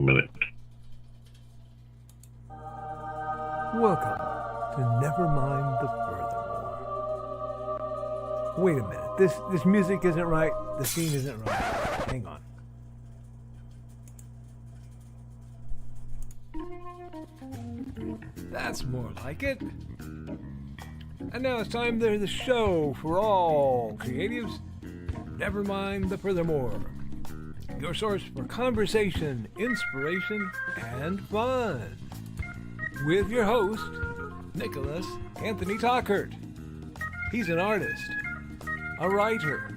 minute. Welcome to Nevermind the Furthermore. Wait a minute. This music isn't right. The scene isn't right. Hang on. That's more like it. And now it's time for the show for all creatives. Nevermind the Furthermore. Your source for conversation, inspiration, and fun. With your host, Nicholas Anthony Tockert. He's an artist, a writer,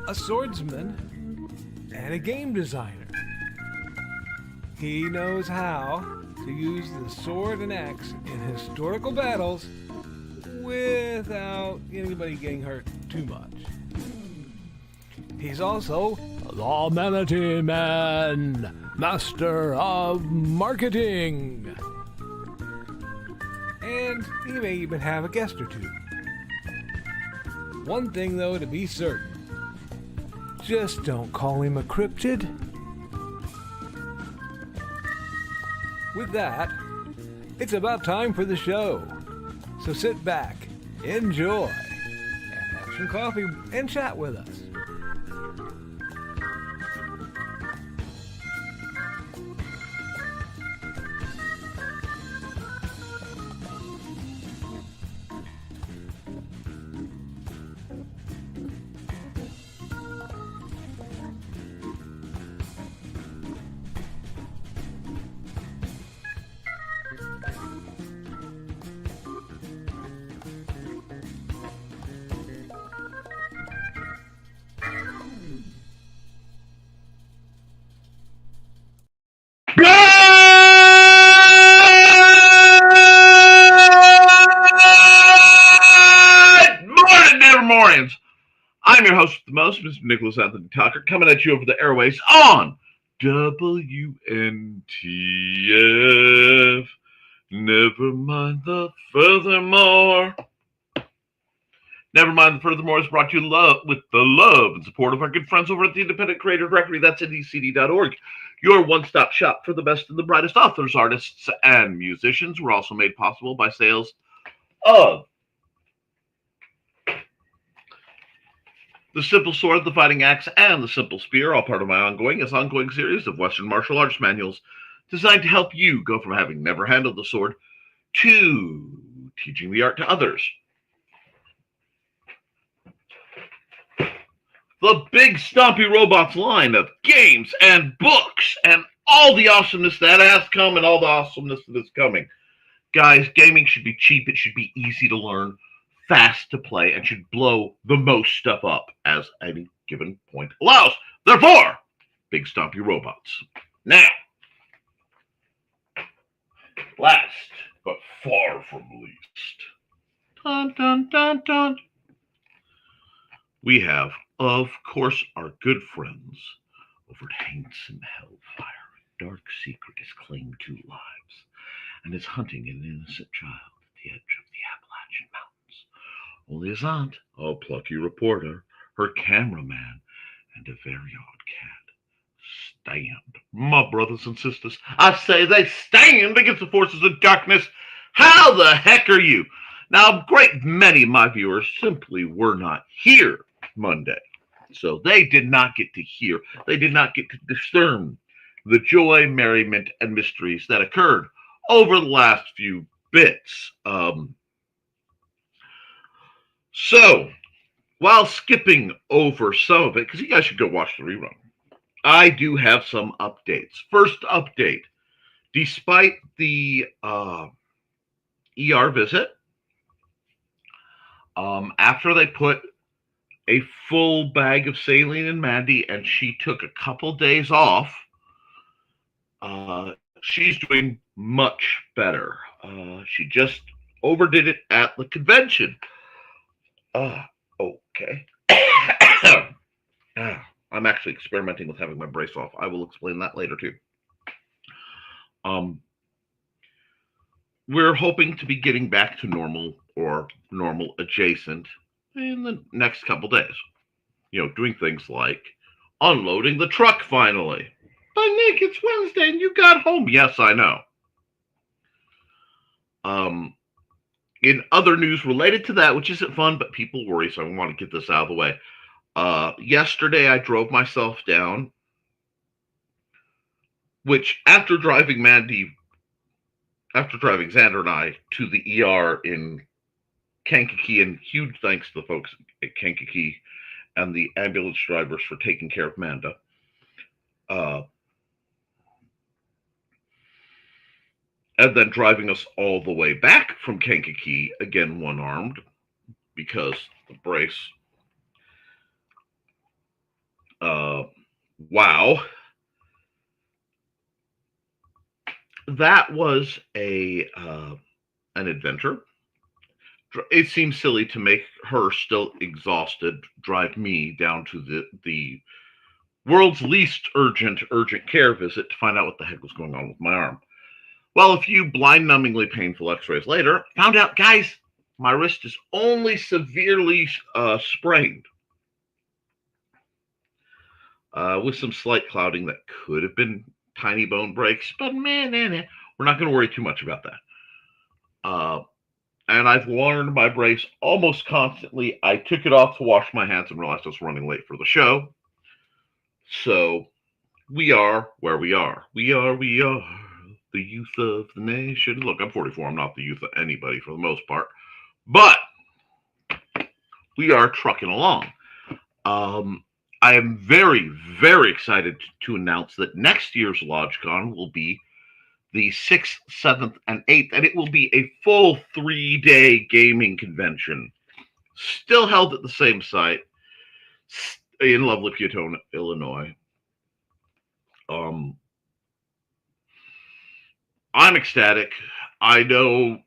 a swordsman, and a game designer. He knows how to use the sword and axe in historical battles without anybody getting hurt too much. He's also the Manatee Man, master of marketing. And he may even have a guest or two. One thing, though, to be certain. Just don't call him a cryptid. With that, it's about time for the show. So sit back, enjoy, and have some coffee and chat with us. I'm your host with the most, Mr. Nicholas Anthony Tockert, coming at you over the airways on WNTF. Never mind the furthermore. Never mind the furthermore is brought to you with the love and support of our good friends over at the Independent Creator Directory. That's IndieCD.org. Your one-stop shop for the best and the brightest authors, artists, and musicians. We're also made possible by sales of the Simple Sword, the Fighting Axe, and the Simple Spear, all part of my ongoing series of Western martial arts manuals designed to help you go from having never handled the sword to teaching the art to others. The Big Stompy Robots line of games and books and all the awesomeness that has come and all the awesomeness that is coming. Guys, gaming should be cheap. It should be easy to learn, fast to play, and should blow the most stuff up as any given point allows. Therefore, Big Stompy Robots. Now, last but far from least, dun, dun, dun, dun, we have, of course, our good friends over at Handsome Hellfire. A dark secret has claimed 2 lives and is hunting an innocent child at the edge of the Appalachian Mountains. Only his aunt, a plucky reporter, her cameraman, and a very odd cat stand. My brothers and sisters, I say they stand against the forces of darkness. How the heck are you? Now, a great many of my viewers simply were not here Monday. So they did not get to hear, they did not get to discern the joy, merriment, and mysteries that occurred over the last few bits. So, while skipping over some of it, because you guys should go watch the rerun, I do have some updates. First update, despite the ER visit, after they put a full bag of saline in Mandy and she took a couple days off, she's doing much better. She just overdid it at the convention. Okay. I'm actually experimenting with having my brace off. I will explain that later too. We're hoping to be getting back to normal or normal adjacent in the next couple days. You know, doing things like unloading the truck finally. But Nick, it's Wednesday and you got home. Yes, I know. In other news related to that, which isn't fun, but people worry, so I want to get this out of the way. Yesterday, I drove myself down, which after driving Xander and I to the ER in Kankakee, and huge thanks to the folks at Kankakee and the ambulance drivers for taking care of Amanda. And then driving us all the way back from Kankakee, again one-armed, because the brace. Wow. That was an adventure. It seems silly to make her still exhausted drive me down to the world's least urgent care visit to find out what the heck was going on with my arm. Well, a few blind-numbingly painful x-rays later, found out, guys, my wrist is only severely sprained. With some slight clouding that could have been tiny bone breaks, but man, we're not going to worry too much about that. And I've worn my brace almost constantly. I took it off to wash my hands and realized I was running late for the show. So we are where we are. We are the youth of the nation. Look, I'm 44. I'm not the youth of anybody for the most part. But we are trucking along. I am very, very excited to announce that next year's LodgeCon will be the 6th, 7th, and 8th, and it will be a full 3-day gaming convention, still held at the same site in lovely Peatone, Illinois. I'm ecstatic. I know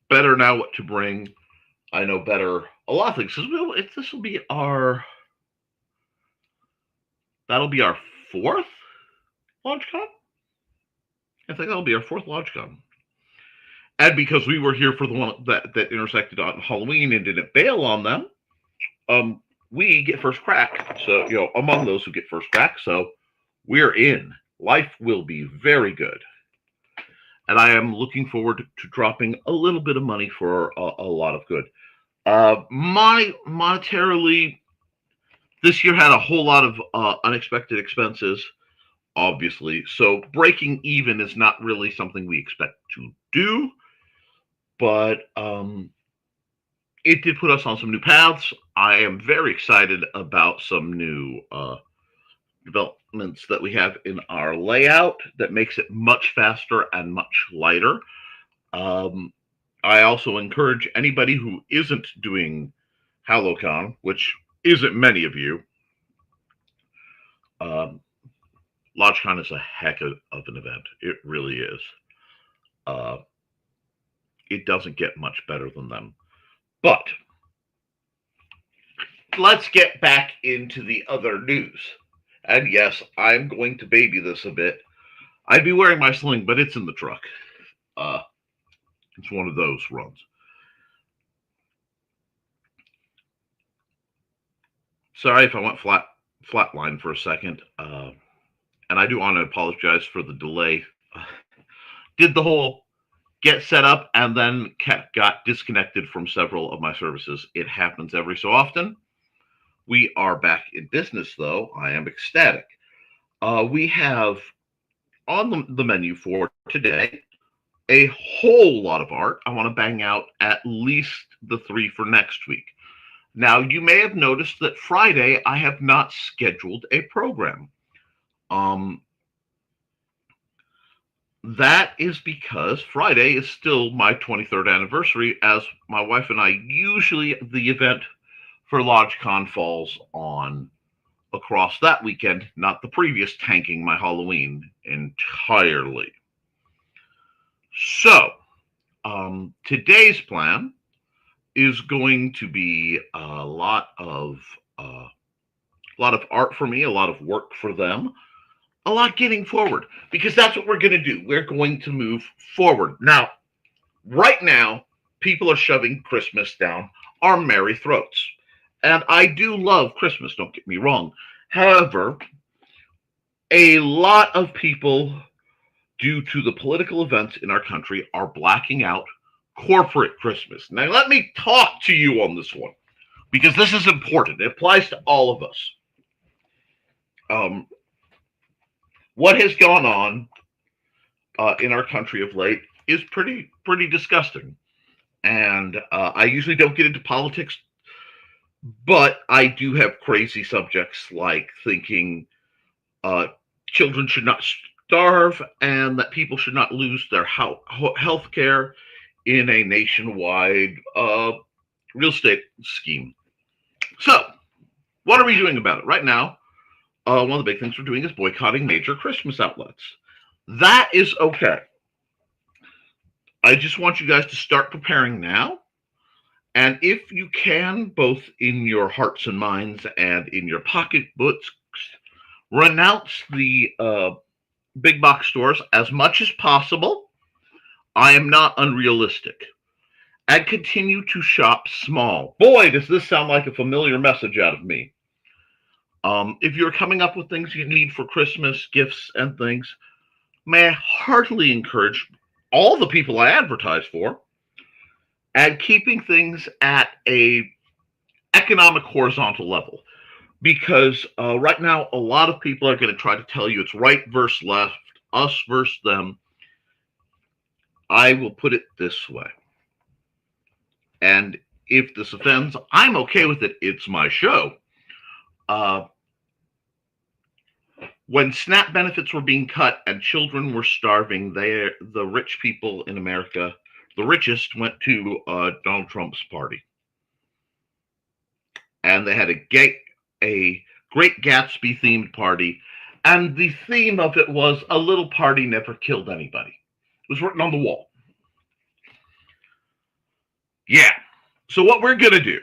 better now what to bring. I know better a lot of things. This will be that'll be our 4th LodgeCon? I think that'll be our 4th LodgeCon. And because we were here for the one that intersected on Halloween and didn't bail on them, we get first crack. So, among those who get first crack, so we're in. Life will be very good. And I am looking forward to dropping a little bit of money for a lot of good. Monetarily, this year had a whole lot of unexpected expenses, obviously. So breaking even is not really something we expect to do. But it did put us on some new paths. I am very excited about some new developments that we have in our layout that makes it much faster and much lighter. I also encourage anybody who isn't doing HalloCon, which isn't many of you. LodgeCon is a heck of an event. It really is. It doesn't get much better than them. But let's get back into the other news. And yes, I'm going to baby this a bit. I'd be wearing my sling, but it's in the truck. It's one of those runs. Sorry if I went flatline for a second. And I do want to apologize for the delay. Did the whole get set up and then got disconnected from several of my services. It happens every so often. We are back in business, though. I am ecstatic. We have on the menu for today a whole lot of art. I want to bang out at least the 3 for next week. Now, you may have noticed that Friday I have not scheduled a program. That is because Friday is still my 23rd anniversary, as my wife and I usually, the event for LodgeCon falls on across that weekend, not the previous, tanking my Halloween entirely. So, today's plan is going to be a lot of art for me, a lot of work for them, a lot getting forward, because that's what we're going to do. We're going to move forward. Now, right now, people are shoving Christmas down our merry throats. And I do love Christmas, don't get me wrong. However, a lot of people, due to the political events in our country, are blacking out corporate Christmas. Now, let me talk to you on this one because this is important. It applies to all of us. What has gone on in our country of late is pretty disgusting. And I usually don't get into politics, but I do have crazy subjects like thinking children should not starve and that people should not lose their health care in a nationwide real estate scheme. So, what are we doing about it? Right now, one of the big things we're doing is boycotting major Christmas outlets. That is okay. I just want you guys to start preparing now. And if you can, both in your hearts and minds and in your pocketbooks, renounce the big box stores as much as possible. I am not unrealistic. And continue to shop small. Boy, does this sound like a familiar message out of me. If you're coming up with things you need for Christmas, gifts, and things, may I heartily encourage all the people I advertise for and keeping things at a economic horizontal level. Because right now, a lot of people are going to try to tell you it's right versus left, us versus them. I will put it this way. And if this offends, I'm okay with it. It's my show. When SNAP benefits were being cut and children were starving, the rich people in America, the richest, went to Donald Trump's party. And they had a Great Gatsby themed party. And the theme of it was a little party never killed anybody. It was written on the wall. Yeah. So what we're going to do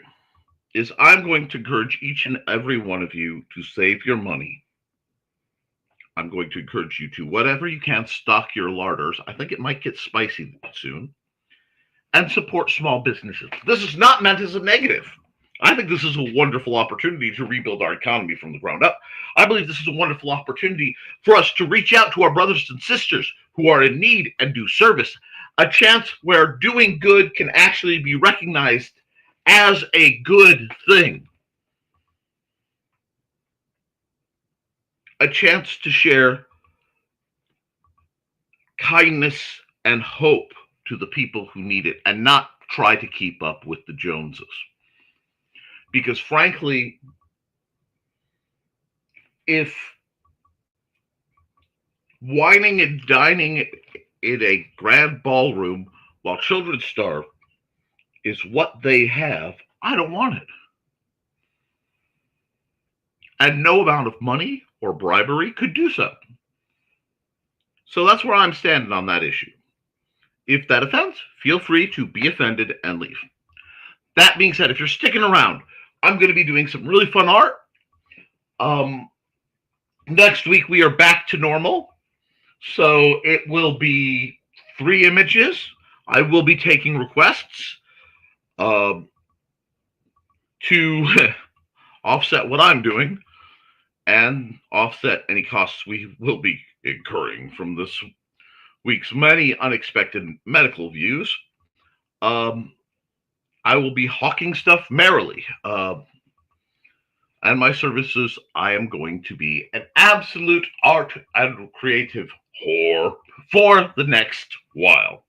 is I'm going to encourage each and every one of you to save your money. I'm going to encourage you to, whatever you can, stock your larders. I think it might get spicy soon. And support small businesses. This is not meant as a negative. I think this is a wonderful opportunity to rebuild our economy from the ground up. I believe this is a wonderful opportunity for us to reach out to our brothers and sisters who are in need and do service. A chance where doing good can actually be recognized as a good thing. A chance to share kindness and hope to the people who need it and not try to keep up with the Joneses. Because frankly, if whining and dining in a grand ballroom while children starve is what they have, I don't want it. And no amount of money or bribery could do so. So that's where I'm standing on that issue. If that offends, feel free to be offended and leave. That being said, if you're sticking around, I'm going to be doing some really fun art. Next week, we are back to normal. So it will be 3 images. I will be taking requests to offset what I'm doing and offset any costs we will be incurring from this week's many unexpected medical views. I will be hawking stuff merrily. And my services, I am going to be an absolute art and creative whore for the next while.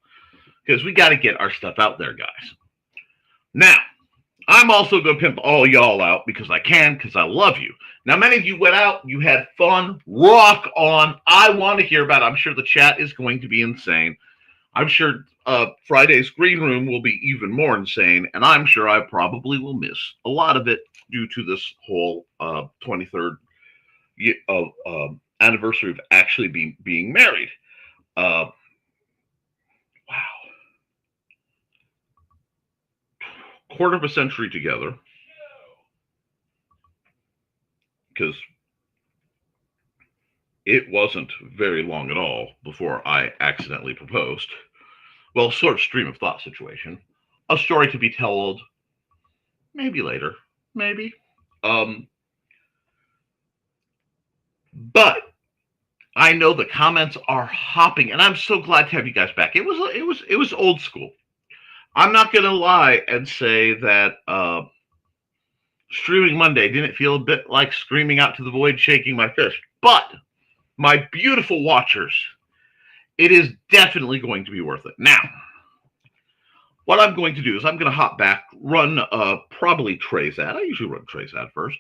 Because we got to get our stuff out there, guys. Now, I'm also going to pimp all y'all out because I can, because I love you. Now, many of you went out, you had fun, rock on. I want to hear about it. I'm sure the chat is going to be insane. I'm sure Friday's green room will be even more insane, and I'm sure I probably will miss a lot of it due to this whole 23rd anniversary of actually being married. Wow. Quarter of a century together. Because it wasn't very long at all before I accidentally proposed. Well, sort of stream of thought situation. A story to be told maybe later. Maybe. But I know the comments are hopping, and I'm so glad to have you guys back. It was old school. I'm not going to lie and say that Streaming Monday didn't feel a bit like screaming out to the void, shaking my fist. But my beautiful watchers, it is definitely going to be worth it. Now, what I'm going to do is I'm going to hop back, run probably Trey's ad. I usually run Trey's ad first.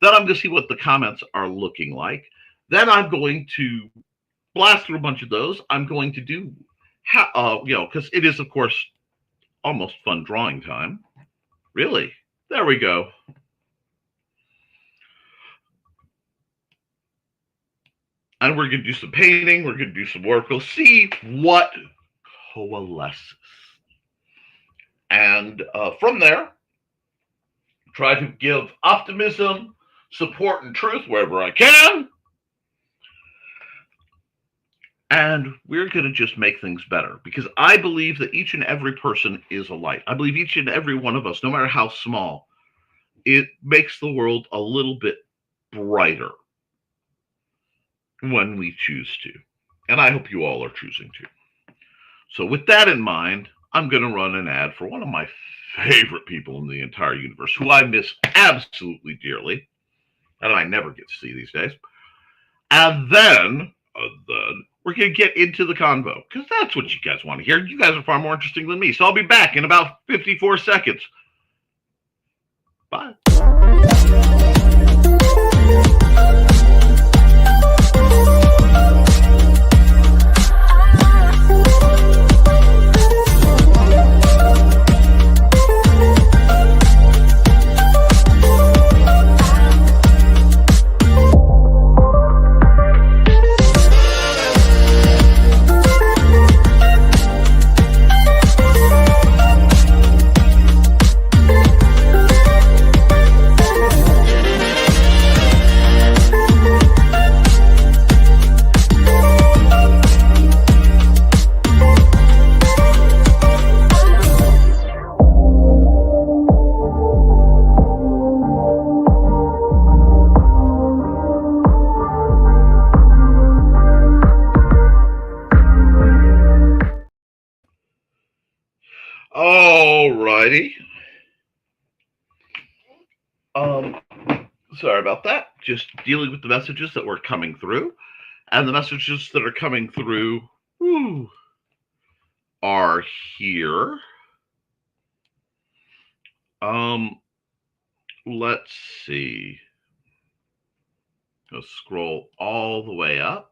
Then I'm going to see what the comments are looking like. Then I'm going to blast through a bunch of those. I'm going to do, because it is, of course, almost fun drawing time. Really? There we go. And we're going to do some painting. We're going to do some work. We'll see what coalesces. And from there, try to give optimism, support, and truth wherever I can. And we're going to just make things better, because I believe that each and every person is a light. I believe each and every one of us, no matter how small, it makes the world a little bit brighter when we choose to. And I hope you all are choosing to. So with that in mind, I'm going to run an ad for one of my favorite people in the entire universe, who I miss absolutely dearly, and I never get to see these days. And then we're going to get into the convo, because that's what you guys want to hear. You guys are far more interesting than me. So I'll be back in about 54 seconds. Bye. Alrighty. Sorry about that. Just dealing with the messages that were coming through. And the messages that are coming through are here. Let's see. Let's scroll all the way up.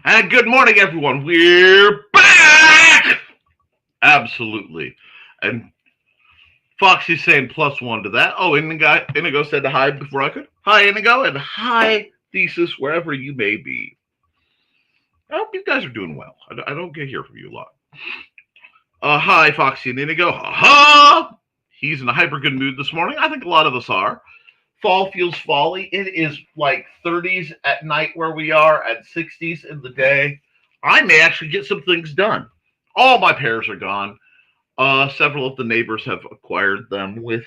And good morning, everyone. We're back! Absolutely. And Foxy's saying +1 to that. Oh, Indigo said hi before I could. Hi, Indigo, and hi, Thesis, wherever you may be. I hope you guys are doing well. I don't get hear from you a lot. Hi, Foxy and Indigo. Ha! He's in a hyper good mood this morning. I think a lot of us are. Fall feels folly. It is like 30s at night where we are, at 60s in the day. I may actually get some things done. All my pears are gone. Several of the neighbors have acquired them with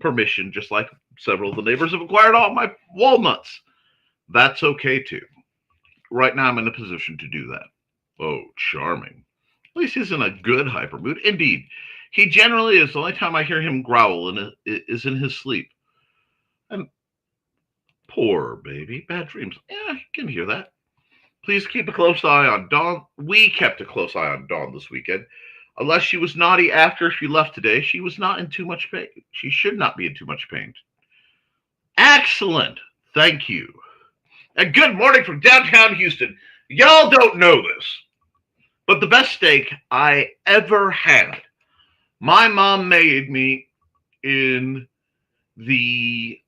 permission, just like several of the neighbors have acquired all my walnuts. That's okay, too. Right now, I'm in a position to do that. Oh, charming. At least he's in a good hyper mood. Indeed. He generally is. The only time I hear him growl is in his sleep. And poor baby. Bad dreams. Yeah, you can hear that. Please keep a close eye on Dawn. We kept a close eye on Dawn this weekend. Unless she was naughty after she left today, she was not in too much pain. She should not be in too much pain. Excellent. Thank you. And good morning from downtown Houston. Y'all don't know this, but the best steak I ever had, my mom made me in the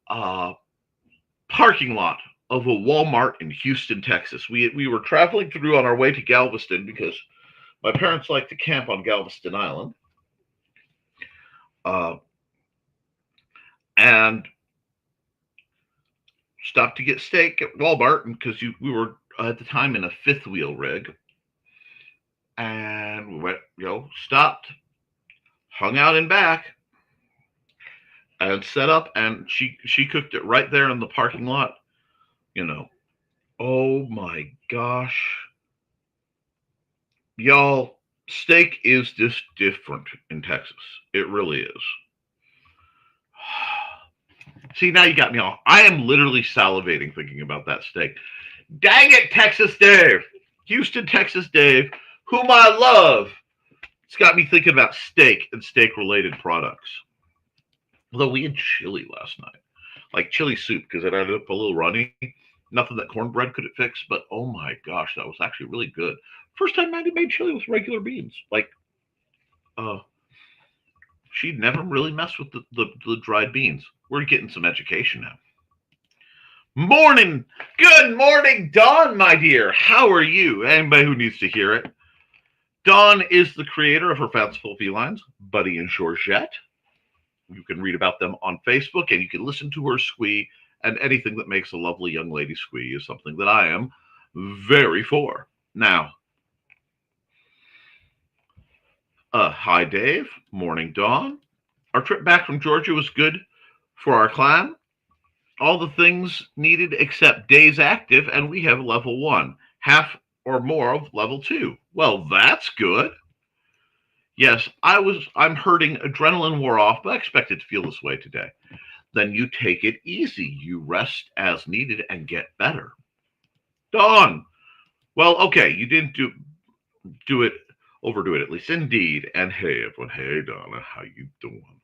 parking lot of a Walmart in Houston, Texas. We were traveling through on our way to Galveston because my parents like to camp on Galveston Island. And stopped to get steak at Walmart because we were at the time in a fifth wheel rig. And we went, stopped, hung out in back, and set up, and she cooked it right there in the parking lot, Oh my gosh. Y'all, steak is just different in Texas. It really is. See, now you got me all. I am literally salivating thinking about that steak. Dang it, Texas Dave. Houston, Texas Dave, whom I love. It's got me thinking about steak and steak related products. Although we had chili last night, like chili soup, because it ended up a little runny. Nothing that cornbread could fix, but oh my gosh, that was actually really good. First time Maddie made chili with regular beans. Like, uh, she'd never really messed with the dried beans. We're getting some education now. Morning! Good morning, Dawn, my dear. How are you? Anybody who needs to hear it. Dawn is the creator of her fanciful felines, Buddy and Georgette. You can read about them on Facebook, and you can listen to her squee, and anything that makes a lovely young lady squee is something that I am very for. Now, hi, Dave. Morning, Dawn. Our trip back from Georgia was good for our clan. All the things needed except days active, and we have level 1, half or more of level 2. Well, that's good. Yes, I'm hurting. Adrenaline wore off, but I expected to feel this way today. Then you take it easy. You rest as needed and get better. Dawn. Well, okay, you didn't do it, overdo it at least. Indeed. And hey, everyone. Hey, Donna, how you doing?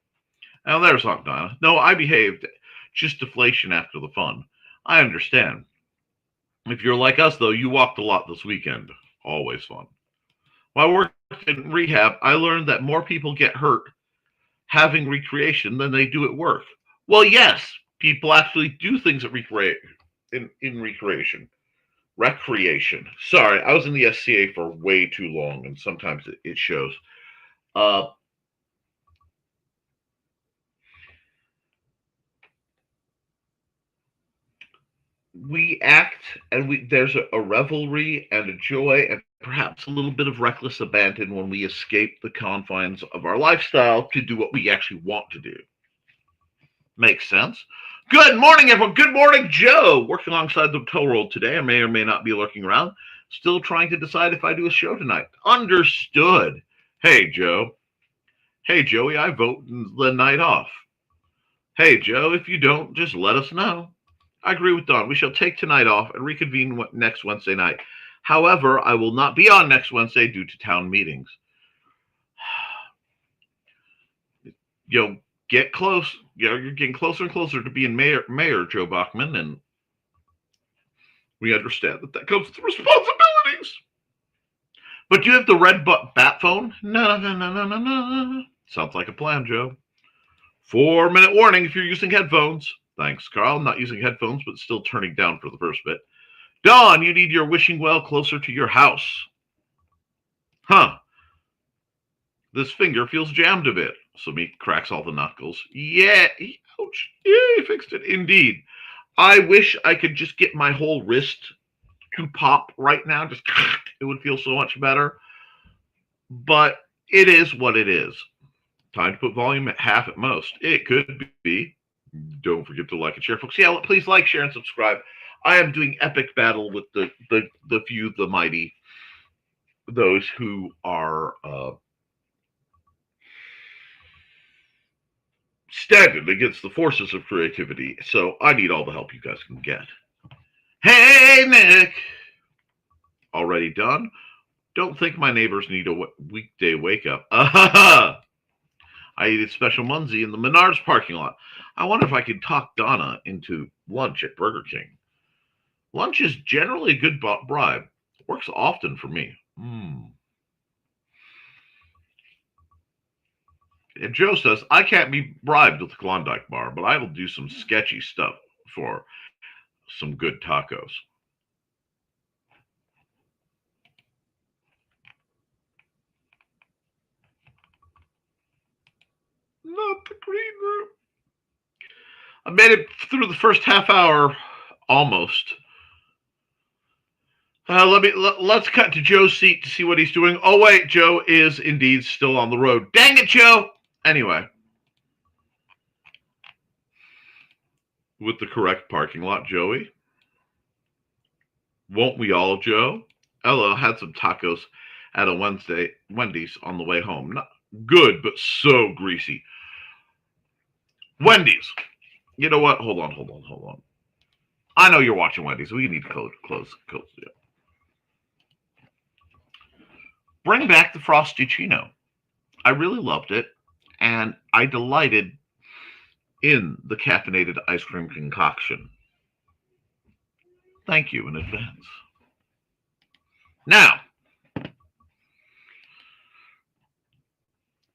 Now, there's not Donna. No, I behaved. Just deflation after the fun. I understand. If you're like us, though, you walked a lot this weekend. Always fun. While I worked in rehab, I learned that more people get hurt having recreation than they do at work. Well, yes, people actually do things at in recreation. Recreation. Sorry, I was in the SCA for way too long, and sometimes it shows. Uh, we act, and there's a revelry and a joy and perhaps a little bit of reckless abandon when we escape the confines of our lifestyle to do what we actually want to do. Makes sense. Good morning, everyone. Good morning, Joe. Working alongside the tow road today. I may or may not be lurking around. Still trying to decide if I do a show tonight. Understood. Hey, Joe. Hey, Joey, I vote the night off. Hey, Joe, if you don't, just let us know. I agree with Don. We shall take tonight off and reconvene next Wednesday night. However, I will not be on next Wednesday due to town meetings. Get close. You're getting closer and closer to being mayor, Joe Bachman, and we understand that comes with responsibilities. But do you have the red bat phone? No. Sounds like a plan, Joe. 4-minute warning if you're using headphones. Thanks, Carl. I'm not using headphones, but still turning down for the first bit. Dawn, you need your wishing well closer to your house. Huh. This finger feels jammed a bit. So me cracks all the knuckles. Yeah, ouch. Yeah, he fixed it. Indeed. I wish I could just get my whole wrist to pop right now. Just it would feel so much better. But it is what it is. Time to put volume at half at most. It could be. Don't forget to like and share, folks. Yeah, please like, share, and subscribe. I am doing epic battle with the few, the mighty, those who are standing against the forces of creativity. So I need all the help you guys can get. Hey, Nick! Already done? Don't think my neighbors need a weekday wake-up. I ate a special Munzie in the Menards parking lot. I wonder if I could talk Donna into lunch at Burger King. Lunch is generally a good bribe. Works often for me. And Joe says, I can't be bribed with the Klondike bar, but I will do some sketchy stuff for some good tacos. Not the green room. I made it through the first half hour, almost. Let's cut to Joe's seat to see what he's doing. Oh wait, Joe is indeed still on the road. Dang it, Joe! Anyway, with the correct parking lot, Joey. Won't we all, Joe? Ella had some tacos at a Wendy's on the way home. Not good, but so greasy. Wendy's. You know what? Hold on. I know you're watching Wendy's. We need to close. Yeah. Bring back the Frosty Chino. I really loved it, and I delighted in the caffeinated ice cream concoction. Thank you in advance. Now,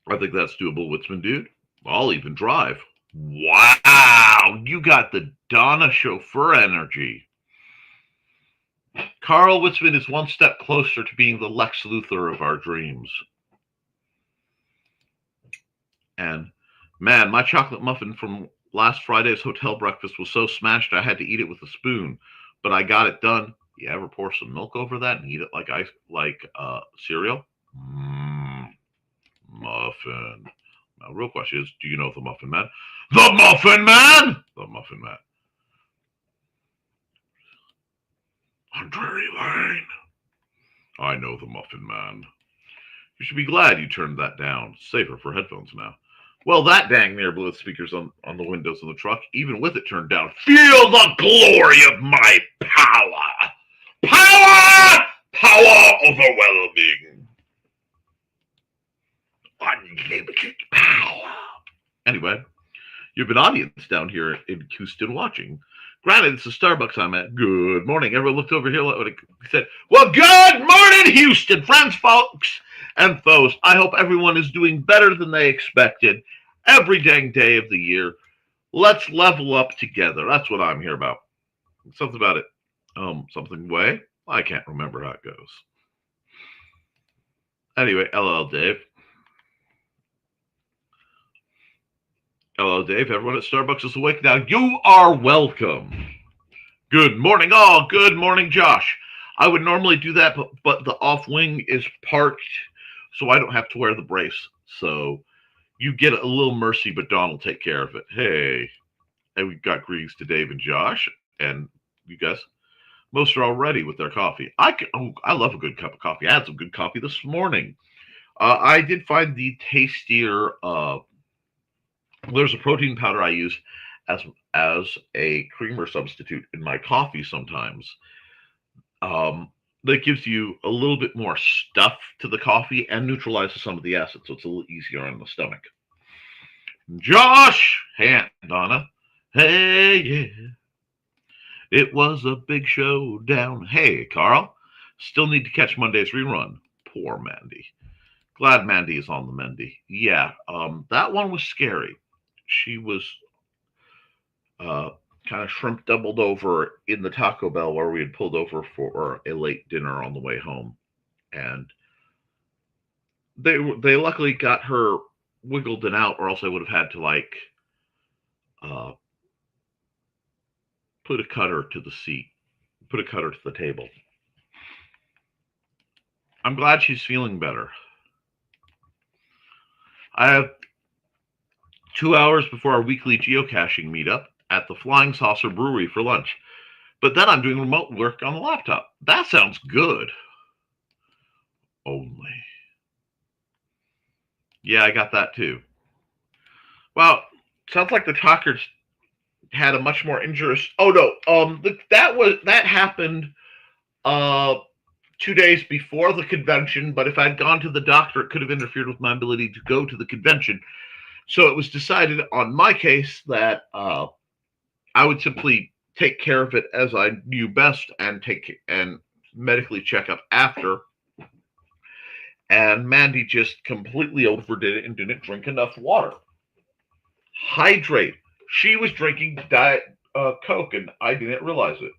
I think that's doable, Witzman, dude. I'll even drive. Wow, you got the Donna chauffeur energy. Carl Witzman is one step closer to being the Lex Luthor of our dreams. And man, my chocolate muffin from last Friday's hotel breakfast was so smashed I had to eat it with a spoon, but I got it done. You ever pour some milk over that and eat it like cereal? Muffin. Now, real question is, do you know the Muffin Man? The Muffin Man! The Muffin Man. On Drury Lane. I know the Muffin Man. You should be glad you turned that down. Safer for headphones now. Well, that dang near blew its speakers on the windows of the truck. Even with it turned down. Feel the glory of my power. Power! Power overwhelming. Unlimited power. Anyway, you have an audience down here in Houston watching. Granted, it's the Starbucks I'm at. Good morning. Everyone looked over here and said, well, good morning, Houston, friends, folks, and foes. I hope everyone is doing better than they expected every dang day of the year. Let's level up together. That's what I'm here about. Something about it. Something way. I can't remember how it goes. Anyway, LL Dave. Hello, Dave. Everyone at Starbucks is awake now. You are welcome. Good morning. Oh, good morning, Josh. I would normally do that, but the off wing is parked, so I don't have to wear the brace. So you get a little mercy, but Don will take care of it. Hey, and we've got greetings to Dave and Josh, and you guys. Most are all ready with their coffee. I love a good cup of coffee. I had some good coffee this morning. I did find the tastier. There's a protein powder I use as a creamer substitute in my coffee sometimes. That gives you a little bit more stuff to the coffee and neutralizes some of the acid, so it's a little easier on the stomach. Josh! Hey, Aunt Donna. Hey, yeah. It was a big showdown. Hey, Carl. Still need to catch Monday's rerun. Poor Mandy. Glad Mandy is on the Mendy. Yeah, that one was scary. She was kind of shrimp doubled over in the Taco Bell where we had pulled over for a late dinner on the way home. And they luckily got her wiggled and out, or else I would have had to put a cutter to the seat, put a cutter to the table. I'm glad she's feeling better. I have 2 hours before our weekly geocaching meetup at the Flying Saucer Brewery for lunch. But then I'm doing remote work on the laptop. That sounds good. Only. Yeah, I got that too. Well, sounds like the Tockers had a much more injurious. Oh no, that happened 2 days before the convention. But if I'd gone to the doctor, it could have interfered with my ability to go to the convention. So it was decided on my case that I would simply take care of it as I knew best and medically check up after. And Mandy just completely overdid it and didn't drink enough water. Hydrate. She was drinking Diet Coke, and I didn't realize it.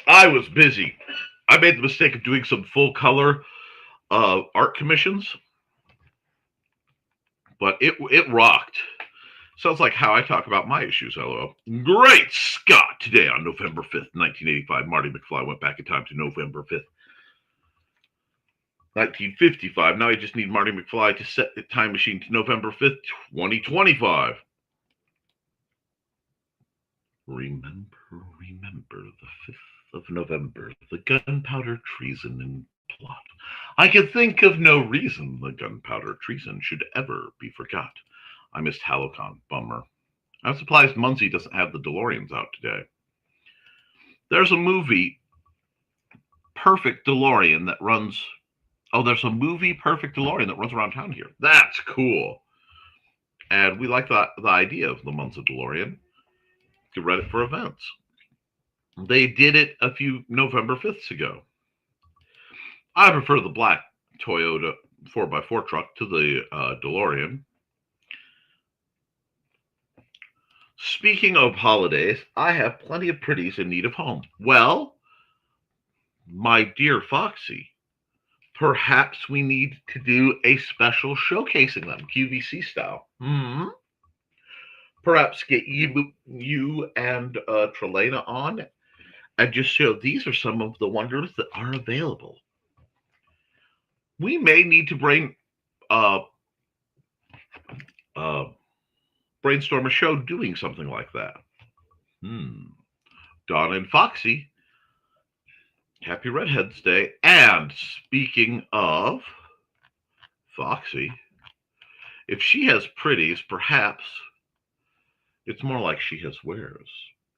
I was busy. I made the mistake of doing some full color art commissions, but it rocked. Sounds like how I talk about my issues, LOL. Great Scott! Today on November 5th, 1985, Marty McFly went back in time to November 5th, 1955. Now I just need Marty McFly to set the time machine to November 5th, 2025. Remember the 5th of November, the gunpowder treason and plot. I can think of no reason the gunpowder treason should ever be forgot. I missed Halocon. Bummer. I'm surprised Muncie doesn't have the DeLoreans out today. There's a movie, Perfect DeLorean, that runs. Oh, there's a movie, Perfect DeLorean, that runs around town here. That's cool. And we like the idea of the Muncie DeLorean. You could rent it for events. They did it a few November 5ths ago. I prefer the black Toyota 4x4 truck to the DeLorean. Speaking of holidays, I have plenty of pretties in need of home. Well, my dear Foxy, perhaps we need to do a special showcasing them, QVC style. Perhaps get you and Trilaina on and just show these are some of the wonders that are available. We may need to brainstorm a show doing something like that. Donna and Foxy, happy Redheads Day. And speaking of Foxy, if she has pretties, perhaps it's more like she has wares.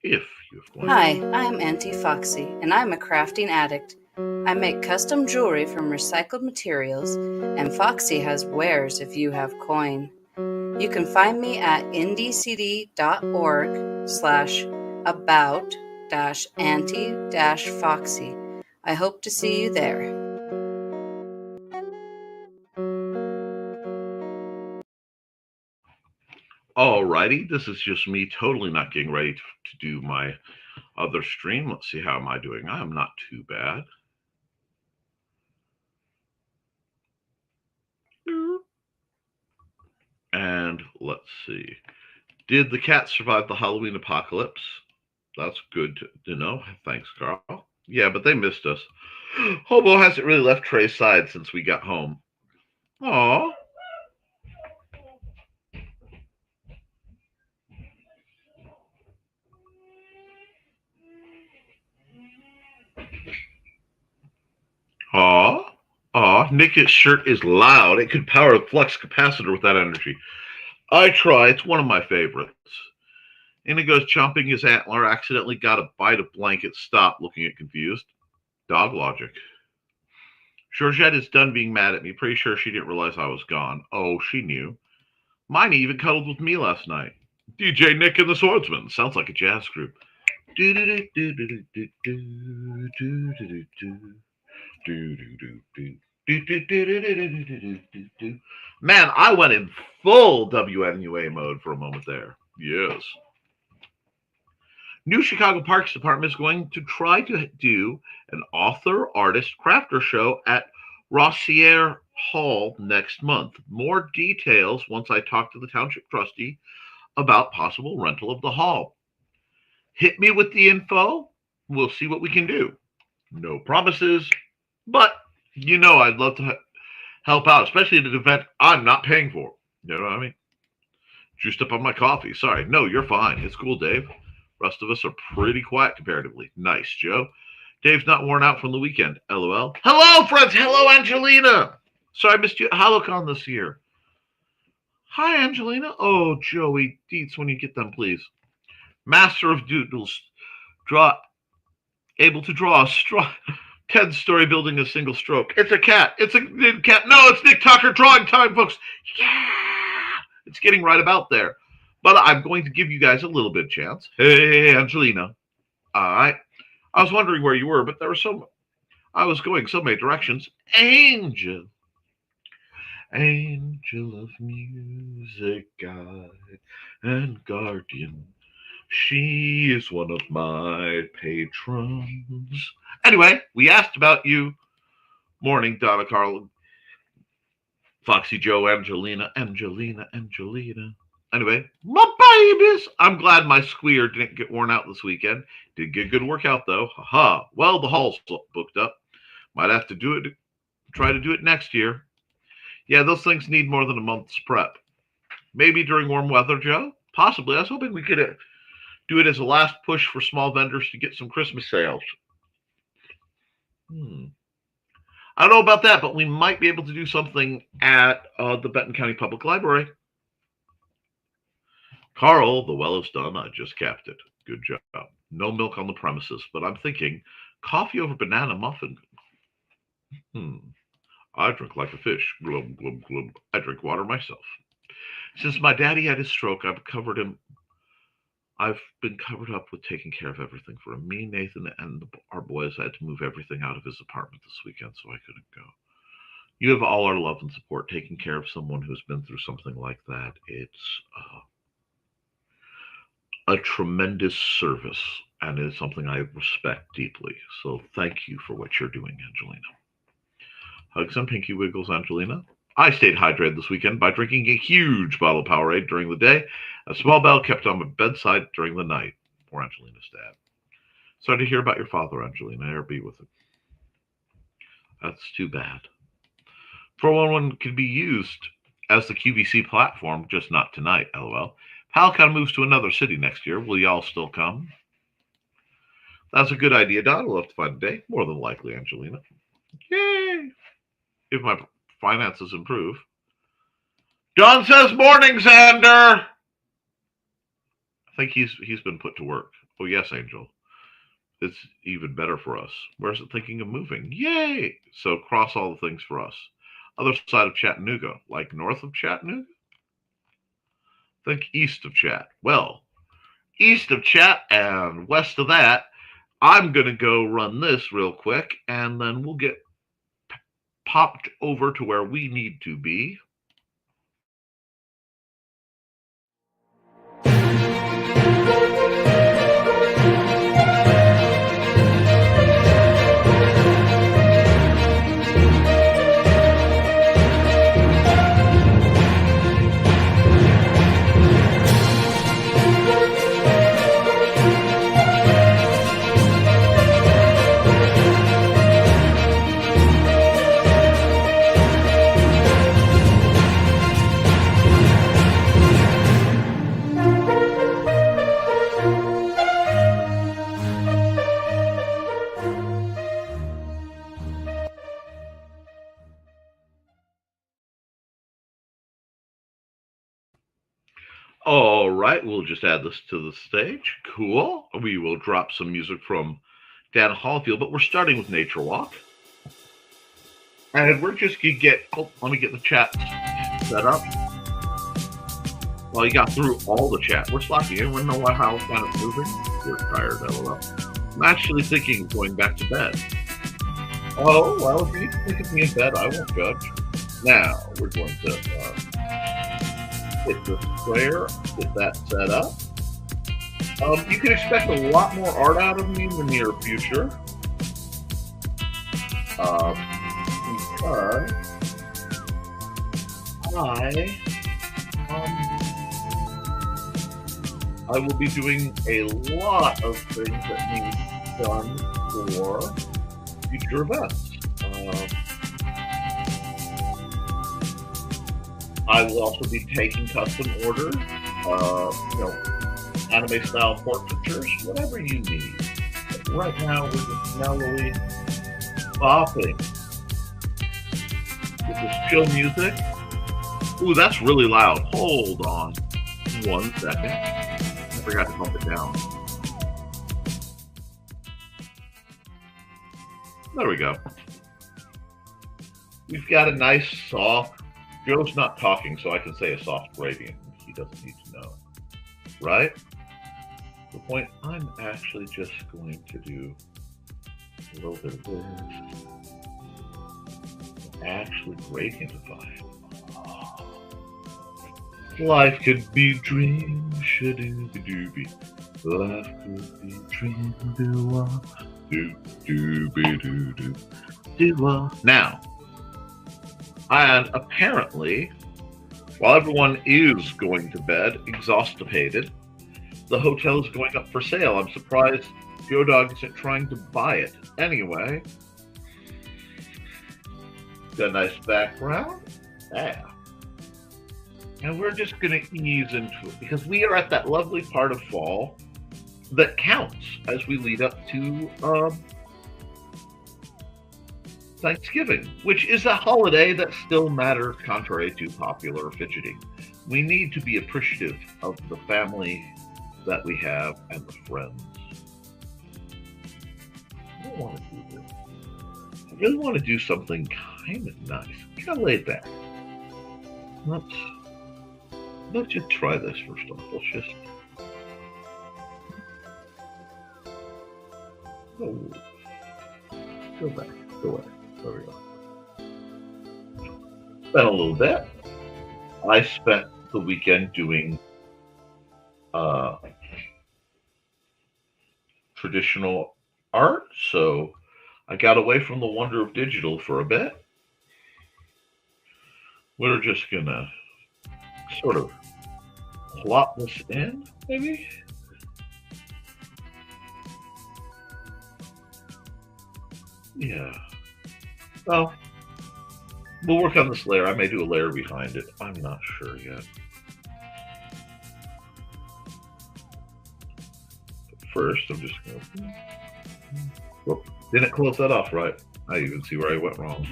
If you have coin. Hi, I'm Auntie Foxy, and I'm a crafting addict. I make custom jewelry from recycled materials, and Foxy has wares if you have coin. You can find me at indiecd.org/about-auntie-foxy. I hope to see you there. Alrighty, this is just me totally not getting ready to do my other stream. Let's see, how am I doing? I'm not too bad. And let's see. Did the cat survive the Halloween apocalypse? That's good to know. Thanks, Carl. Yeah, but they missed us. Hobo hasn't really left Trey's side since we got home. Aw. Nick's shirt is loud. It could power a flux capacitor with that energy. I try. It's one of my favorites. Inigo's chomping his antler, accidentally got a bite of blanket. Stop, looking at confused. Dog logic. Georgette is done being mad at me. Pretty sure she didn't realize I was gone. Oh, she knew. Mine even cuddled with me last night. DJ Nick and the Swordsman. Sounds like a jazz group. Man, I went in full WNUA mode for a moment there. Yes. New Chicago Parks Department is going to try to do an author, artist, crafter show at Rossier Hall next month. More details once I talk to the township trustee about possible rental of the hall. Hit me with the info. We'll see what we can do. No promises, but you know I'd love to help out, especially at an event I'm not paying for. You know what I mean? Juiced up on my coffee. Sorry. No, you're fine. It's cool, Dave. Rest of us are pretty quiet comparatively. Nice, Joe. Dave's not worn out from the weekend. LOL. Hello, friends. Hello, Angelina. Sorry I missed you at Halocon this year. Hi, Angelina. Oh, Joey. Deets when you get them, please. Master of Doodles. Able to draw a 10-story building a single stroke. It's a cat. It's a cat. No, it's Nick Tockert drawing time, folks. Yeah. It's getting right about there. But I'm going to give you guys a little bit of chance. Hey, Angelina. All right. I was wondering where you were, but I was going so many directions. Angel. Angel of music, guide and guardian. She is one of my patrons. Anyway, we asked about you. Morning, Donna, Carl, Foxy, Joe, Angelina. Anyway, my babies. I'm glad my squeer didn't get worn out this weekend. Did get a good workout, though. Haha. Well, the hall's booked up. Might have to try to do it next year. Yeah, those things need more than a month's prep. Maybe during warm weather, Joe? Possibly. I was hoping we could Do it as a last push for small vendors to get some Christmas sales. I don't know about that, but we might be able to do something at the Benton County Public Library. Carl, the well is done. I just capped it. Good job. No milk on the premises, but I'm thinking coffee over banana muffin. I drink like a fish. Glub, glub, glub. I drink water myself. Since my daddy had his stroke, I've been covered up with taking care of everything for him. Me, Nathan, and our boys had to move everything out of his apartment this weekend, so I couldn't go. You have all our love and support. Taking care of someone who's been through something like that, it's a tremendous service, and it is something I respect deeply. So thank you for what you're doing, Angelina. Hugs and pinky wiggles, Angelina. I stayed hydrated this weekend by drinking a huge bottle of Powerade during the day. A small bell kept on my bedside during the night. Poor Angelina's dad. Sorry to hear about your father, Angelina. I'll be with him. That's too bad. 411 can be used as the QVC platform, just not tonight, LOL. Palcon moves to another city next year. Will y'all still come? That's a good idea, Don. We'll have to find a day. More than likely, Angelina. Yay! If my finances improve. John says, morning, Xander! I think he's been put to work. Oh, yes, Angel. It's even better for us. Where's it thinking of moving? Yay! So cross all the things for us. Other side of Chattanooga, like north of Chattanooga? Think east of Chat. Well, east of Chat and west of that, I'm going to go run this real quick, and then we'll get popped over to where we need to be. All right, we'll just add this to the stage. Cool. We will drop some music from Dan Hallfield, but we're starting with Nature Walk. And we're just going to get, let me get the chat set up. Well, you got through all the chat. We're slacking. Anyone know how it's kind of moving? We're tired, LOL. I'm actually thinking of going back to bed. Oh, well, if you think of me in bed, I won't judge. Now, we're going to hit the square, get that set up. You can expect a lot more art out of me in the near future. Because I will be doing a lot of things that need done for future events. I will also be taking custom orders, anime style portraitures, whatever you need. But right now, we're just mellowly bopping with this chill music. Ooh, that's really loud. Hold on 1 second. I forgot to bump it down. There we go. We've got a nice soft. Joe's not talking, so I can say a soft gradient. He doesn't need to know. Right? The point, I'm actually just going to do a little bit of this. Actually gradientify it. Life could be dream, shadooby-dooby. Life could be dream, do-wah, do-dooby-doo-doo, do-wah. Now, and apparently, while everyone is going to bed, exhaustipated, the hotel is going up for sale. I'm surprised Joe Dog isn't trying to buy it. Anyway, got a nice background. Yeah. And we're just going to ease into it because we are at that lovely part of fall that counts as we lead up to Thanksgiving, which is a holiday that still matters contrary to popular fidgeting. We need to be appreciative of the family that we have and the friends. I don't want to do this. I really want to do something kind of nice, kind of laid back. Let's just try this first off. Let's just. Oh, go back. Go away. There we go. Spent a little bit. I spent the weekend doing traditional art, so I got away from the wonder of digital for a bit. We're just gonna sort of plot this in, maybe. Yeah. Well, we'll work on this layer. I may do a layer behind it. I'm not sure yet. But first, I'm just going to... Whoop, didn't close that off right. I even see where I went wrong.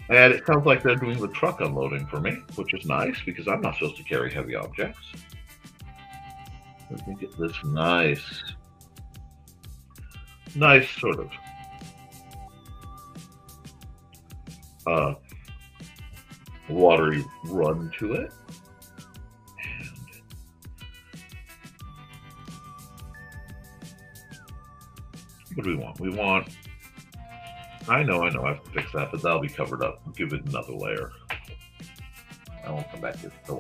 And it sounds like they're doing the truck unloading for me, which is nice because I'm not supposed to carry heavy objects. Let me get this nice sort of watery run to it. And what do we want? We want, I know, I have to fix that, but that'll be covered up. I'll give it another layer. I won't come back to it. I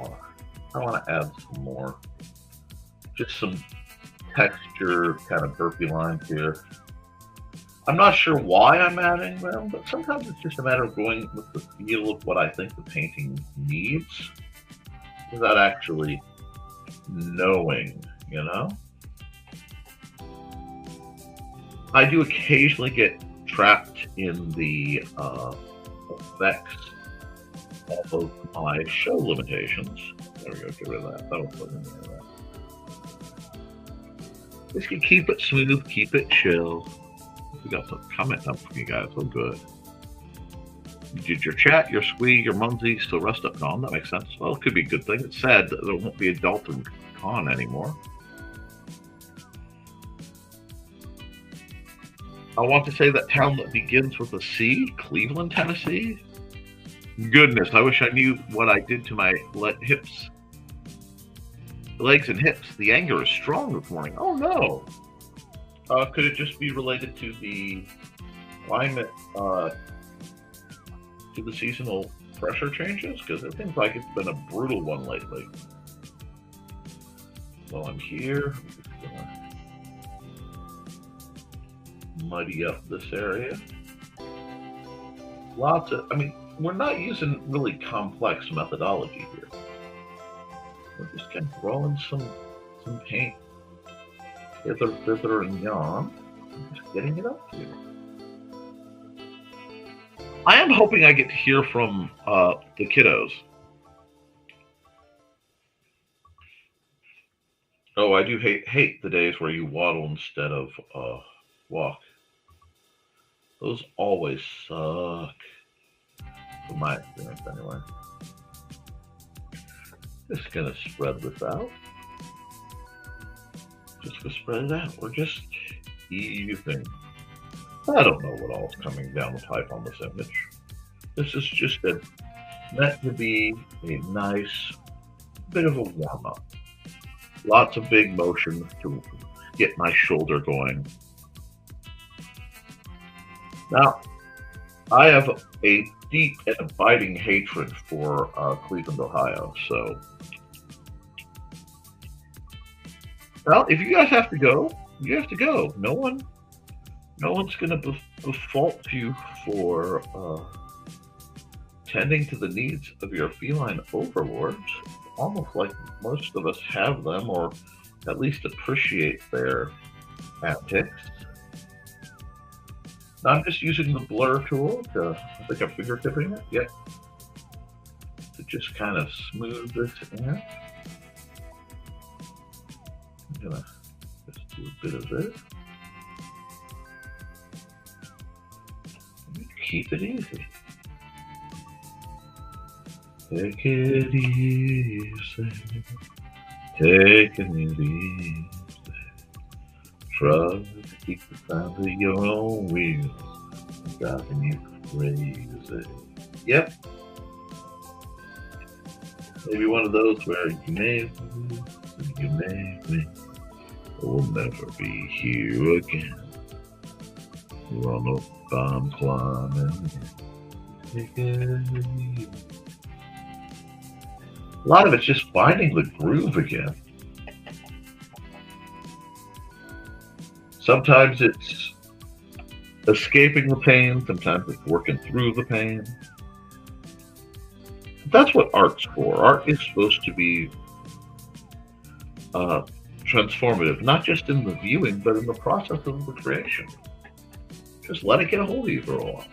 want to add some more, just some texture kind of burpy lines here. I'm not sure why I'm adding them, but sometimes it's just a matter of going with the feel of what I think the painting needs without actually knowing, you know? I do occasionally get trapped in the effects of my show limitations. There we go, get rid of that. That'll put in there. Just keep it smooth, keep it chill. We got some comment up from you guys. Oh, good. Did your chat, your squee, your mumsy still rest up con? That makes sense. Well, it could be a good thing. It's sad that there won't be a Dalton con anymore. I want to say that town that begins with a C, Cleveland, Tennessee. Goodness, I wish I knew what I did to my hips. Legs and hips. The anger is strong this morning. Oh no. Could it just be related to the climate, to the seasonal pressure changes? Because it seems like it's been a brutal one lately. While I'm here, I'm just gonna muddy up this area. Lots of, I mean, we're not using really complex methodology here. We're just kind of throwing some paint hither and yon, and just getting it up here. I am hoping I get to hear from the kiddos. Oh, I do hate the days where you waddle instead of walk. Those always suck, from my experience anyway. Just gonna spread this out. Just gonna spread it out. We're just easing. I don't know what all's coming down the pipe on this image. This is just meant to be a nice bit of a warm-up. Lots of big motion to get my shoulder going. Now, I have a deep and abiding hatred for Cleveland, Ohio. So, well, if you guys have to go, you have to go. No one's going to default you for tending to the needs of your feline overlords. Almost like most of us have them, or at least appreciate their antics. I'm just using the blur tool to, I think I'm fingertipping it, yeah, to just kind of smooth this in. I'm gonna just do a bit of this. Keep it easy. Take it easy. Taking it easy. Try to keep the sound of your own wheels. Driving you crazy. Yep. Maybe one of those where you made me, you made me. We'll never be here again. Ronald, I'm climbing. Take it easy. A lot of it's just finding the groove again. Sometimes it's escaping the pain, sometimes it's working through the pain. That's what art's for. Art is supposed to be transformative, not just in the viewing, but in the process of the creation. Just let it get a hold of you for a while.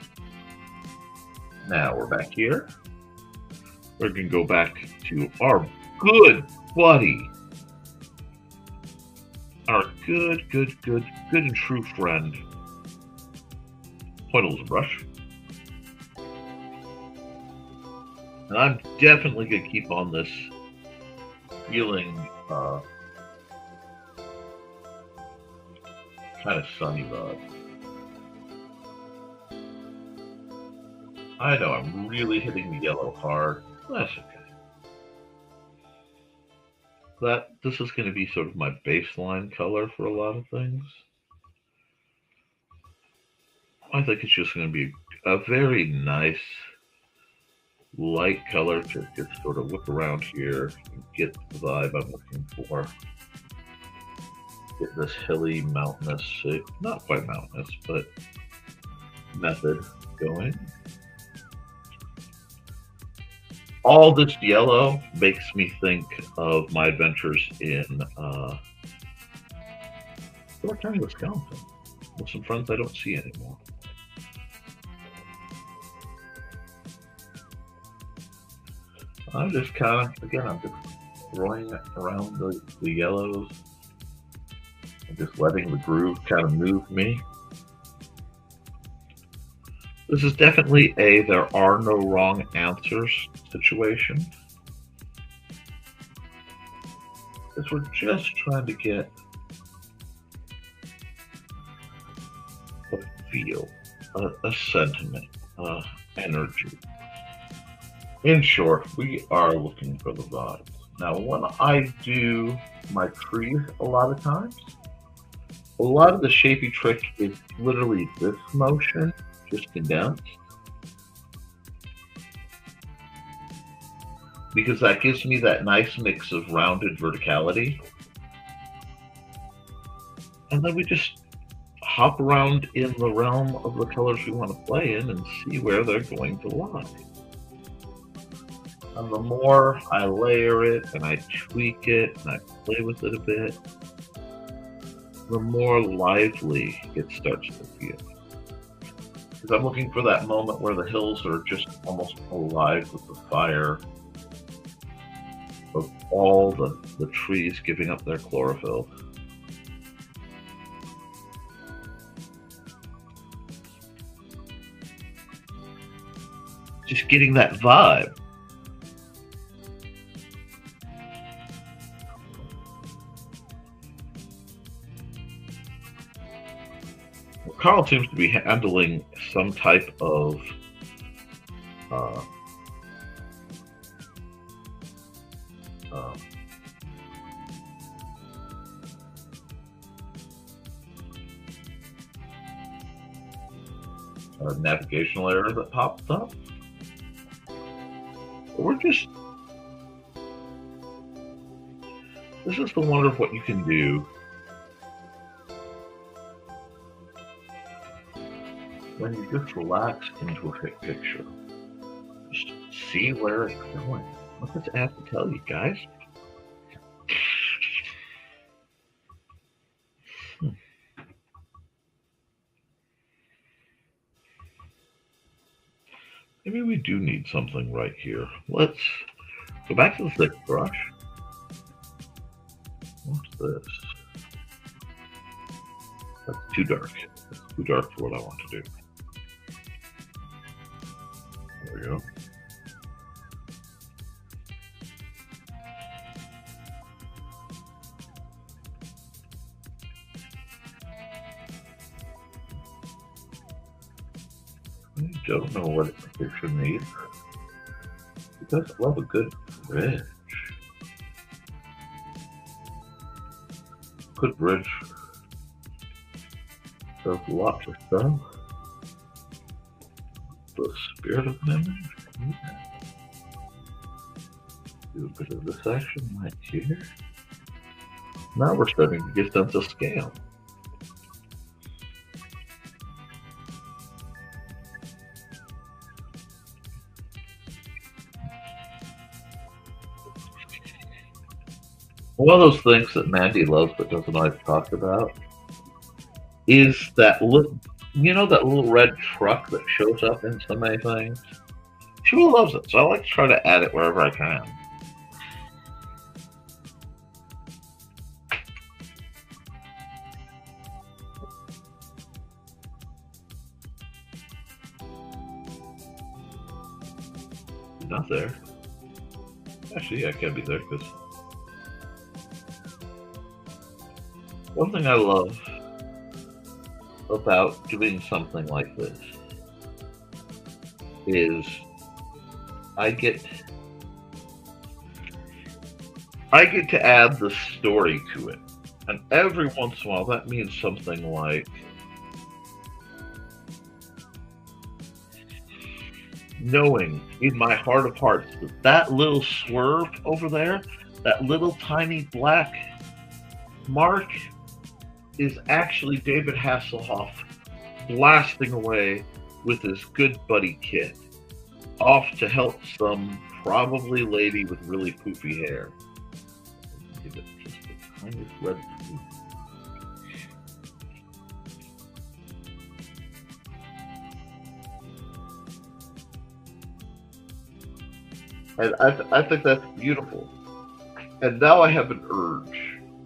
Now we're back here. We're going to go back to our good buddy, our good and true friend, Pointles and Brush. And I'm definitely going to keep on this feeling kind of sunny vibe. I know I'm really hitting the yellow hard. That's okay. This is going to be sort of my baseline color for a lot of things. I think it's just going to be a very nice light color to just sort of look around here and get the vibe I'm looking for. Get this hilly, mountainous, not quite mountainous, but method going. All this yellow makes me think of my adventures in York County, Wisconsin, with some friends I don't see anymore. I'm just kind of, again, I'm just throwing around the yellows and just letting the groove kind of move me. This is definitely a there are no wrong answers situation. Because we're just trying to get a feel, a sentiment, energy. In short, we are looking for the vibes. Now, when I do my trees a lot of times, a lot of the shapy trick is literally this motion, just condensed. Because that gives me that nice mix of rounded verticality. And then we just hop around in the realm of the colors we want to play in and see where they're going to lie. And the more I layer it and I tweak it and I play with it a bit, the more lively it starts to feel. Because I'm looking for that moment where the hills are just almost alive with the fire of all the trees giving up their chlorophyll. Just getting that vibe. Carl seems to be handling some type of navigational error that popped up. This is the wonder of what you can do when you just relax into a picture. Just see where it's going. What does it have to tell you, guys? Maybe we do need something right here. Let's go back to the thick brush. What's this? That's too dark. That's too dark for what I want to do. There we go. I don't know what it picture needs. It does love a good bridge. Good bridge does lots of stuff. The spirit of memory. Do a bit of this action right here. Now we're starting to get sense of scale. One of those things that Mandy loves but doesn't like to talk about is that little, that little red truck that shows up in so many things? She really loves it, so I like to try to add it wherever I can. Not there. Actually, yeah, it can be there because one thing I love about doing something like this is I get to add the story to it. And every once in a while that means something like knowing in my heart of hearts that that little swerve over there, that little tiny black mark is actually David Hasselhoff blasting away with his good buddy Kid off to help some probably lady with really poofy hair. Give it just the tiniest red poof. And I think that's beautiful. And now I have an urge.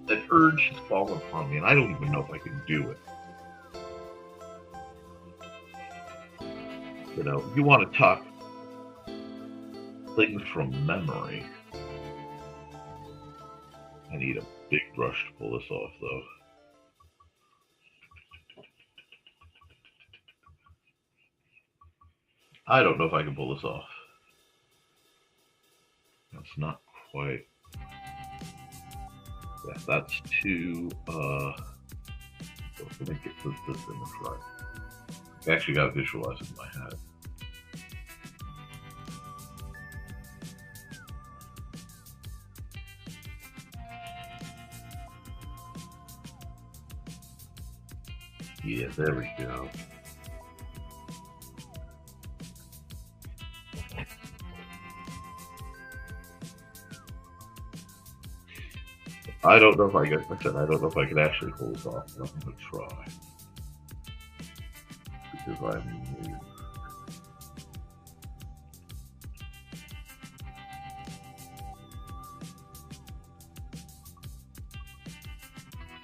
An urge has fallen upon me, and I don't even know if I can do it. You want to talk things from memory. I need a big brush to pull this off, though. I don't know if I can pull this off. That's not quite. Yeah, that's too. Let me get this image right. I actually got to visualize it in my head. Yeah, there we go. I don't know if I can, like I said, I don't know if I can actually pull this off, but I'm going to try. Because I'm new.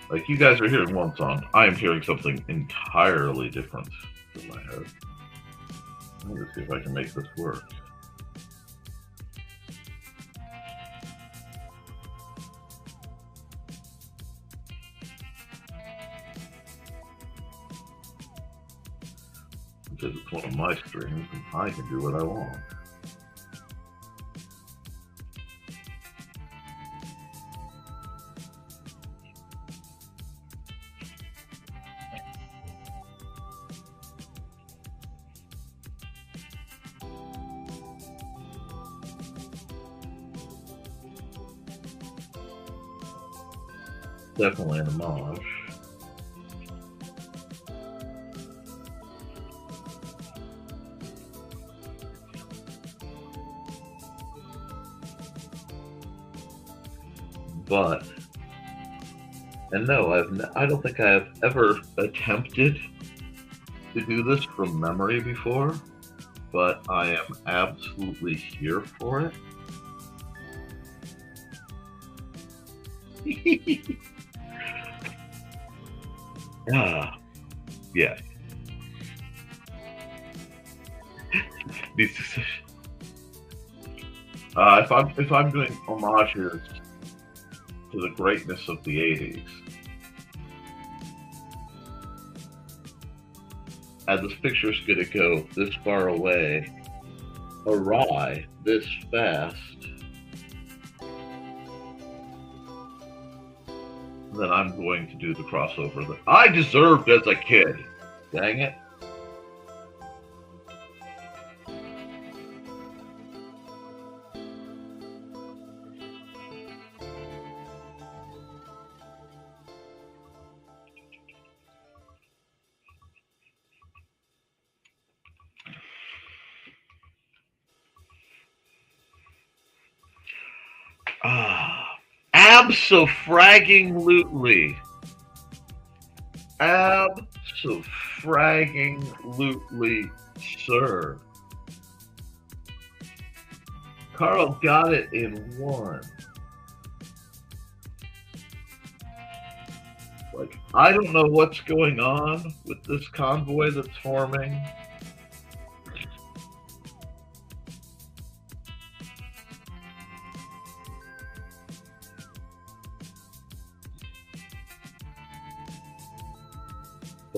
Like you guys are hearing one song, I am hearing something entirely different in my head. Let me see if I can make this work. Because it's one of my streams and I can do what I want. Definitely an homage. But, and no, I don't think I have ever attempted to do this from memory before, but I am absolutely here for it. Yeah. If I'm doing homages to the greatness of the 80s, and this picture's gonna go this far away, awry, this fast, then I'm going to do the crossover that I deserved as a kid. Dang it. Abso-fragging-lutely. Abso-fragging-lutely, sir. Carl got it in one. Like, I don't know what's going on with this convoy that's forming.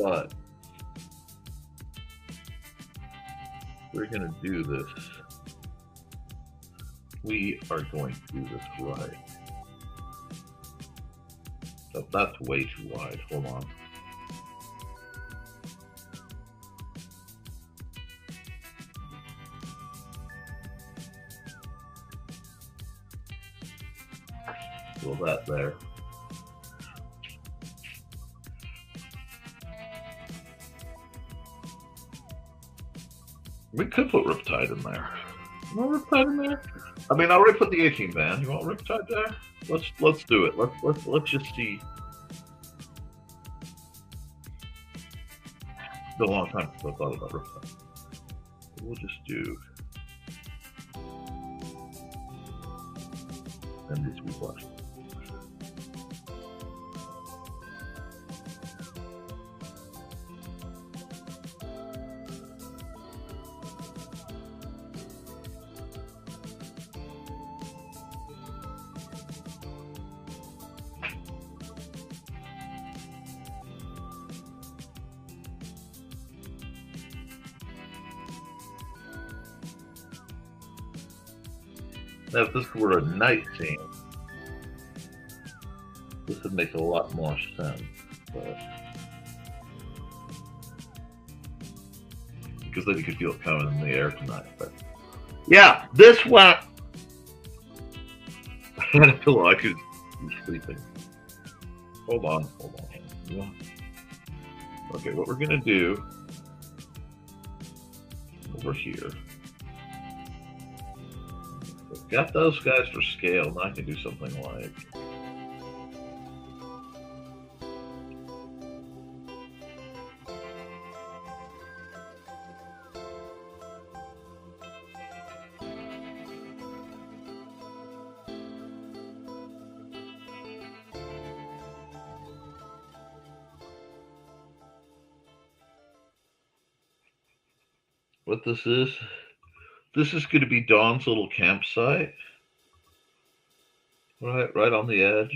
But we're going to do this. We are going to do this right. Oh, that's way too wide. Hold on. Roll that there. We could put Riptide in there. You want Riptide in there? I mean, I already put the 18 band. You want Riptide there? Let's do it. Let's just see. It's been a long time since I thought about Riptide. We'll just do NBC Flash. Now, if this were a night scene, this would make a lot more sense. But because then you could feel it coming in the air tonight. But yeah, this one. I had a pillow. I could be sleeping. Hold on. Yeah. Okay, what we're gonna do over here. Got those guys for scale. Now I can do something like what this is. This is going to be Dawn's little campsite, right on the edge.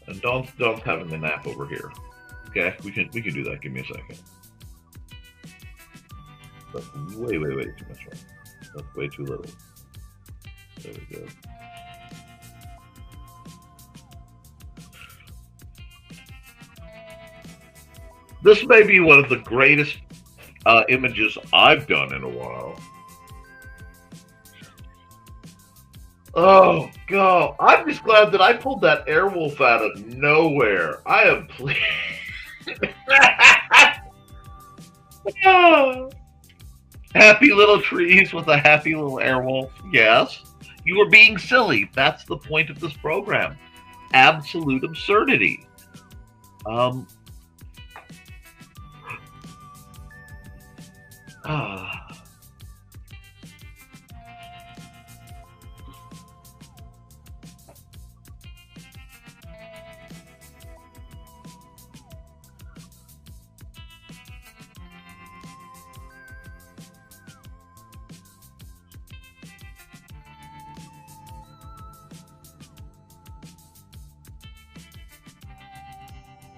And Dawn's having the nap over here. Okay, we can do that. Give me a second. That's way too much room. That's way too little. There we go. This may be one of the greatest images I've done in a while. Oh, God. I'm just glad that I pulled that Airwolf out of nowhere. I am pleased. Happy little trees with a happy little Airwolf. Yes. You were being silly. That's the point of this program. Absolute absurdity. Ah.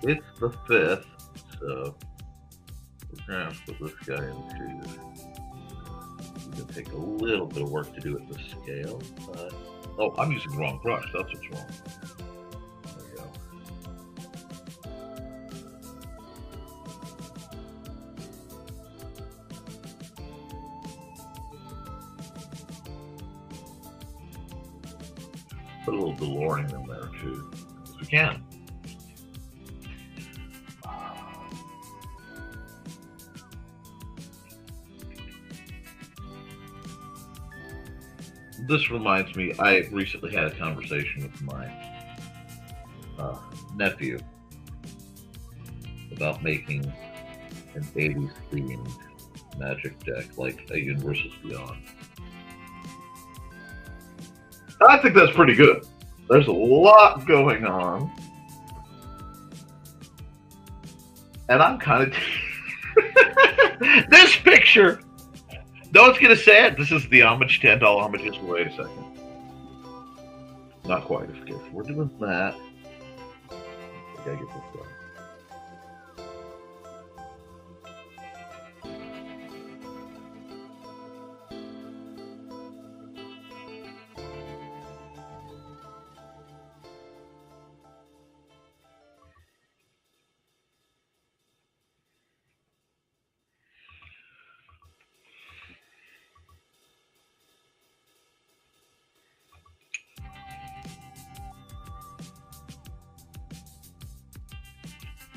It's the 5th, so we're going to have to put this guy into. It's going to take a little bit of work to do at the scale. Oh, I'm using the wrong brush. That's what's wrong. There we go. Put a little DeLorean in there too, because we can. This reminds me, I recently had a conversation with my nephew about making an 80s themed Magic deck like a Universes Beyond. I think that's pretty good. There's a lot going on. And I'm kind of... This picture... No one's going to say it. This is the homage, $10 homages. Wait a second. Not quite. If we're doing that, I gotta get this done.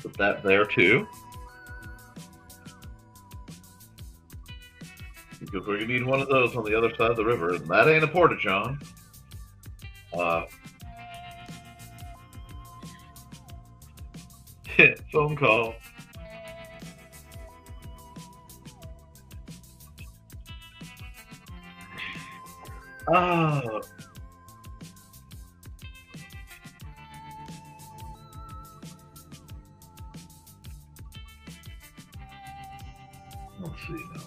Put that there too, because we're gonna need one of those on the other side of the river, and that ain't a porta-john. Phone call. Oh. Let's see now.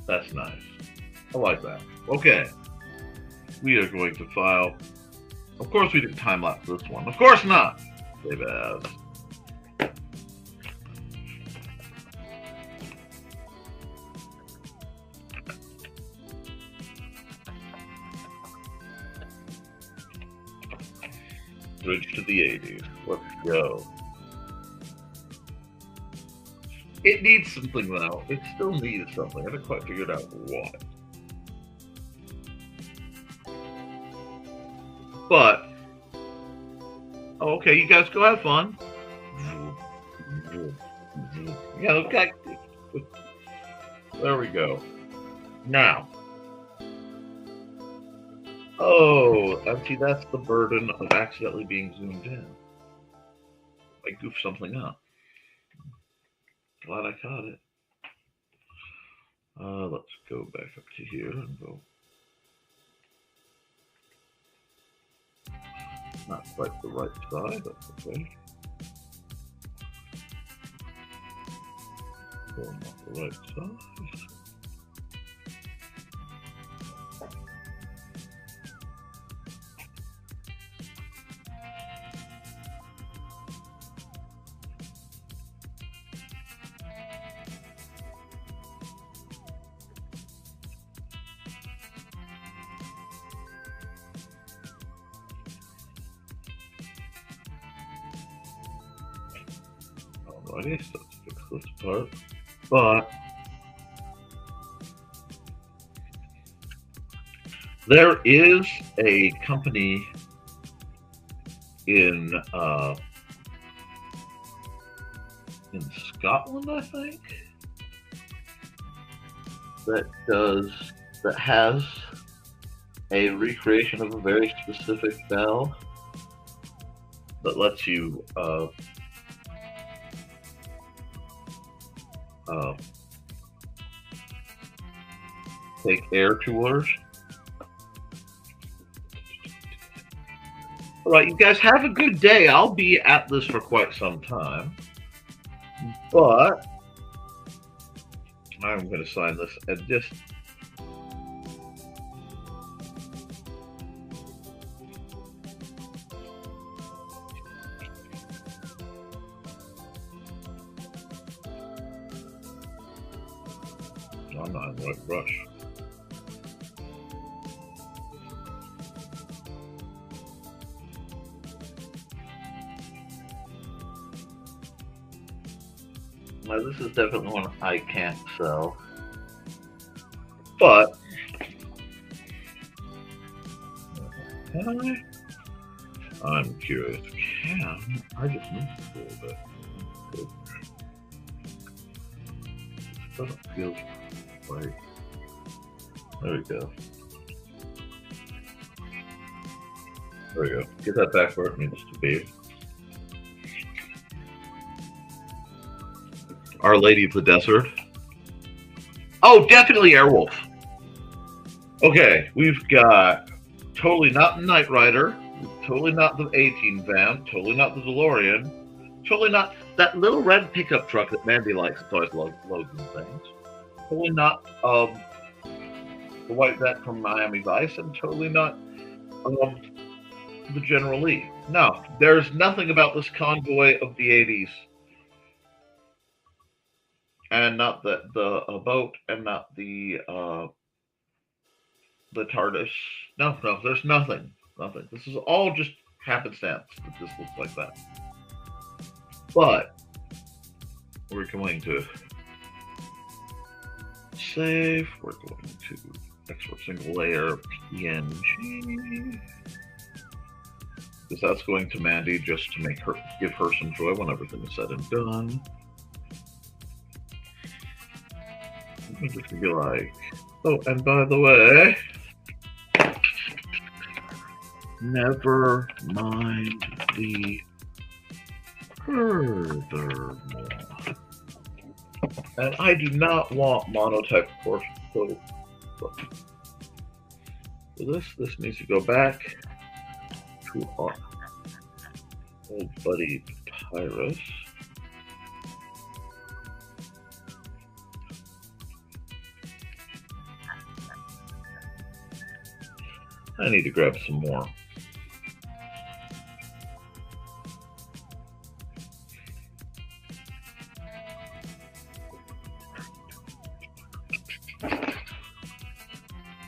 That's nice. I like that. Okay. We are going to file. Of course we didn't time lapse this one. Of course not. Save as. Bridge to the 80s. Let's go. It needs something though. It still needs something. I haven't quite figured out what. But oh, okay, you guys go have fun. Yeah, okay. There we go. Now. Oh, and see, that's the burden of accidentally being zoomed in. I goofed something up. Glad I caught it. Let's go back up to here and go. Not quite the right side, that's okay. Going off the right side. Alrighty, so let's fix this part. But there is a company in Scotland, I think, that has a recreation of a very specific bell that lets you take air tours. All right, you guys have a good day. I'll be at this for quite some time, but I'm going to sign this and just I'm not in the right brush. Now, this is definitely one I can't sell, but can I? I'm curious. Can I just moved a little bit? Good. This doesn't feel right. There we go. There we go. Get that back where it needs to be. Our Lady of the Desert. Oh, definitely Airwolf. Okay, we've got totally not the Knight Rider, totally not the 18 van, totally not the DeLorean, totally not that little red pickup truck that Mandy likes. It's always loading things. Totally not the white vet from Miami Vice, and totally not the General Lee. No, there's nothing about this convoy of the 80s. And not the boat, and not the TARDIS. No, there's nothing. This is all just happenstance that this looks like that. But we're going to save. We're going to export single layer PNG, because that's going to Mandy just to give her some joy when everything is said and done. I'm just gonna be like, oh, and by the way, never mind the furthermore. And I do not want monotype course code. So this needs to go back to our old buddy Papyrus. I need to grab some more.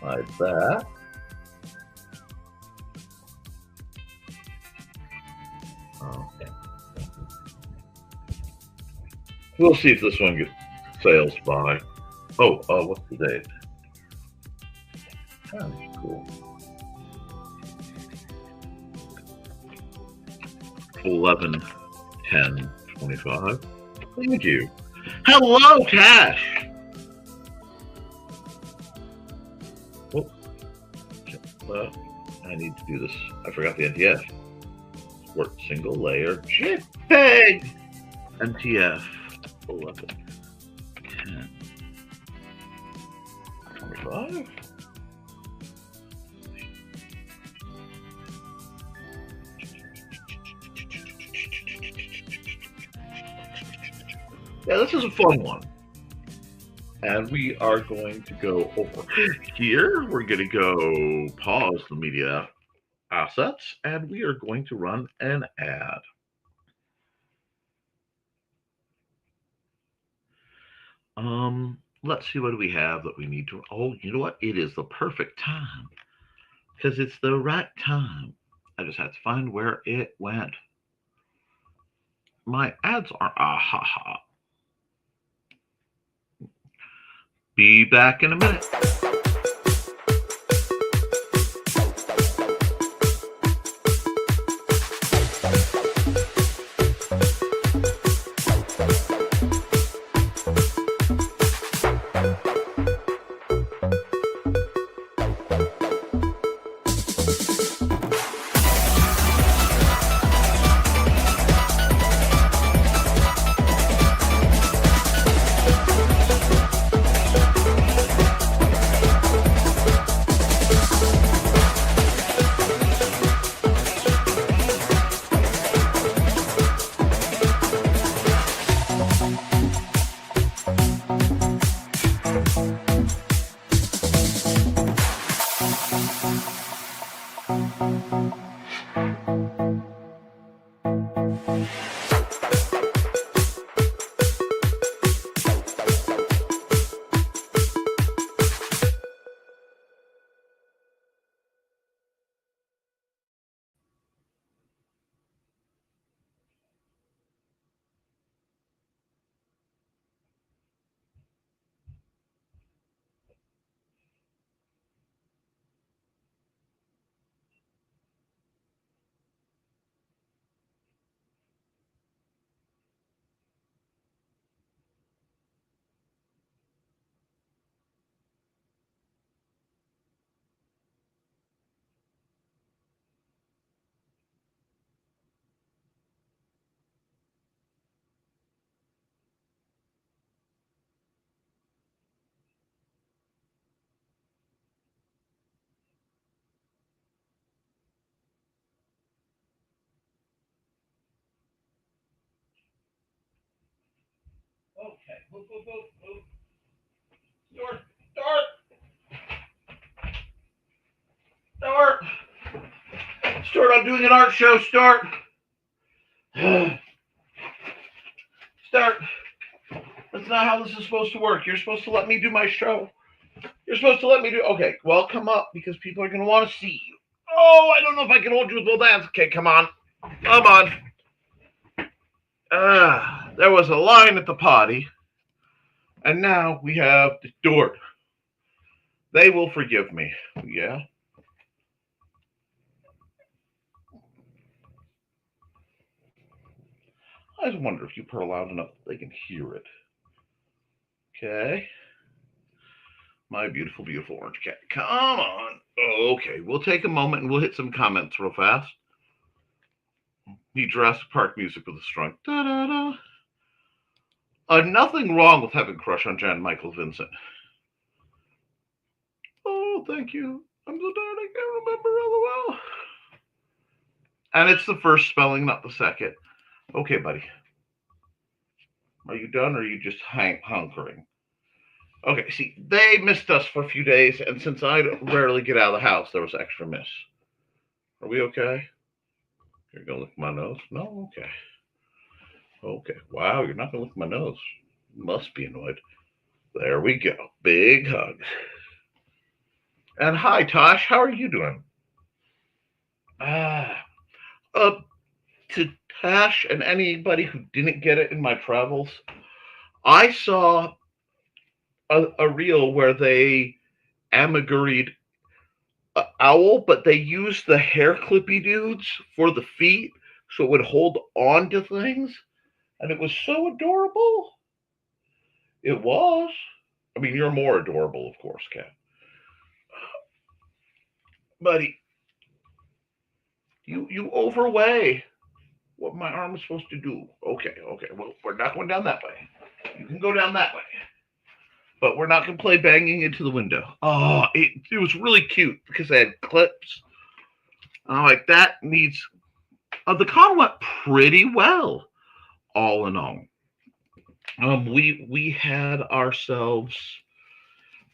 Like that. Okay. We'll see if this one gets sales by. Oh, what's the date? That's cool. 11/10/25. Thank you. Hello, Tash. Oh, I need to do this. I forgot the NTF. Export single layer JPEG. NTF 11/10. 5. Yeah, this is a fun one. And we are going to go over here. We're going to go pause the media assets, and we are going to run an ad. Let's see, what do we have that we need to, oh, you know what? It is the perfect time, because it's the right time. I just had to find where it went. My ads are, ha. Be back in a minute. Okay, move. Stuart, I'm doing an art show, Stuart. Stuart, that's not how this is supposed to work. You're supposed to let me do my show. Okay, well, come up, because people are going to want to see you. Oh, I don't know if I can hold you with both hands. Okay, come on. There was a line at the potty, and now we have the door. They will forgive me. Yeah. I just wonder if you purr loud enough that they can hear it. Okay. My beautiful, beautiful orange cat. Come on. Okay, we'll take a moment and we'll hit some comments real fast. Need Jurassic Park music with a strong da-da-da. Nothing wrong with having a crush on Jan Michael Vincent. Oh, thank you. I'm so tired I can't remember LOL. And it's the first spelling, not the second. Okay, buddy. Are you done, or are you just hunkering? Okay, see, they missed us for a few days, and since I rarely get out of the house, there was extra miss. Are we okay? You're going to lick my nose? No? Okay. Okay. Wow, you're not going to lick my nose. Must be annoyed. There we go. Big hugs. And hi, Tosh. How are you doing? To Tash and anybody who didn't get it in my travels, I saw a reel where they amiguried an owl, but they used the hair clippy dudes for the feet so it would hold on to things, and it was so adorable. It was. I mean, you're more adorable, of course, Kat. Buddy, you overweigh what my arm is supposed to do. Okay. Well, we're not going down that way. You can go down that way. but we're not going to play banging into the window. Oh, it was really cute because they had clips. I'm like, that needs. The con went pretty well, all in all. We had ourselves.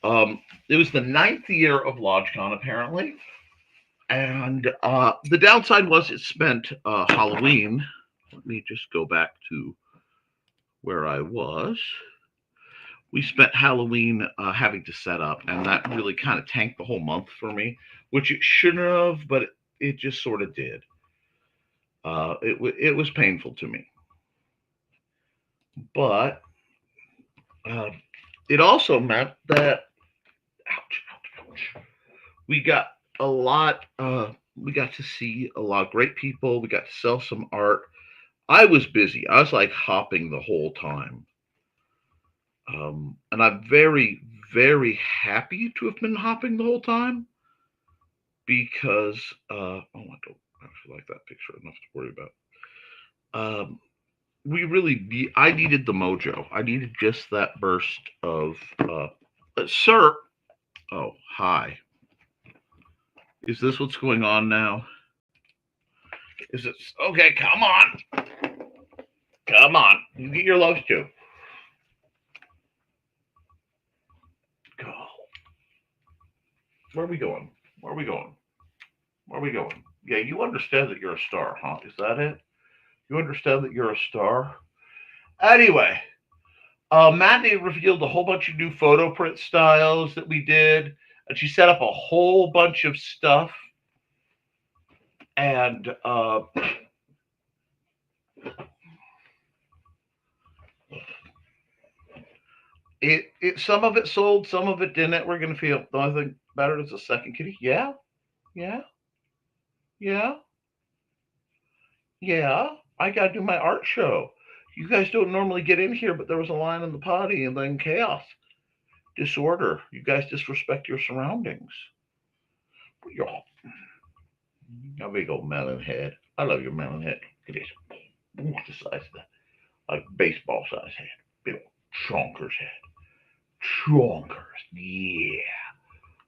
It was the ninth year of LodgeCon apparently, and the downside was it spent Halloween. Let me just go back to where I was. We spent Halloween having to set up, and that really kind of tanked the whole month for me, which it shouldn't have, but it just sort of did. It was painful to me, but it also meant that ouch, we got a lot. We got to see a lot of great people. We got to sell some art. I was busy. I was like hopping the whole time. And I'm very, very happy to have been hopping the whole time because I don't actually like that picture enough to worry about. I needed the mojo. I needed just that burst of sir. Oh, hi. Is this what's going on now? Is it okay? Come on. Come on. You get your loves too. Go. Where are we going? Where are we going? Where are we going? Yeah, you understand that you're a star, huh? Is that it? You understand that you're a star? Anyway, Mandy revealed a whole bunch of new photo print styles that we did, and she set up a whole bunch of stuff. And it some of it sold, some of it didn't. We're gonna feel the only thing better is a second kitty. Yeah, yeah, yeah, yeah. I gotta do my art show. You guys don't normally get in here, but there was a line in the potty and then chaos, disorder. You guys disrespect your surroundings. You're a big old melon head. I love your melon head. Look at this. What's the size of that? Like baseball size head. Big old chonkers head. Chonkers. Yeah.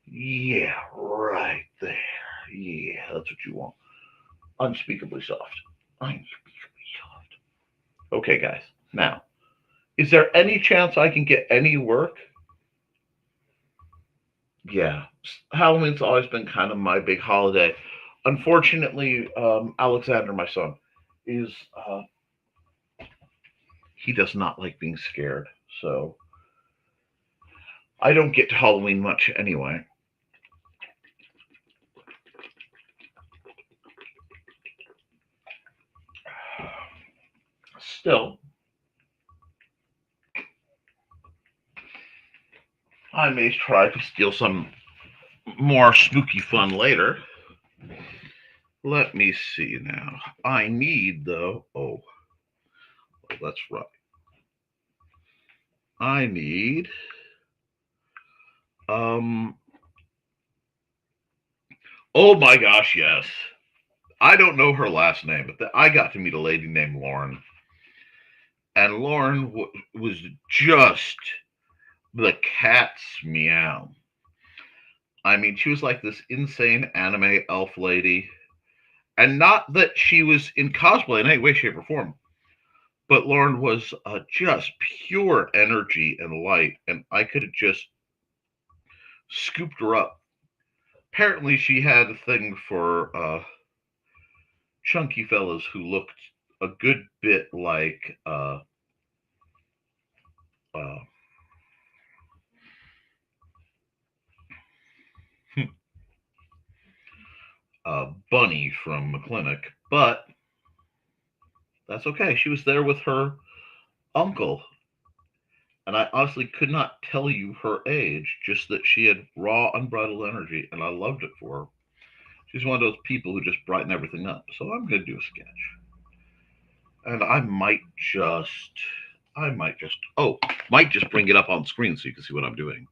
Yeah, right there. Yeah, that's what you want. Unspeakably soft. Unspeakably soft. Okay, guys. Now, is there any chance I can get any work? Yeah. Halloween's always been kind of my big holiday. Unfortunately, Alexander, my son, is he does not like being scared. So I don't get to Halloween much anyway. Still, I may try to steal some more spooky fun later. Let me see now. I need, though. Oh, that's right. I need. Oh my gosh, yes. I don't know her last name, but I got to meet a lady named Lauren. And Lauren was just the cat's meow. I mean, she was like this insane anime elf lady. And not that she was in cosplay in any way, shape, or form, but Lauren was just pure energy and light. And I could have just scooped her up. Apparently, she had a thing for chunky fellas who looked a good bit like uh, Bunny from the clinic, but that's okay. She was there with her uncle, and I honestly could not tell you her age, just that she had raw, unbridled energy, and I loved it for her. She's one of those people who just brighten everything up. So I'm going to do a sketch, and might just bring it up on screen so you can see what I'm doing.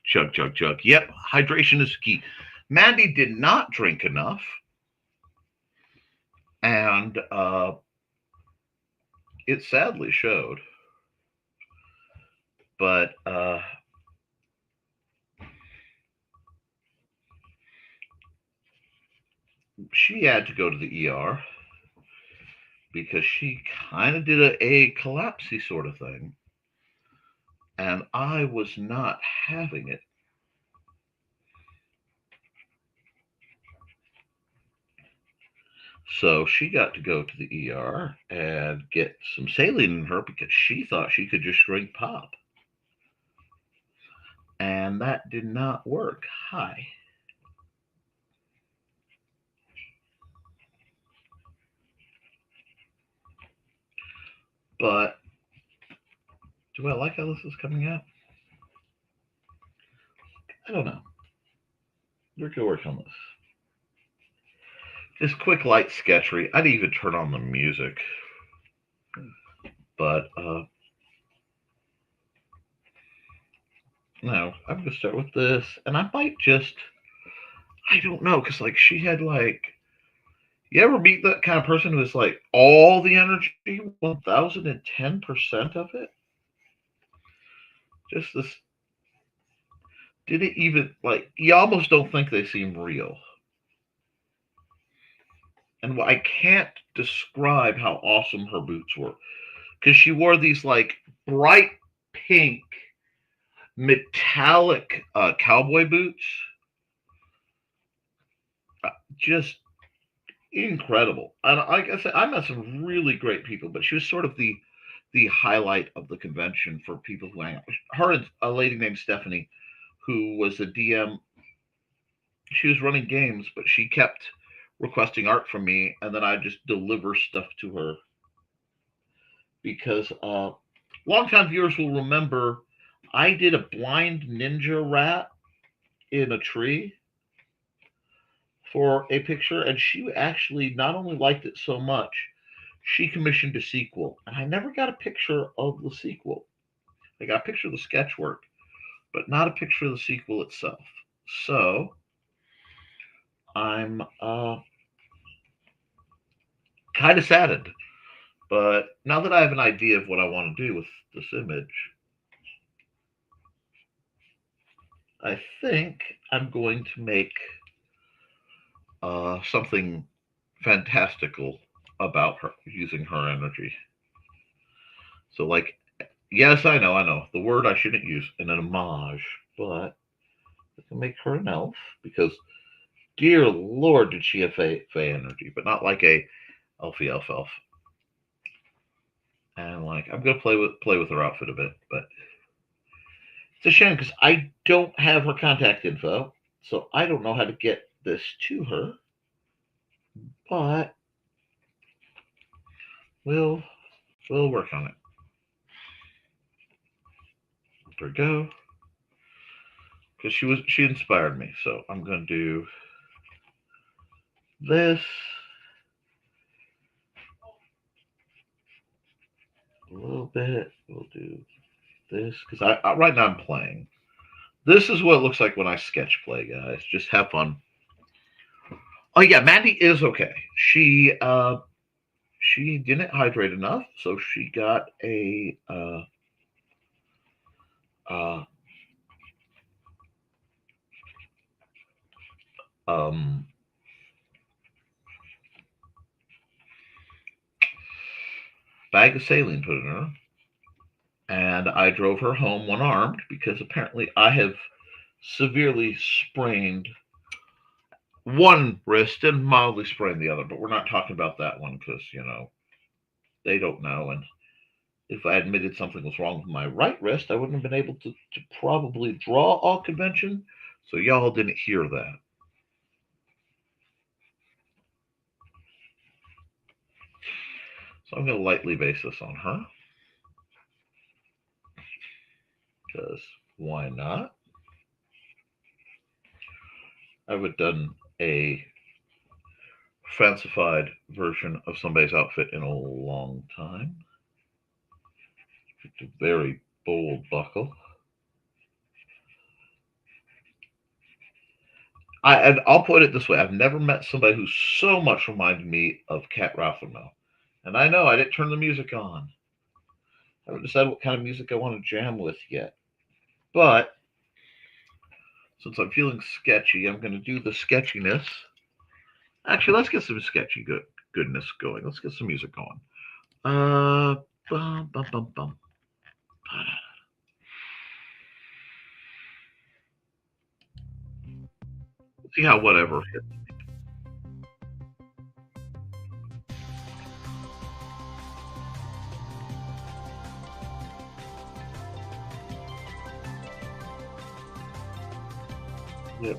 Chug, chug, chug. Yep, hydration is key. Mandy did not drink enough, and it sadly showed. But she had to go to the ER because she kind of did a collapsy sort of thing. And I was not having it. So she got to go to the ER and get some saline in her because she thought she could just drink pop. And that did not work. Hi. But do I like how this is coming out? I don't know. We're going to work on this. Just quick light sketchery. I didn't even turn on the music. But no, I'm going to start with this. And I might just, I don't know, because like she had like, you ever meet that kind of person who is like all the energy, 1000% of it? Just this, did it even, like, you almost don't think they seem real. And I can't describe how awesome her boots were. Because she wore these like bright pink metallic cowboy boots. Just incredible. And like I said, I met some really great people, but she was sort of the highlight of the convention for people who hang out. Her and a lady named Stephanie, who was a DM. She was running games, but she kept requesting art from me, and then I just deliver stuff to her. Because longtime viewers will remember I did a blind ninja rat in a tree for a picture, and she actually not only liked it so much, she commissioned a sequel. And I never got a picture of the sequel. I got a picture of the sketch work, but not a picture of the sequel itself. So I'm kind of saddened. But now that I have an idea of what I want to do with this image, I think I'm going to make something fantastical about her, using her energy. So, like, yes, I know, the word I shouldn't use, an homage, but I can make her an elf because, dear Lord, did she have Fey energy, but not like a elfy elf. And like, I'm gonna play with her outfit a bit, but it's a shame because I don't have her contact info, so I don't know how to get this to her. But we'll work on it. There we go. Because she inspired me, so I'm gonna do this. A little bit. We'll do this because I right now I'm playing. This is what it looks like when I sketch play, guys. Just have fun. Oh yeah, Mandy is okay. She didn't hydrate enough, so she got a bag of saline put in her, and I drove her home one-armed because apparently I have severely sprained one wrist and mildly sprained the other, but we're not talking about that one because, they don't know. And if I admitted something was wrong with my right wrist, I wouldn't have been able to probably draw all convention. So y'all didn't hear that. So I'm going to lightly base this on her. Because why not? I would have done a fancified version of somebody's outfit in a long time. It's a very bold buckle. And I'll put it this way. I've never met somebody who so much reminded me of Cat Rothermel. And I know I didn't turn the music on. I haven't decided what kind of music I want to jam with yet. But since I'm feeling sketchy, I'm going to do the sketchiness. Actually, let's get some sketchy goodness going. Let's get some music going. Bum, bum, bum, bum. Let's see how whatever hits. Yep.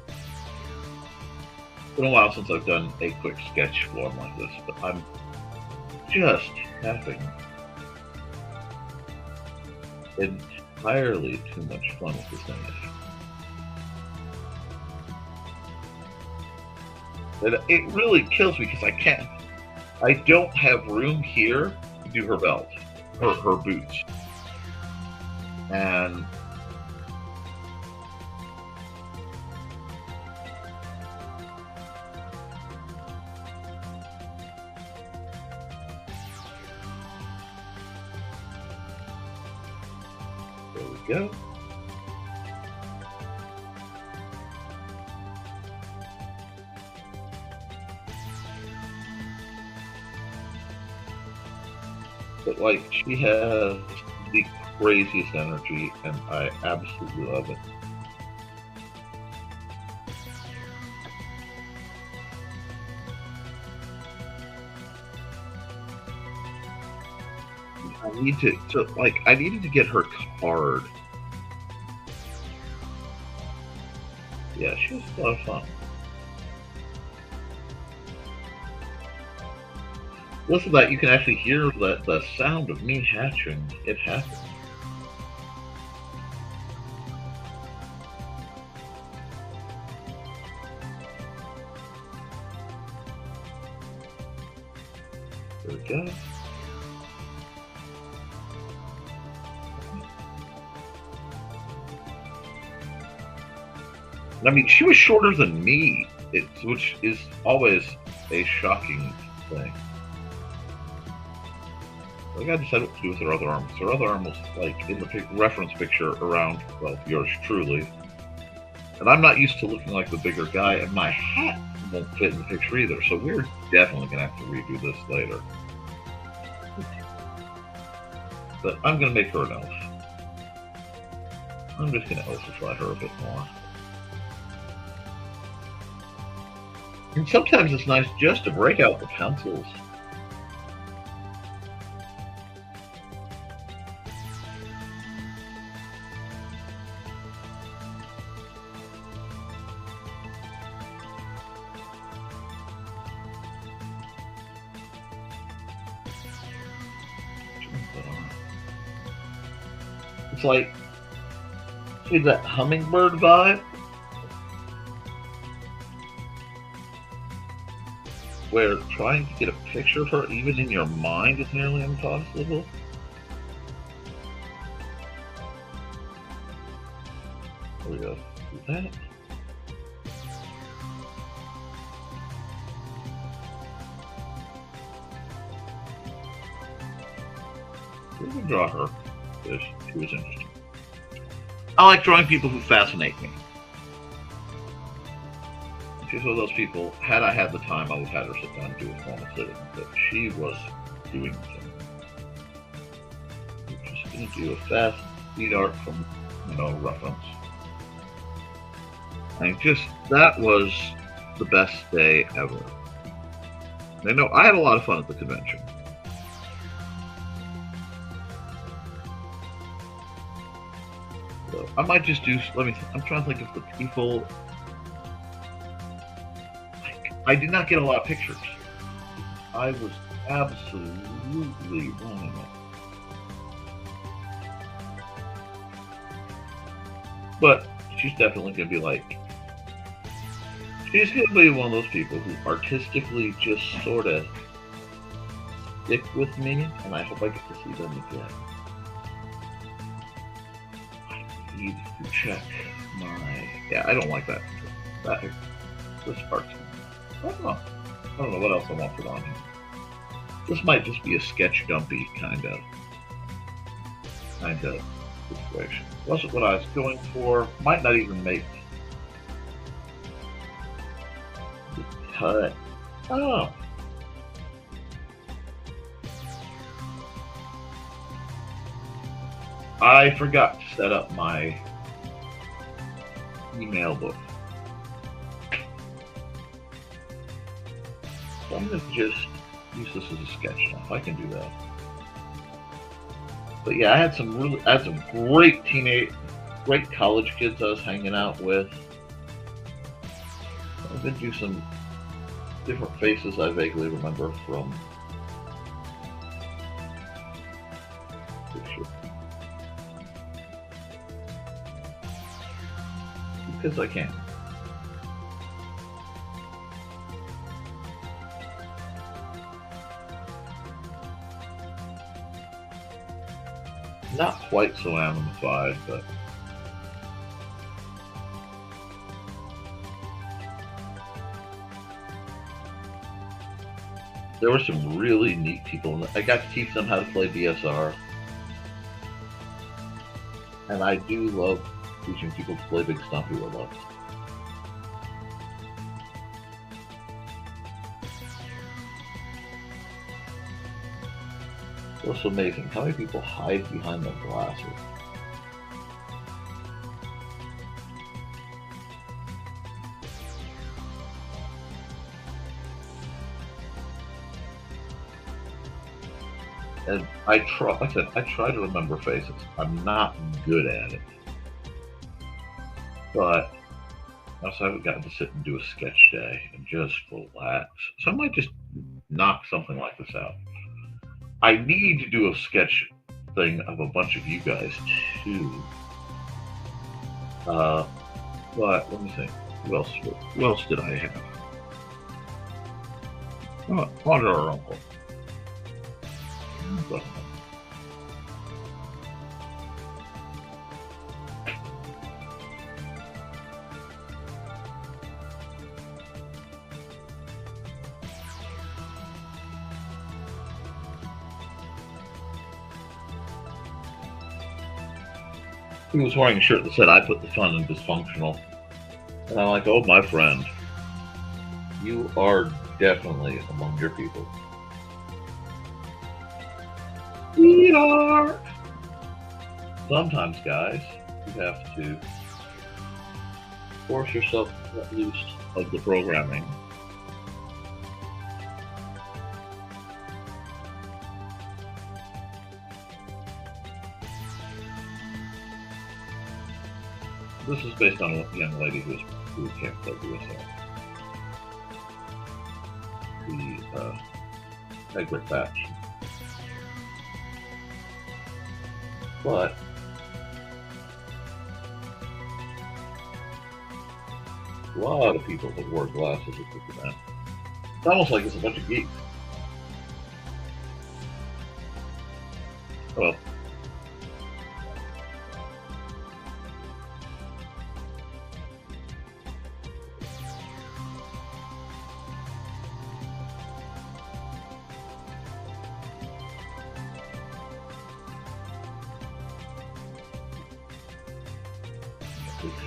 It's been a while since I've done a quick sketch form like this, but I'm just having entirely too much fun with this image. And it really kills me because I don't have room here to do her belt, her boots. And there we go. But like, she has the craziest energy, and I absolutely love it. I needed to get her card. Yeah, she was a lot of fun. Listen to that, you can actually hear the sound of me hatching. It happened. There we go. I mean, she was shorter than me, which is always a shocking thing. I gotta decide what to do with her other arm. Her other arm was like in the reference picture around, well, yours truly. And I'm not used to looking like the bigger guy, and my hat won't fit in the picture either. So we're definitely gonna have to redo this later. But I'm gonna make her an elf. I'm just gonna elfify her a bit more. And sometimes it's nice just to break out the pencils. It's like, see that hummingbird vibe? Where trying to get a picture of her, even in your mind, is nearly impossible. There we go. Do that. We can draw her. She was interesting. I like drawing people who fascinate me. She's one of those people, had I had the time, I would have had her sit down and do a formal sitting, but she was doing things. I'm just going to do a fast beat art from, reference. And that was the best day ever. I know I had a lot of fun at the convention. So I might just do, I'm trying to think of the people. I did not get a lot of pictures. I was absolutely running it. But she's definitely going to be she's going to be one of those people who artistically just sort of stick with me, and I hope I get to see them again. I need to check yeah, I don't like that. This part's I don't know what else I want to put on here. This might just be a sketch dumpy kind of situation. Wasn't what I was going for. Might not even make the cut. Oh. I forgot to set up my email book. So I'm going to just use this as a sketch now. If I can do that. But yeah, I had some great college kids I was hanging out with. I'm going to do some different faces I vaguely remember from picture. Because I can. Not quite so animified, but there were some really neat people. I got to teach them how to play DSR. And I do love teaching people to play Big Stompy Warlocks. It's amazing how many people hide behind their glasses. And I try to remember faces. I'm not good at it. But I also haven't gotten to sit and do a sketch day and just relax. So I might just knock something like this out. I need to do a sketch thing of a bunch of you guys too. But let me think. Who else did I have? Oh, Ronald, our uncle. He was wearing a shirt that said, "I put the fun in dysfunctional." And I'm like, oh, my friend, you are definitely among your people. We are. Sometimes, guys, you have to force yourself to let loose of the programming. This is based on a young lady who can't play DSR. The Egret Batch. But a lot of people that wore glasses at this event. It's almost like it's a bunch of geeks. Well,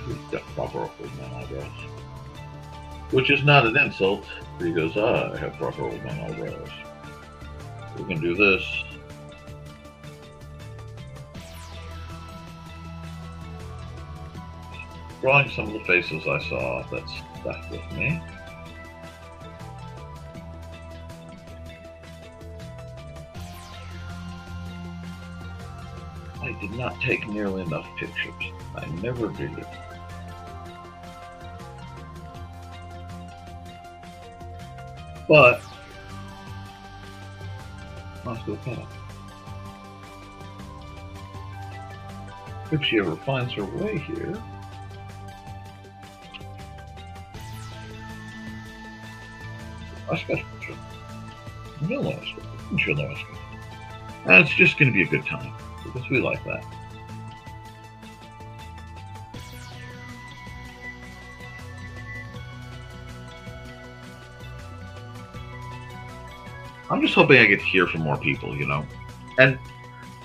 we've got proper old man eyebrows. Which is not an insult, because I have proper old man eyebrows. We can do this. Drawing some of the faces I saw that stuck with me. I did not take nearly enough pictures. I never did it. But let's go back. If she ever finds her way here. I sketch picture. She'll know I sketch. She'll know I sketch. And it's just going to be a good time because we like that. I'm just hoping I get to hear from more people, And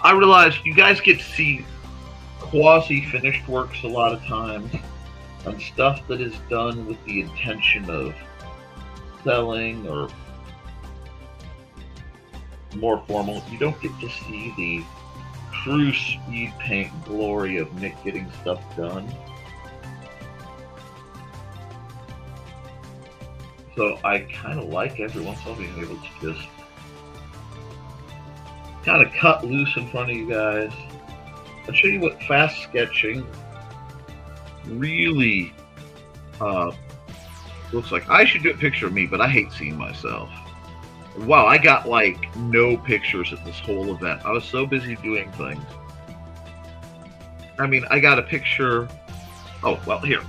I realize you guys get to see quasi-finished works a lot of times, and stuff that is done with the intention of selling or more formal. You don't get to see the true speed paint glory of Nick getting stuff done. So I kind of like every once in a while being able to just kind of cut loose in front of you guys and show you what fast sketching really looks like. I should do a picture of me, but I hate seeing myself. Wow, I got like no pictures at this whole event. I was so busy doing things. I mean, I got a picture. Oh, well, here.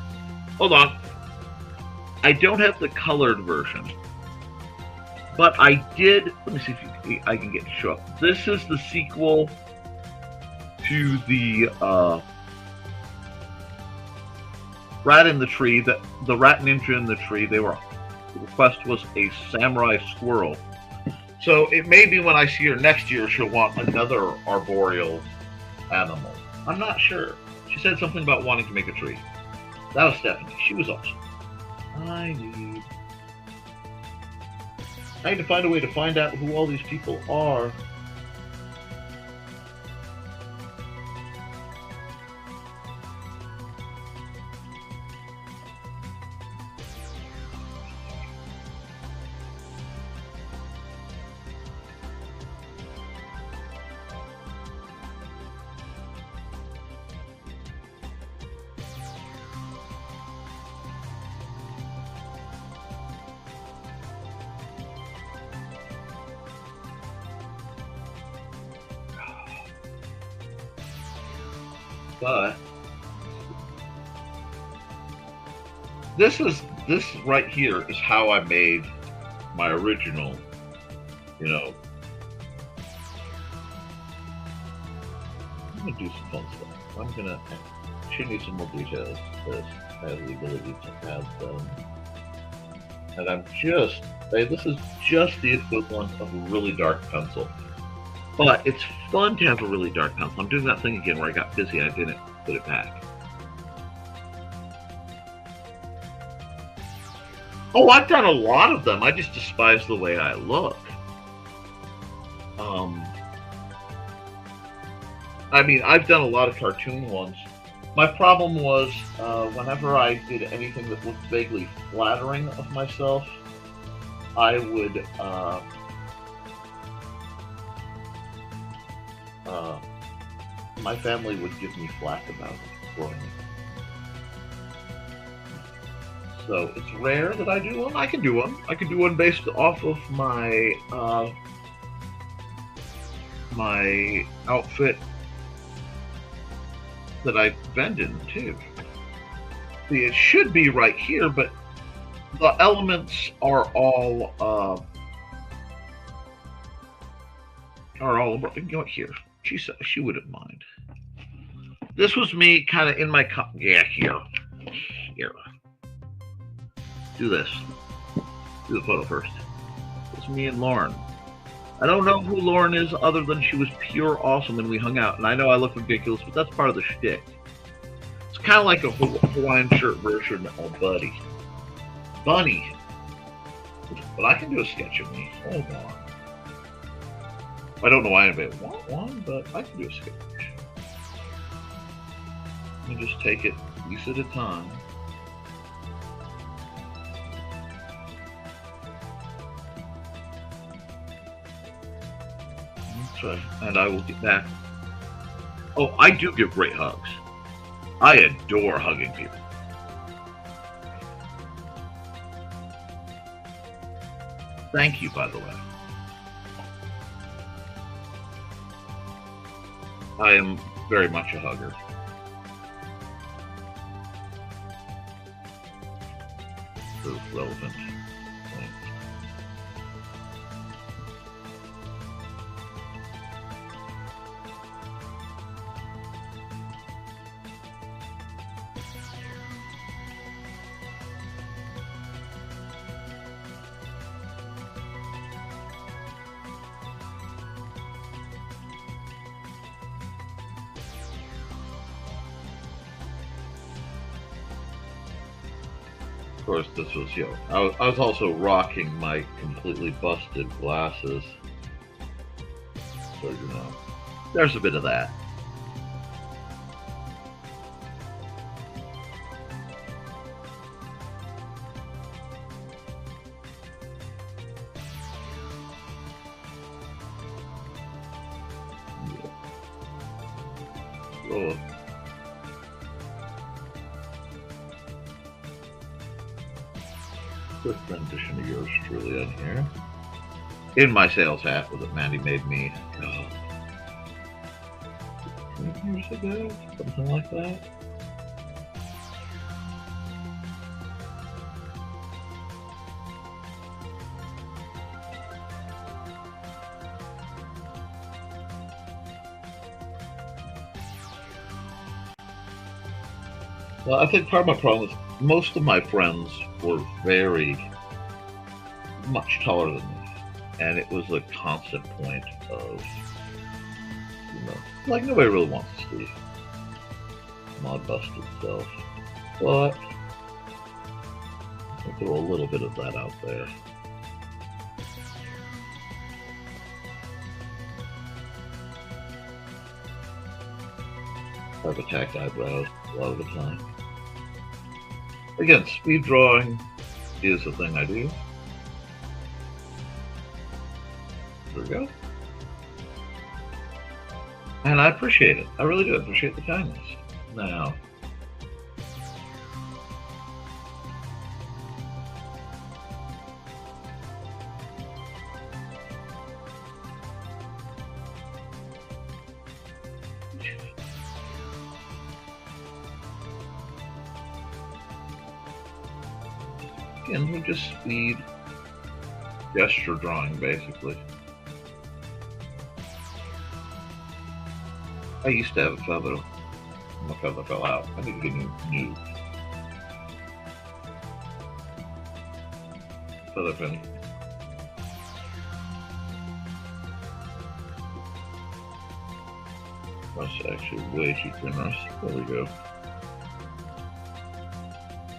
Hold on. I don't have the colored version, but I did. Let me see if I can get it to show up. This is the sequel to the Rat in the Tree. The Rat Ninja in the Tree. The request was a samurai squirrel. So it may be when I see her next year, she'll want another arboreal animal. I'm not sure. She said something about wanting to make a tree. That was Stephanie. She was awesome. I need to find a way to find out who all these people are. But this right here is how I made my original, I'm gonna do some fun stuff. Should need some more details because I have the ability to have them. And this is just the equivalent of a really dark pencil. But it's fun to have a really dark pencil. I'm doing that thing again where I got busy. I didn't put it back. Oh, I've done a lot of them. I just despise the way I look. I mean, I've done a lot of cartoon ones. My problem was whenever I did anything that looked vaguely flattering of myself, I would my family would give me flack about it growing up. So it's rare that I do one. I can do one. I can do one based off of my my outfit that I vend in too. See, it should be right here, but the elements are all here. She said she wouldn't mind. This was me kind of in my here. Do this. Do the photo first. It's me and Lauren. I don't know who Lauren is other than she was pure awesome when we hung out. And I know I look ridiculous, but that's part of the shtick. It's kind of like a Hawaiian shirt version of Bunny. But I can do a sketch of me. Hold on. I don't know why anybody would want one, but I can do a sketch. Let me just take it a piece at a time. And I will get back. Oh, I do give great hugs. I adore hugging people. Thank you, by the way. I am very much a hugger. So relevant. Of course, this was, I was also rocking my completely busted glasses. So, there's a bit of that. Oh. Quick rendition of yours truly on here. In my sales hat that Mandy made me 20 years ago, something like that. Well, I think part of my problem is most of my friends were very much taller than me, and it was a constant point of, like nobody really wants to see my busted self. But I'll throw a little bit of that out there. I've attacked eyebrows a lot of the time. Again, speed drawing is a thing I do. There we go. And I appreciate it. I really do appreciate the kindness. Now, again, we're just speed gesture drawing, basically. I used to have a feather. My feather fell out. I need to get a new feather pen. That's actually way too generous. There we go.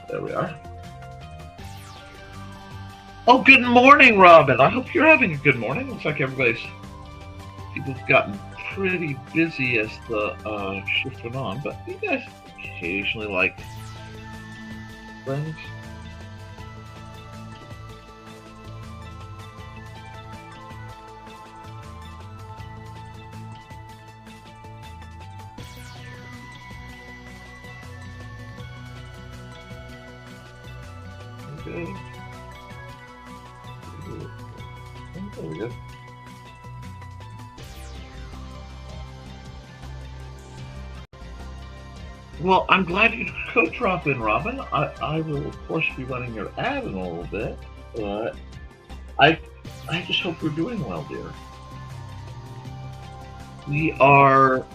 There we are. Oh, good morning, Robin. I hope you're having a good morning. Looks like people have gotten pretty busy as the shift went on, but you guys occasionally like things. Okay. There we go. Well, I'm glad you could drop in, Robin. I will, of course, be running your ad in a little bit, but I just hope you're doing well, dear. We are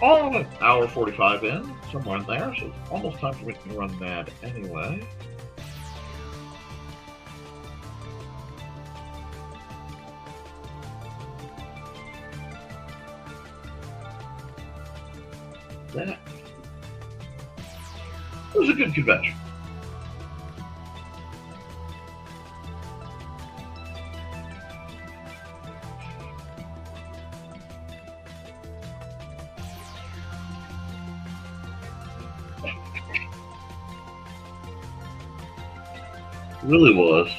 on an hour 45 in, somewhere in there, so it's almost time for me to run mad anyway. That was a good convention. It really was.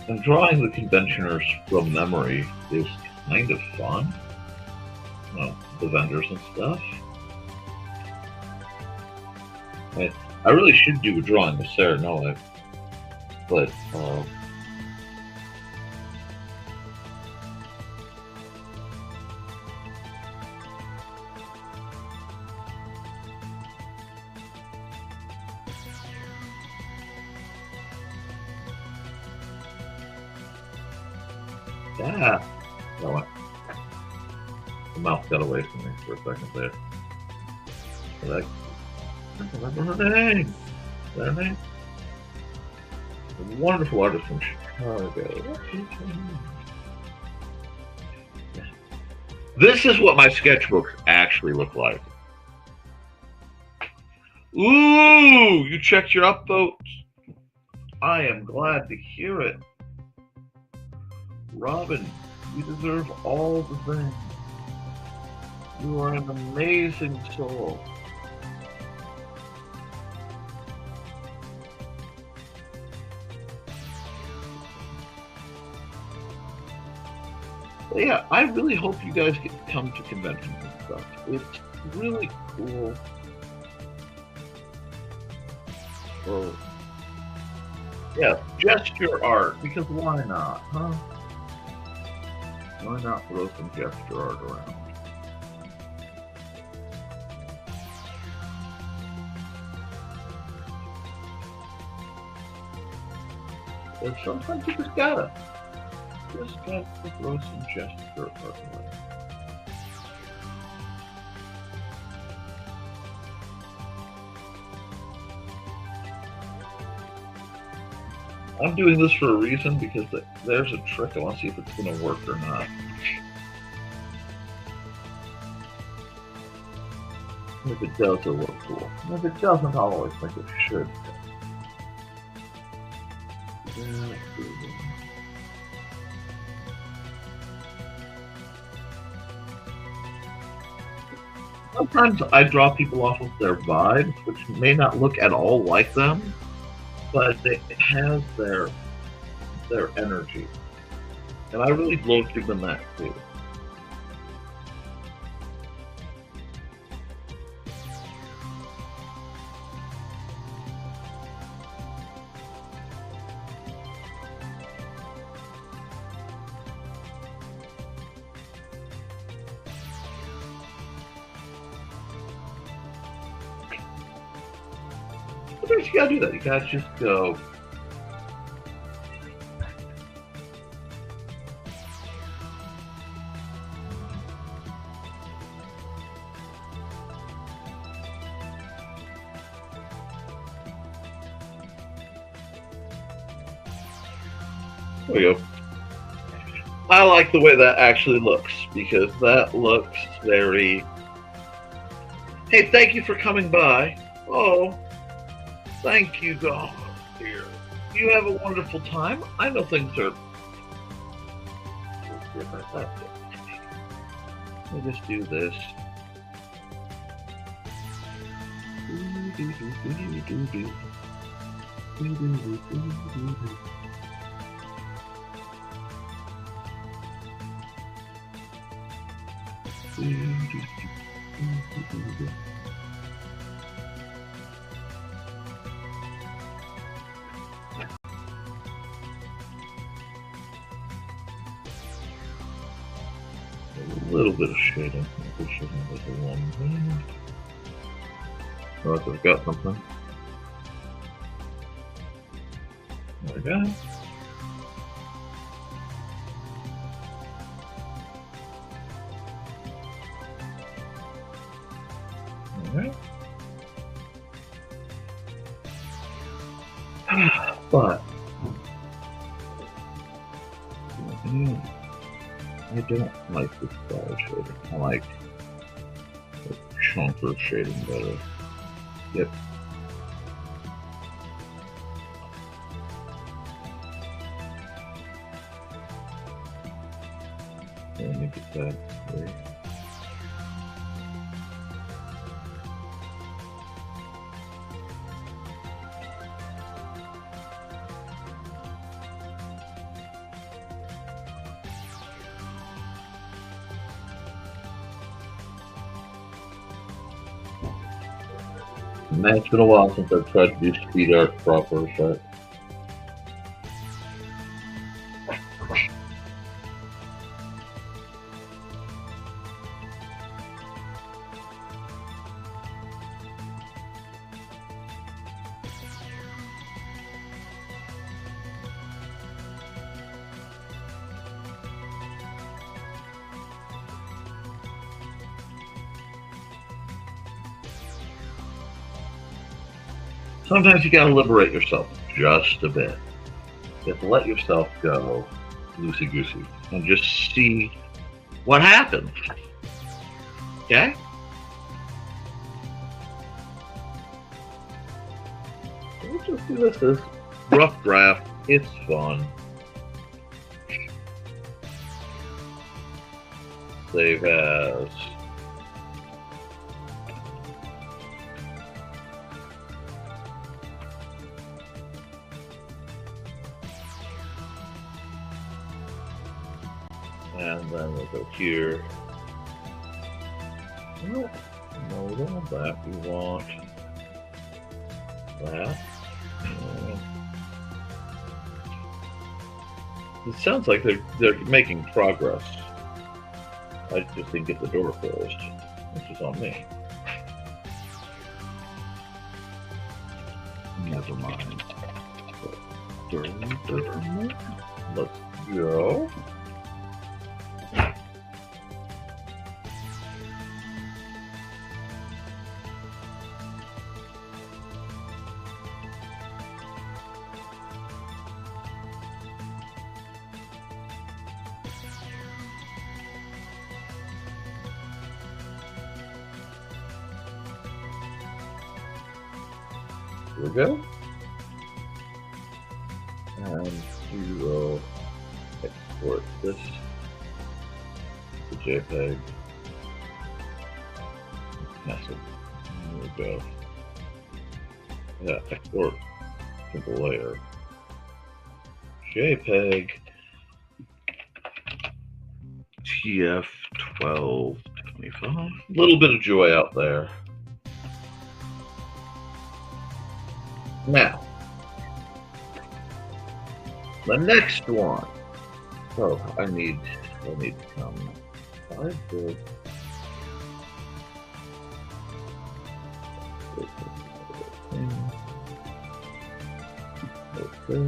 And drawing the conventioners from memory is kind of fun. Well, the vendors and stuff. I really should do a drawing with Sarah Noah, but yeah, the mouth got away from me for a second there. But I don't remember her name. Is that her name? A wonderful artist from Chicago. This is what my sketchbooks actually look like. Ooh, you checked your upvotes. I am glad to hear it. Robin, you deserve all the things. You are an amazing soul. But yeah, I really hope you guys get to come to conventions and stuff. It's really cool. Or, yeah, gesture art, because why not, huh? Why not throw some gesture art around? And sometimes you just gotta throw some gesture art around. I'm doing this for a reason, because there's a trick. I want to see if it's going to work or not. If it does, it'll look cool. And if it doesn't, I'll always think it should. Sometimes I draw people off of their vibes, which may not look at all like them, but it has their energy, and I really love giving them that too. Sometimes you gotta do that. You gotta just go. There we go. I like the way that actually looks, because that looks very... Hey, thank you for coming by. Oh, thank you, God, dear. You have a wonderful time. I know things are different. That's it. Let me just do this. A little bit of shading. Maybe shading with the one thing. Oh, I've got something. There we go. Alright. But I don't like this style shading. I like the chunker shading better. Yep. Let me get that there. Man, it's been a while since I've tried to do speed art proper, but sometimes you gotta liberate yourself just a bit. You have to let yourself go loosey-goosey and just see what happens. Okay? We'll just do this as rough draft. It's fun. Save as. And then we'll go here. No, we don't want that. We want that. It sounds like they're making progress. I just didn't get the door closed, which is on me. Never mind. Let's go. Here we go. And we will export this to JPEG. Massive. There we go. Yeah, export simple layer. JPEG TF1225. A little bit of joy out there. Now, the next one. So I need to come 5 big. Okay.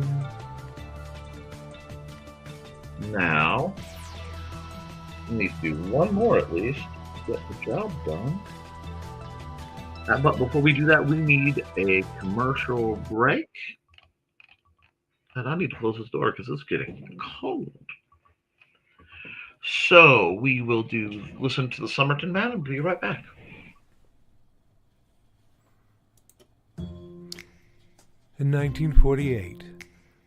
Now, we need to do one more at least to get the job done. But before we do that, we need a commercial break. And I need to close this door because it's getting cold. So we will listen to the Somerton Man and be right back. In 1948,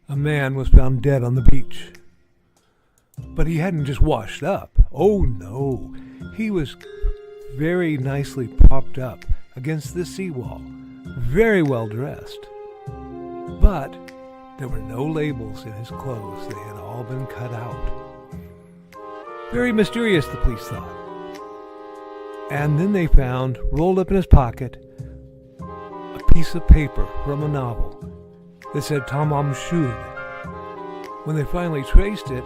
a man was found dead on the beach. But he hadn't just washed up. Oh no, he was very nicely propped up against the seawall, very well dressed. But there were no labels in his clothes. They had all been cut out. Very mysterious, the police thought. And then they found, rolled up in his pocket, a piece of paper from a novel that said Tamam Shud. When they finally traced it,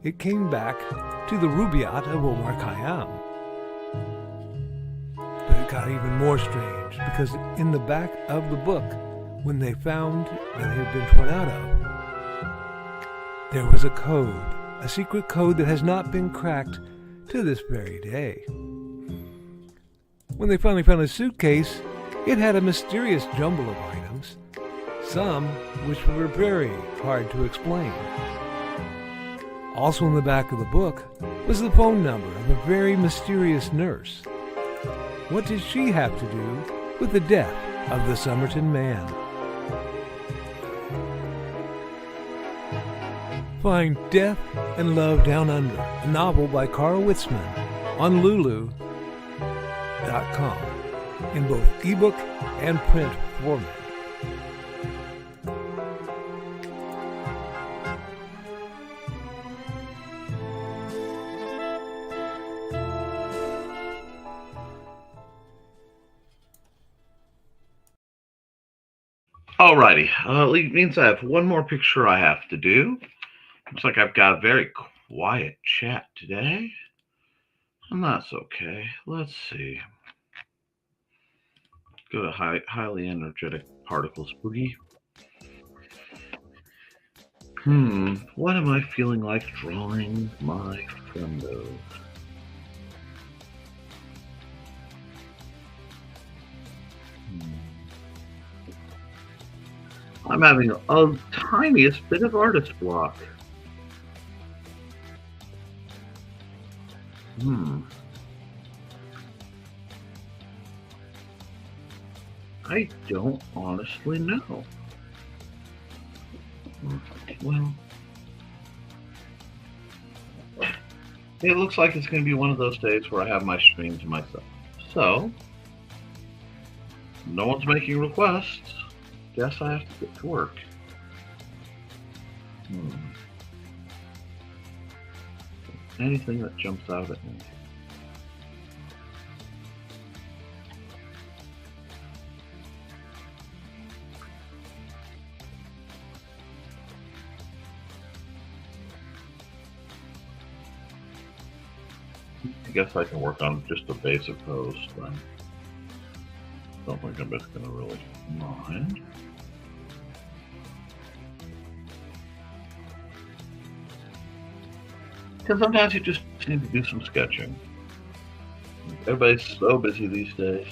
it came back to the Rubaiyat of Omar Khayyam. But it got even more strange, because in the back of the book, when they found that it had been torn out of, there was a code, a secret code that has not been cracked to this very day. When they finally found his suitcase, it had a mysterious jumble of items, some which were very hard to explain. Also in the back of the book was the phone number of a very mysterious nurse. What did she have to do with the death of the Somerton Man? Find Death and Love Down Under, a novel by Carl Witzman, on Lulu.com in both ebook and print format. Alrighty, it means I have one more picture I have to do. Looks like I've got a very quiet chat today, and that's okay. Let's see. Go to highly energetic particles boogie. What am I feeling like drawing my friendos? I'm having a tiniest bit of artist block. I don't honestly know. Well, it looks like it's going to be one of those days where I have my stream to myself. So, no one's making requests. Guess I have to get to work. Anything that jumps out at me. I guess I can work on just a basic post then. Don't think I'm just gonna really mind. Because sometimes you just need to do some sketching. Everybody's so busy these days.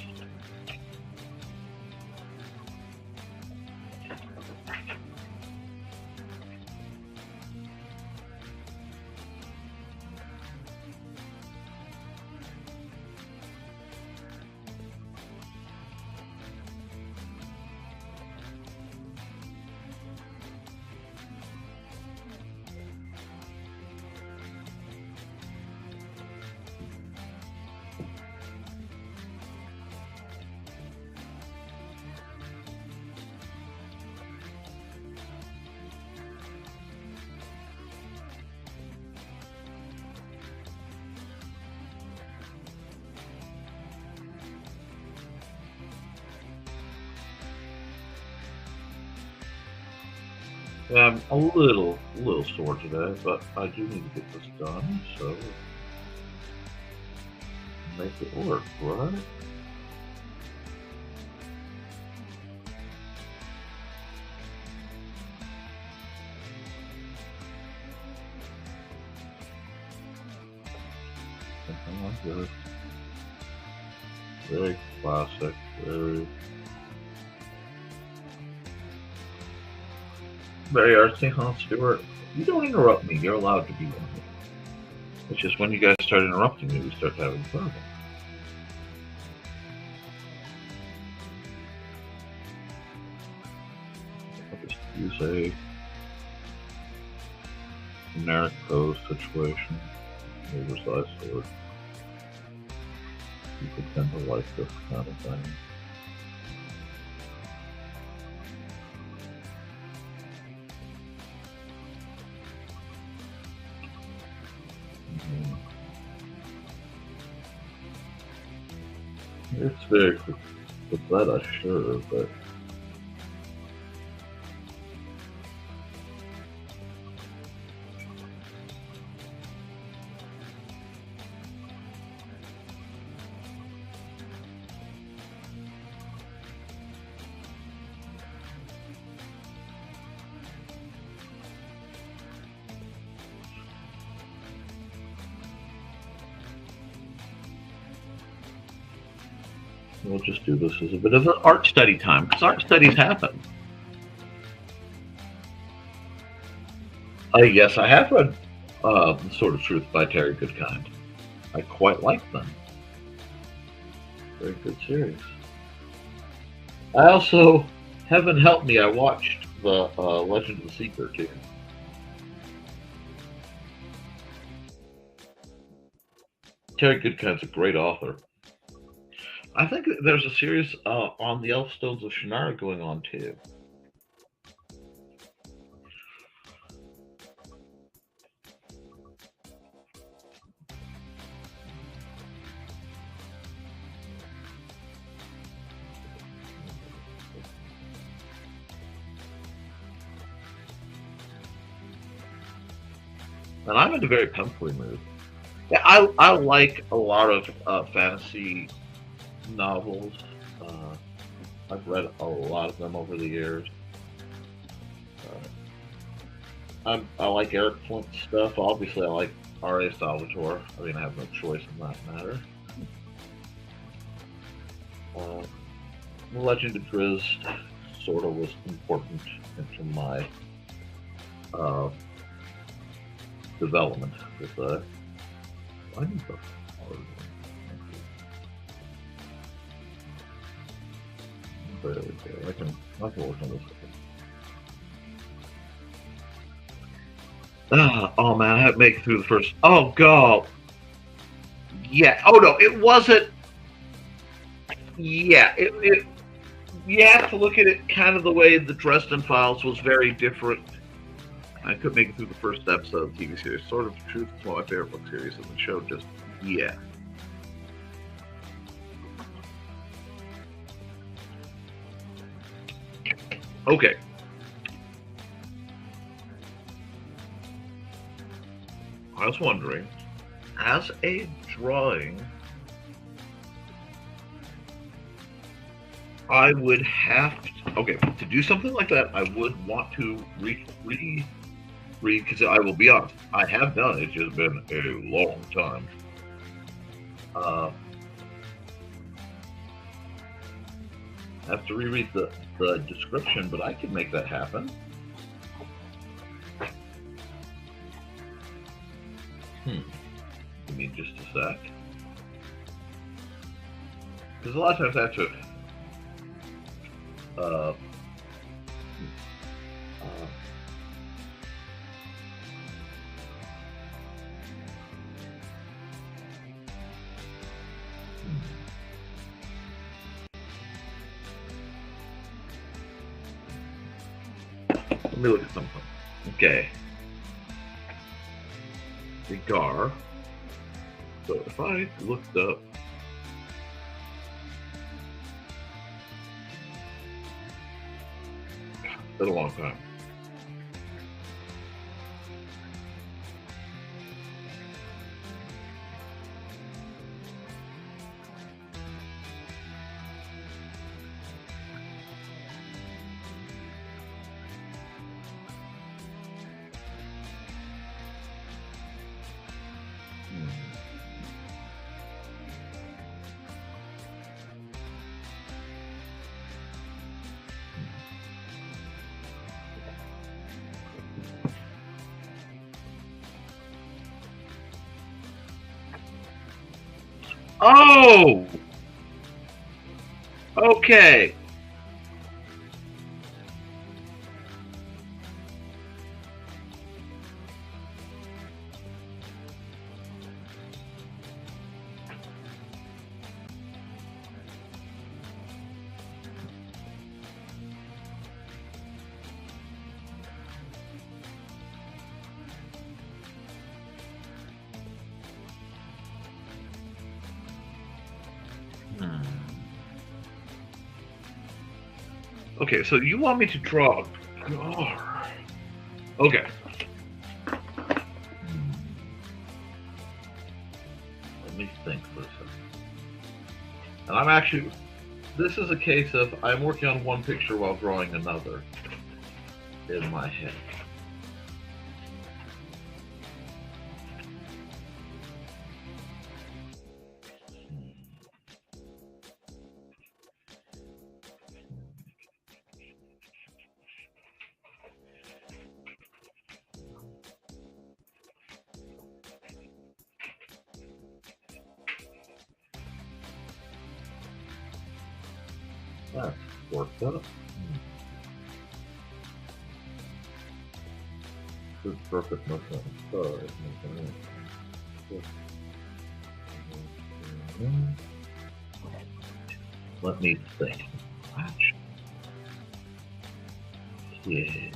I'm a little sore today, but I do need to get this done, so make it work, right? Something like this. Very classic, very artsy, huh, Stuart? You don't interrupt me. You're allowed to be one. It's just when you guys start interrupting me, we start having problems. I'll just use a generic pose situation. Oversized sword. People tend to like this kind of thing. It's very pathetic, sure, but we'll just do this as a bit of an art study time, because art studies happen. Yes, I have read The Sword of Truth by Terry Goodkind. I quite like them. Very good series. I also, heaven help me, I watched the Legend of the Seeker too. Terry Goodkind's a great author. I think there's a series on the Elfstones of Shannara going on too. And I'm in a very pencily mood. Yeah, I like a lot of fantasy novels. I've read a lot of them over the years. I like Eric Flint's stuff. Obviously, I like R.A. Salvatore. I mean, I have no choice in that matter. The Legend of Drizzt sort of was important into my development. Because I need the hard one. There we go. I can work on this. Oh man, I had to make it through the first. Oh god. Yeah. Oh no, it wasn't. Yeah. It. You have to look at it kind of the way the Dresden Files was very different. I couldn't make it through the first episode of the TV series. Sort of the Truth. It's one of my favorite book series, and the show just yeah. Okay. I was wondering, as a drawing, I would have to, okay, to do something like that, I would want to read, because I will be honest, I have done it, it's just been a long time. I have to reread the description, but I can make that happen. Give me just a sec. Because a lot of times I have to let me look at something. Okay. Cigar. So if I looked up it's been a long time. Oh! Okay. Okay, so you want me to draw a gar. Okay. Let me think for a second. And I'm actually, this is a case of I'm working on one picture while drawing another in my head. That's worked up. Good perfect motion. Sorry. Let me think. Yeah.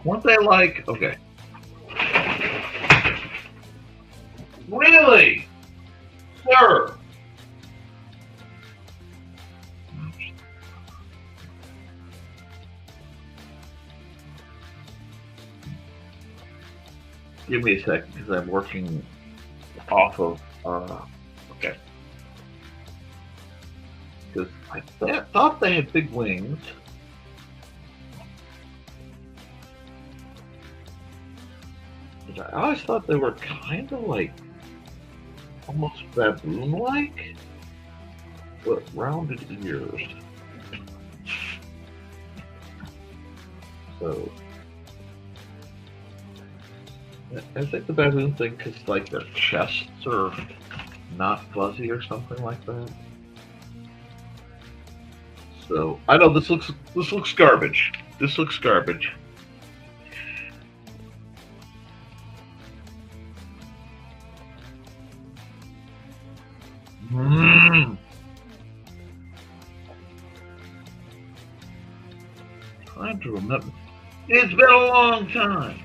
Weren't they like, okay. Really? Sir? Give me a second, because I'm working off of, okay. Because I thought they had big wings. I always thought they were kind of like almost baboon-like, with rounded ears. So I think the baboon thing, because like their chests are not fuzzy or something like that. So I know this looks garbage. This looks garbage. Trying to remember. It's been a long time.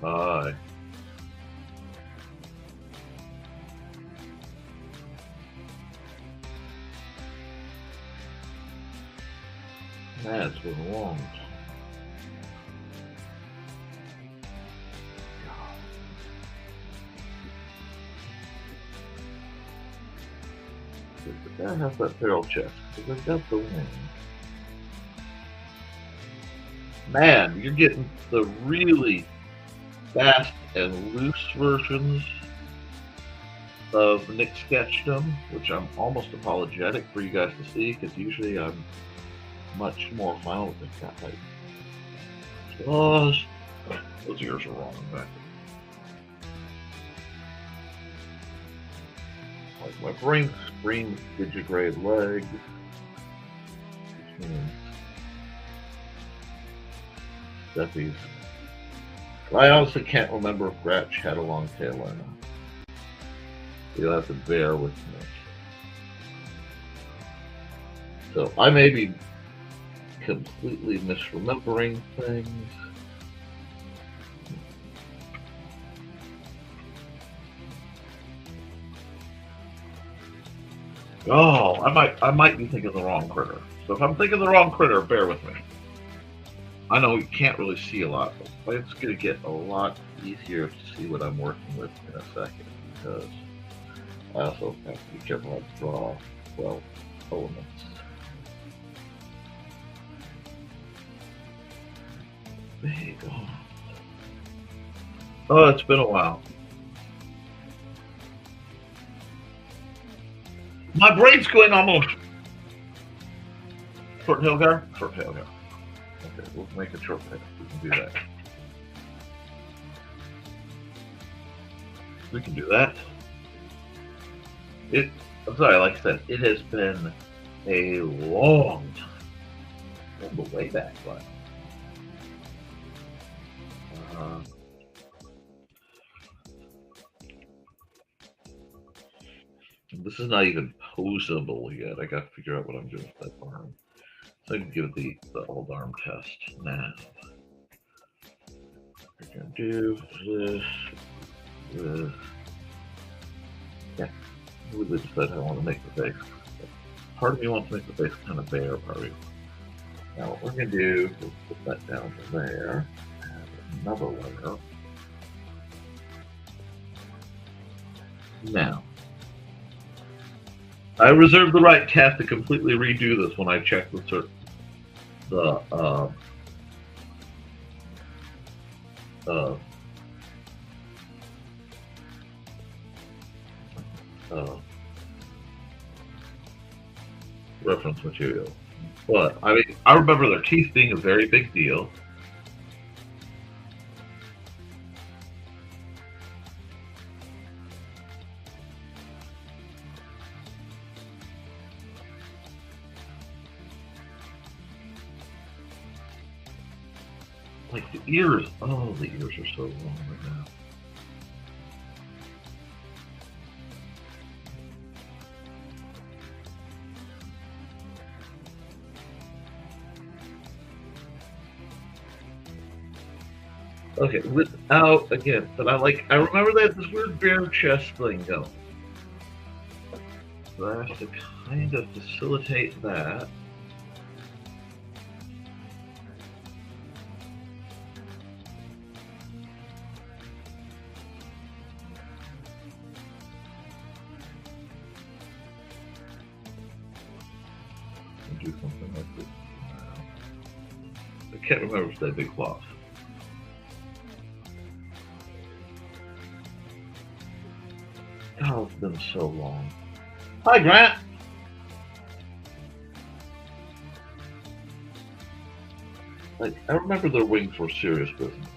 Bye. That's been a long time. I have that barrel chest because I got the wing. Man, you're getting the really fast and loose versions of Nick Sketchdom, which I'm almost apologetic for you guys to see because usually I'm much more final with this guy. Those ears are wrong back. Like my brain screams digigrade legs. Steffi's. I honestly can't remember if Gratch had a long tail or not. You'll have to bear with me. So I may be completely misremembering things. Oh, I might be thinking the wrong critter. So if I'm thinking the wrong critter, bear with me. I know you can't really see a lot, but it's going to get a lot easier to see what I'm working with in a second, because I also have to be careful how to draw 12 elements. Big arms. Oh, it's been a while. My brain's going almost. Short tail guard? Short tail guard. Okay, we'll make a short tail. We can do that. We can do that. I'm sorry, like I said, it has been a long time. From the way back, but this is not even posable yet. I gotta figure out what I'm doing with that arm. So I can give it the old arm test now. We're gonna do this. Yeah, I really decided I want to make the face. Part of me wants to make the face kind of bare, probably. Now what we're gonna do is put that down to there. Add another layer. Now, I reserve the right to have to completely redo this when I check the reference material. But I mean, I remember their teeth being a very big deal. Like the ears, oh, the ears are so long right now. Okay, without, again, but I remember they had this weird bare chest thing going. So I have to kind of facilitate that. Do something like this. I can't remember if they had big claws. Oh, it's been so long. Hi, Grant. Like, I remember their wings were serious business.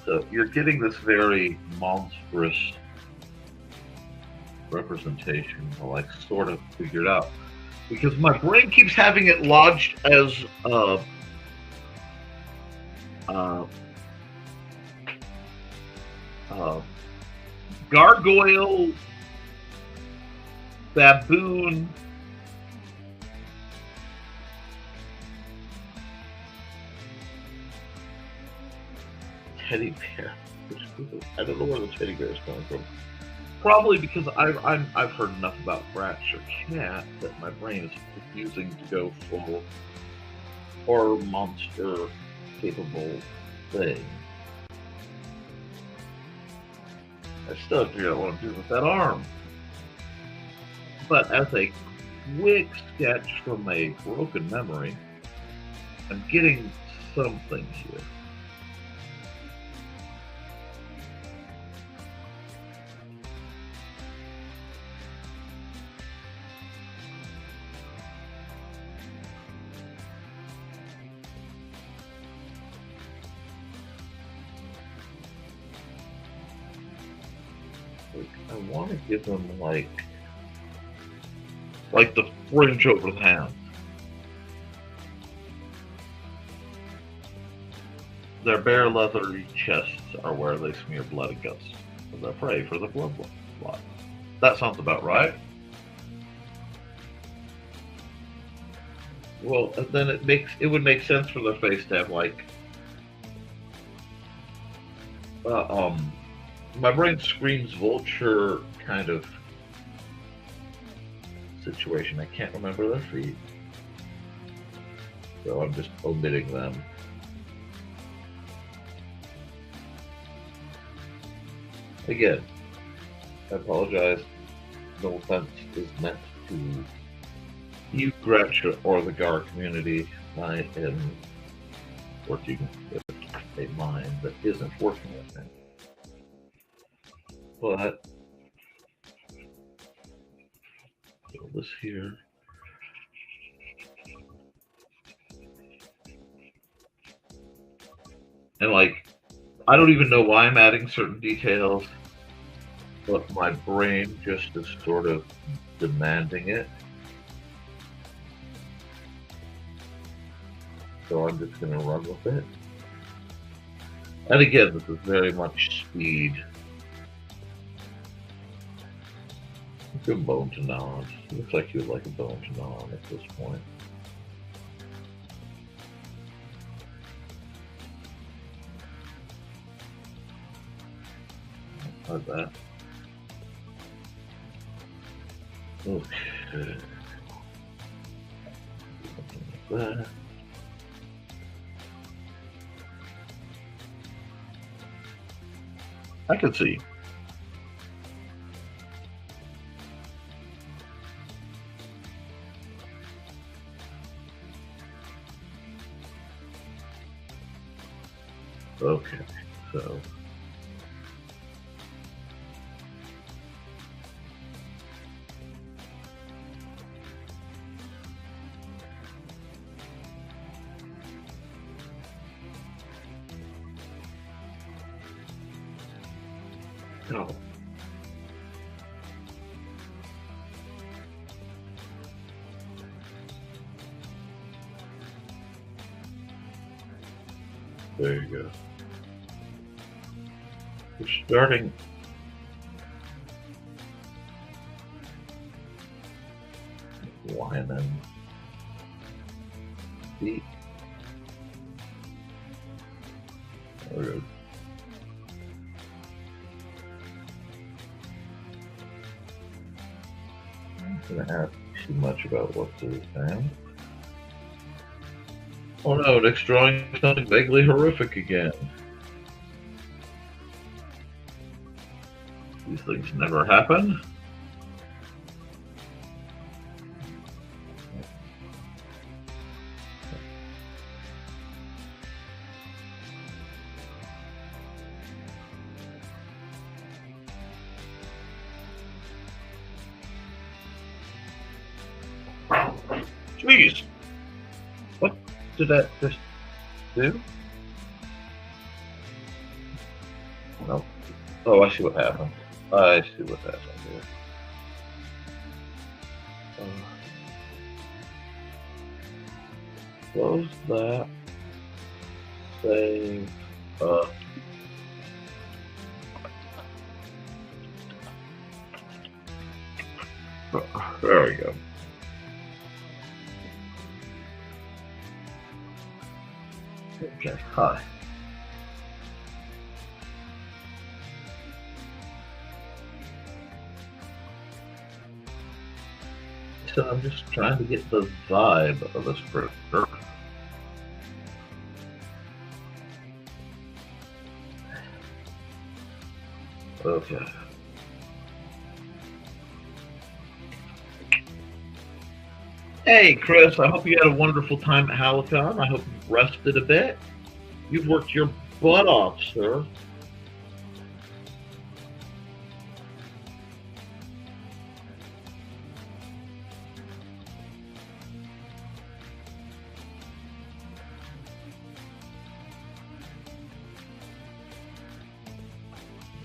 So you're getting this very monstrous representation, like sort of figured out, because my brain keeps having it lodged as gargoyle, baboon, teddy bear. I don't know where the teddy bear is coming from. Probably because I've heard enough about rats or cat that my brain is refusing to go full horror monster capable thing. I still have to figure out what I'm doing with that arm. But as a quick sketch from a broken memory, I'm getting something here. I want to give them like the fringe over the hands. Their bare leathery chests are where they smear blood and guts. They're prey for the blood. That sounds about right. Well, then it would make sense for their face to have like my brain screams vulture kind of situation. I can't remember their feet, so I'm just omitting them. Again, I apologize. No offense is meant to you, Gretch, or the GAR community. I am working with a mind that isn't working with me. But this here. And like, I don't even know why I'm adding certain details, but my brain just is sort of demanding it. So I'm just going to run with it. And again, this is very much speed. A bone to nod. Looks like you would like a bone to nod at this point. Like that. Okay. Like that. I can see. Okay, so no. There you go. We're starting whining feet. Good. I'm not gonna ask too much about what to do now. Oh no, Nick's drawing something vaguely horrific again. These things never happen. Jeez. What did that just do? Nope. Oh, I see what happened. I see what happened here. Close that. Save. There we go. Okay, hi. So I'm just trying to get the vibe of this printer. Okay. Hey, Chris, I hope you had a wonderful time at Halicon. I hope you've rested a bit. You've worked your butt off, sir.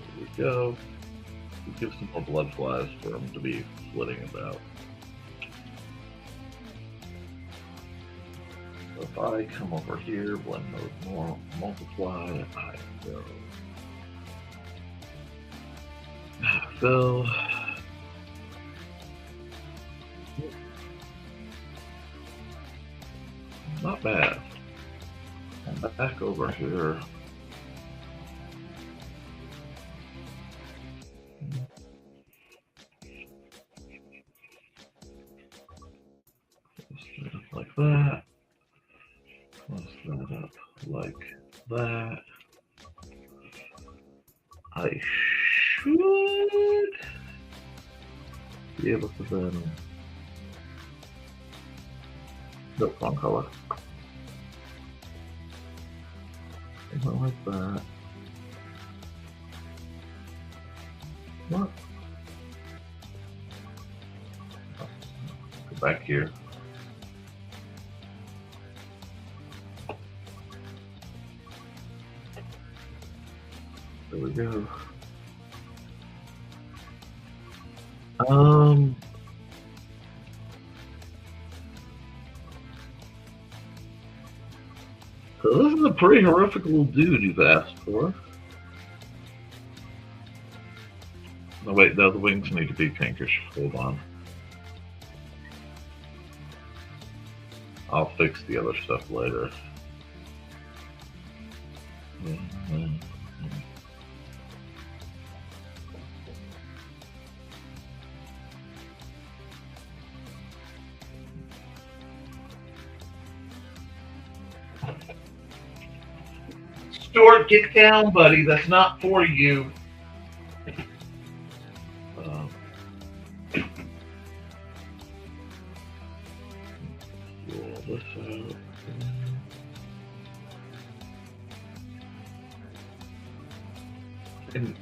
There we go. We'll give some more blood flies for them to be flitting about. So if I come over here, blend mode more, multiply, I go. Fill. Not bad. And back over here. Like that. Close that up like that. I should be able to then. Nope, wrong color. Something like that. What? Go back here. There we go. So this is a pretty horrific little dude you've asked for. No, wait, no, the wings need to be pinkish. Hold on. I'll fix the other stuff later. Stuart, get down, buddy. That's not for you. Roll this out. And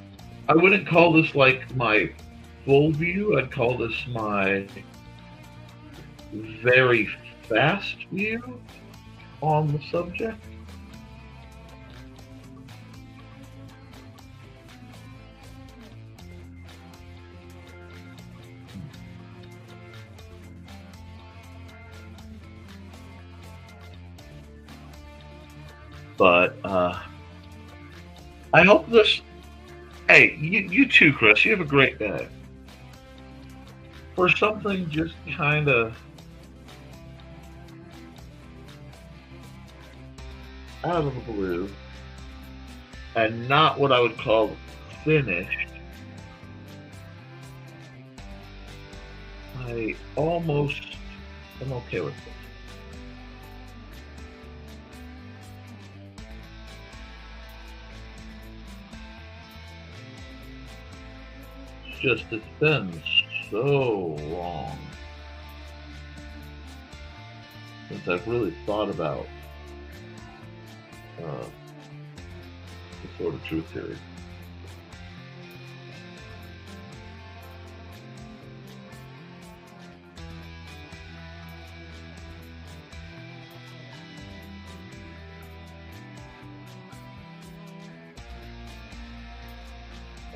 I wouldn't call this like my full view. I'd call this my very fast view on the subject. But I hope this. Hey, you too, Chris. You have a great day. For something just kind of out of the blue, and not what I would call finished, I almost am okay with it. Just it's been so long since I've really thought about the sort of truth theory.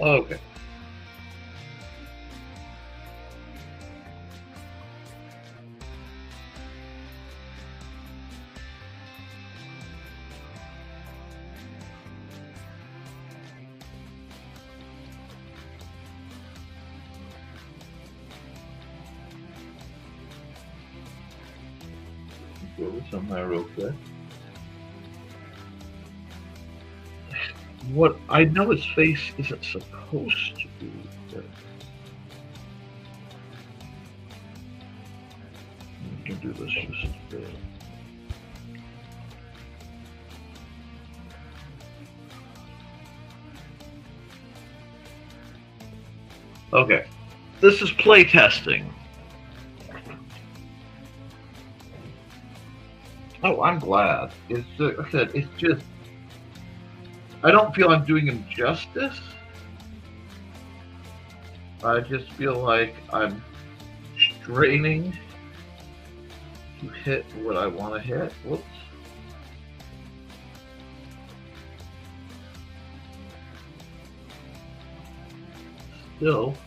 Okay. Go somewhere real quick. What I know his face isn't supposed to be. But we can do this just a bit. Okay, this is play testing. Oh, I'm glad. It's like I said, it's just I don't feel I'm doing him justice. I just feel like I'm straining to hit what I want to hit. Whoops. Still,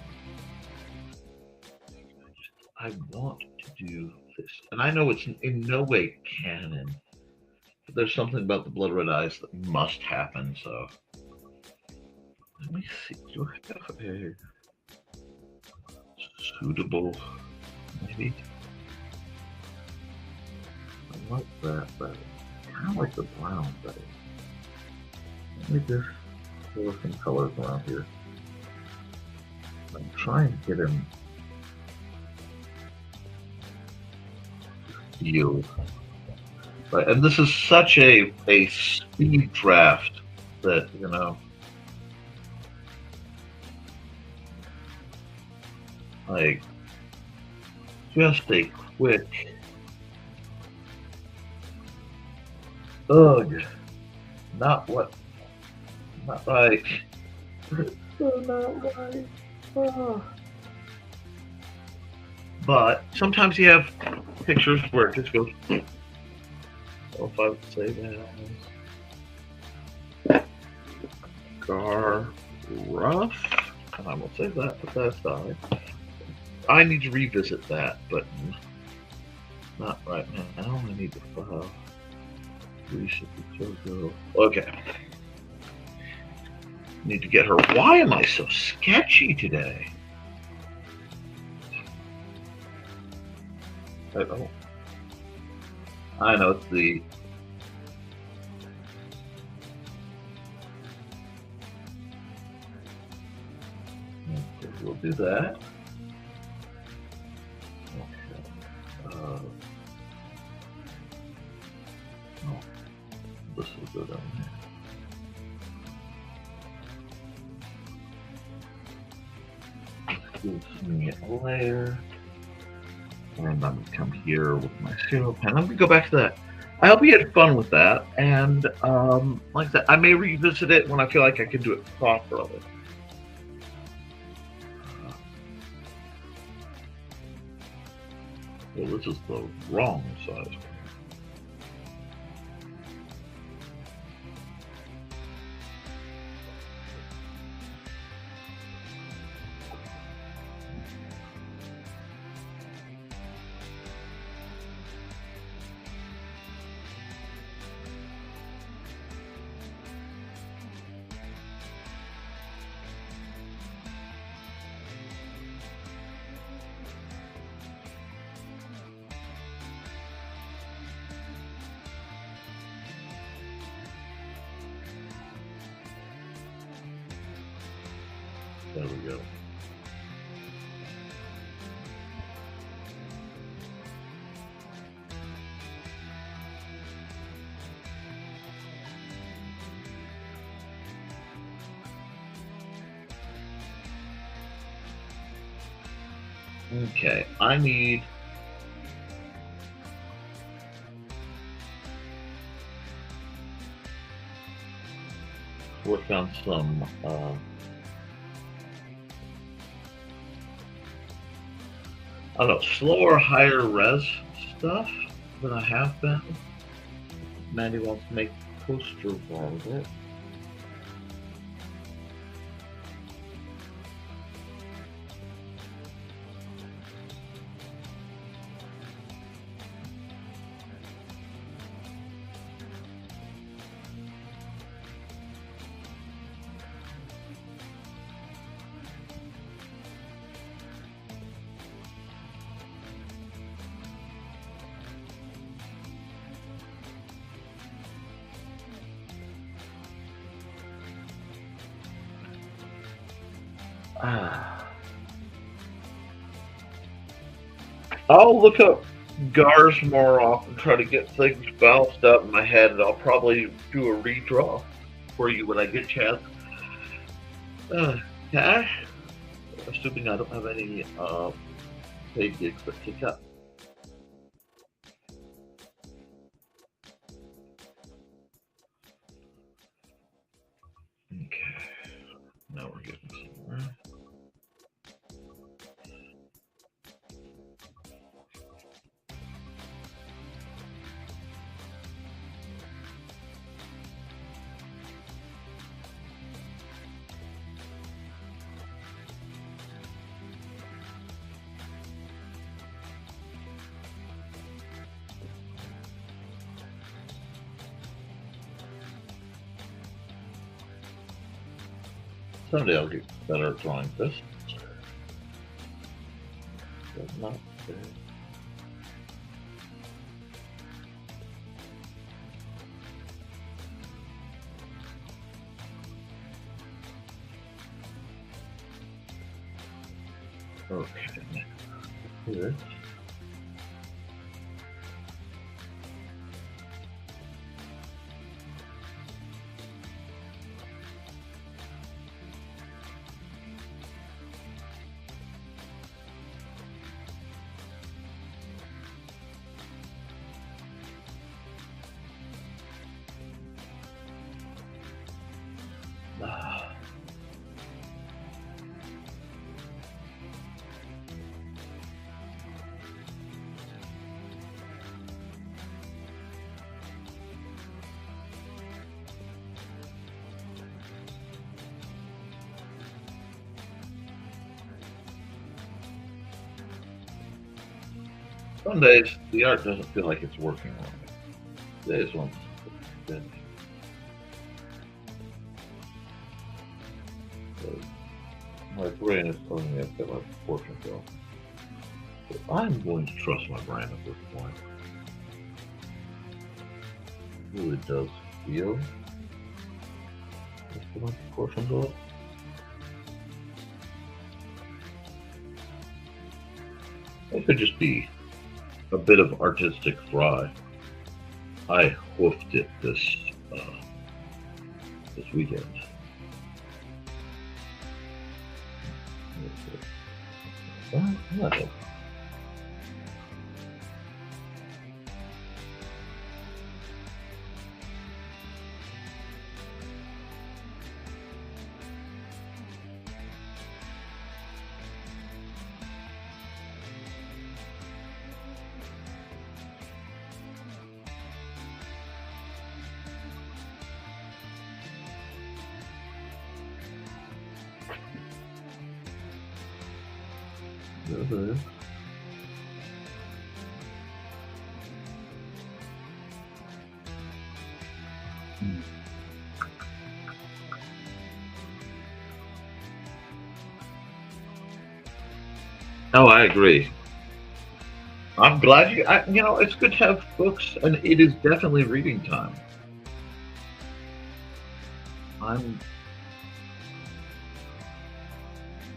I want to do this. And I know it's in no way canon. But there's something about the blood red eyes that must happen, so. Let me see. Do I have a suitable, maybe? I like that better. I kind of like the brown better. Let me just throw some colors around here. I'm trying to get him to feel. Right, and this is such a speed draft that, you know, like, just a quick, ugh, not right. So not right. Oh. But sometimes you have pictures where it just goes. So if I would say that Gar rough, and I will save that, put that aside. I need to revisit that, but not right now. I need to file. Okay. Need to get her. Why am I so sketchy today? I know it's the. Okay, we'll do that. Okay. Oh, this will go down here. Gives me a layer. And I'm going to come here with my serial pen. I'm going to go back to that. I hope you had fun with that. And like I said, I may revisit it when I feel like I can do it properly. Well, this is the wrong size. There we go. Okay, I need work on some I don't know, slower, higher res stuff than I have been. Mandy wants to make poster bar of it. I'll look up GARs more often, try to get things balanced out in my head, and I'll probably do a redraw for you when I get a chance. Cash? Assuming I don't have any paid gigs that kick up. Okay, now we're getting somewhere. Someday I'll get better at drawing this. But not bad. Okay. Here. Some days the art doesn't feel like it's working on me. Days when it's my brain is telling me I've got a portion go. But I'm going to trust my brain at this point. It really does feel like a portion go. It could just be a bit of artistic fry. I hoofed it this weekend. Mm-hmm. Oh, I agree. I'm glad you know, it's good to have books, and it is definitely reading time.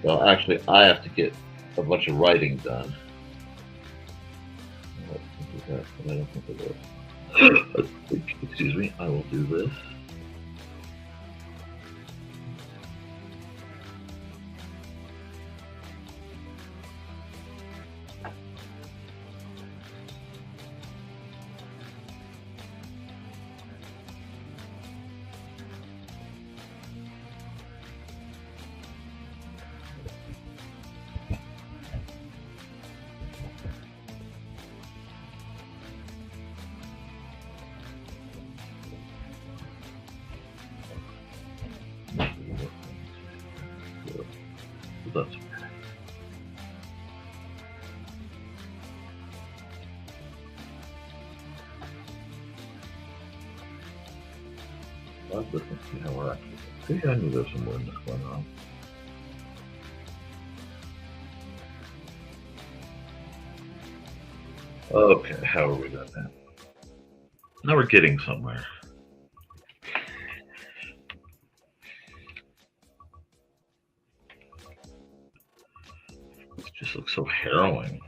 Well, actually, I have to get a bunch of writing done. I don't think it was. Excuse me, I will do this. That's okay. Let's look and see how we're actually. See, I knew there was some weirdness going on. Okay, how are we done now? Now we're getting somewhere. Just looks so harrowing.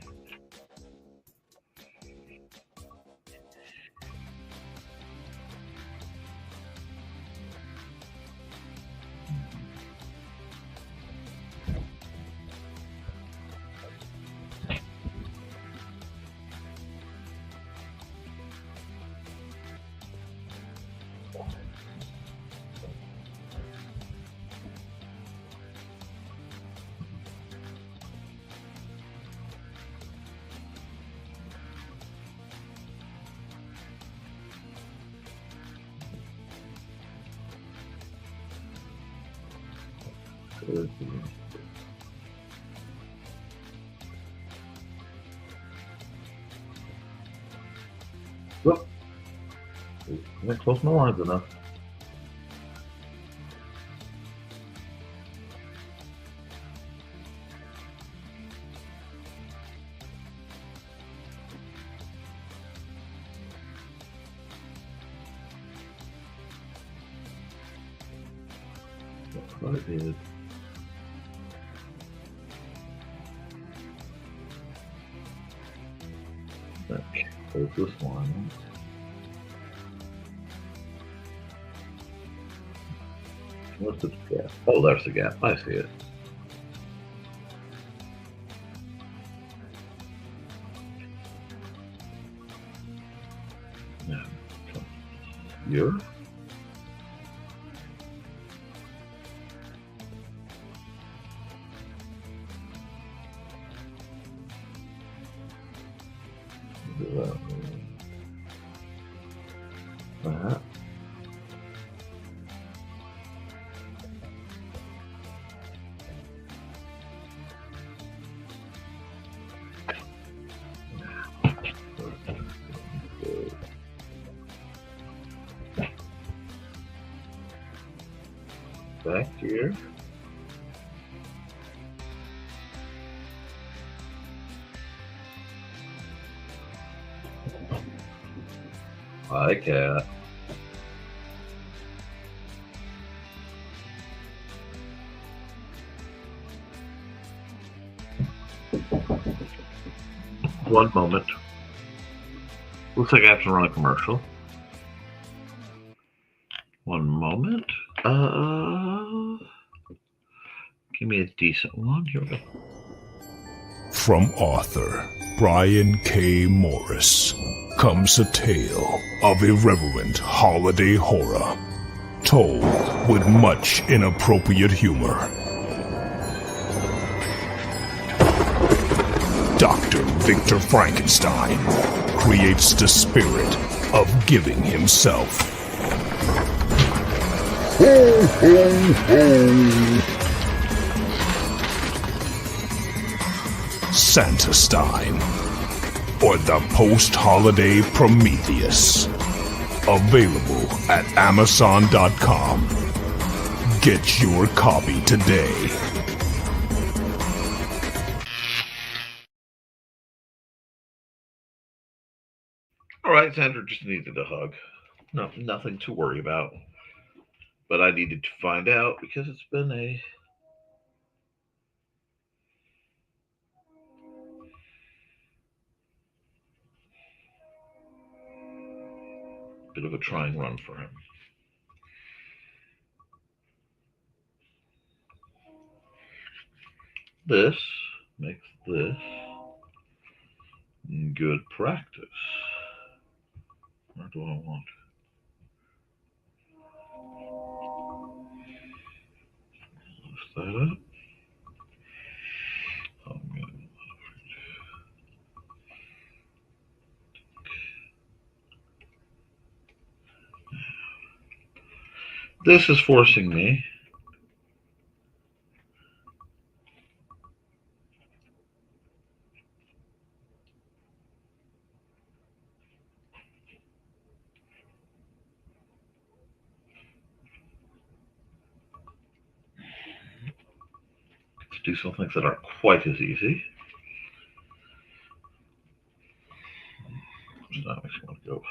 Whoop. I didn't close my lines enough. What it is. Okay, close this one. What's the gap? Oh, there's the gap. I see it. Now, here. That. Back here. Hi, cat. One moment. Looks like I have to run a commercial. One moment. Give me a decent one. Here we go. From author Brian K. Morris comes a tale of irreverent holiday horror, told with much inappropriate humor. Dr. Victor Frankenstein creates the spirit of giving himself. Ho, ho, ho! Santastein, or the post-holiday Prometheus. Available at Amazon.com. Get your copy today. All right, Sandra just needed a hug. No, nothing to worry about. But I needed to find out because it's been a bit of a trying run for him. This makes this good practice. Where do I want? Lift that up. This is forcing me to do some things that aren't quite as easy. So now I just want to go.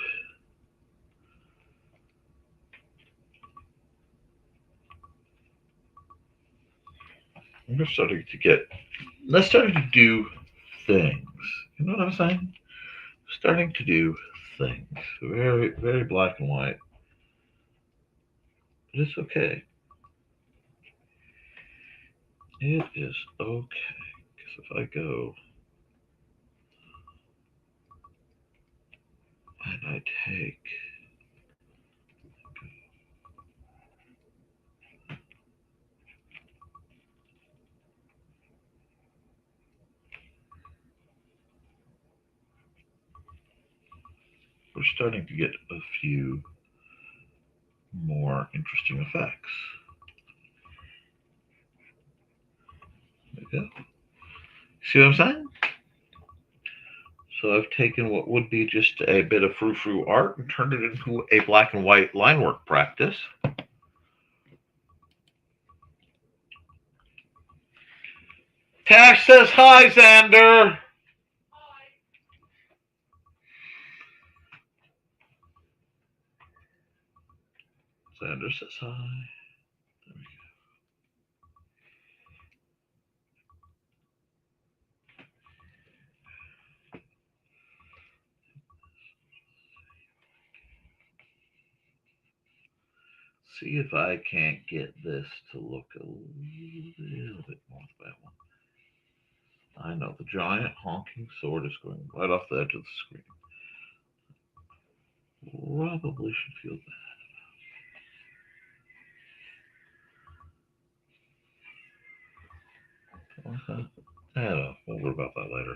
I'm just starting to get That's starting to do things. You know what I'm saying? Starting to do things. Very, very black and white. But it's okay. It is okay. Because if I go and I take we're starting to get a few more interesting effects. There we go. See what I'm saying? So I've taken what would be just a bit of frou-frou art and turned it into a black and white line work practice. Tash says hi, Xander. Xander says hi. There we go. See if I can't get this to look a little bit more like that one. I know the giant honking sword is going right off the edge of the screen. Probably should feel bad. I don't know. We'll worry about that later.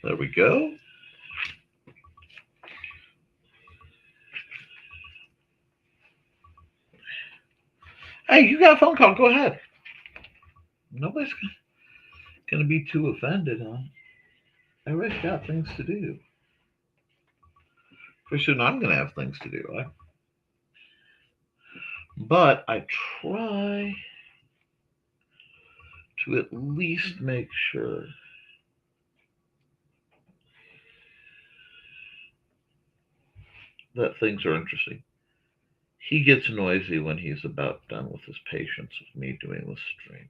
There we go. Hey, you got a phone call. Go ahead. Nobody's going to be too offended, huh? Everybody's got things to do. Pretty soon I'm going to have things to do. But I try to at least make sure that things are interesting. He gets noisy when he's about done with his patience of me doing the stream.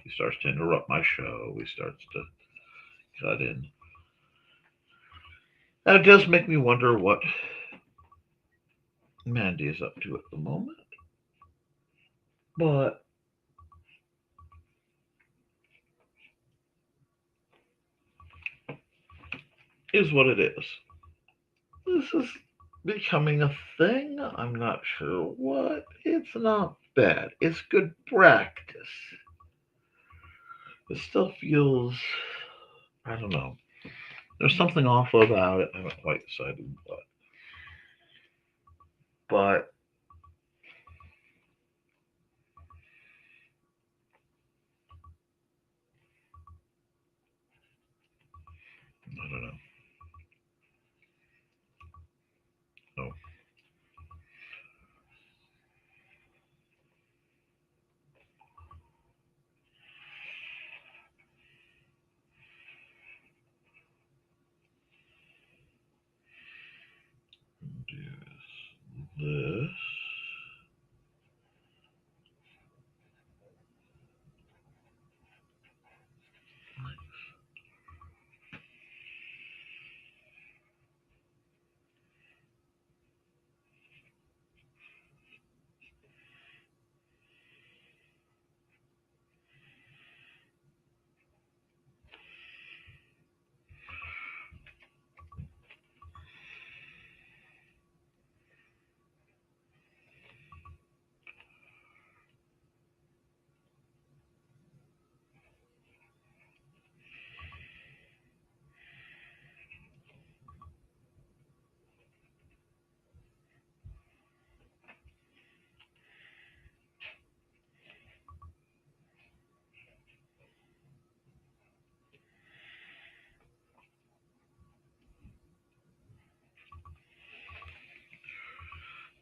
He starts to interrupt my show. He starts to cut in. And it does make me wonder what Mandy is up to at the moment. But is what it is. This is becoming a thing. I'm not sure what. It's not bad. It's good practice. It still feels, I don't know. There's something off about it. I haven't quite decided what. But I don't know. No. Do this.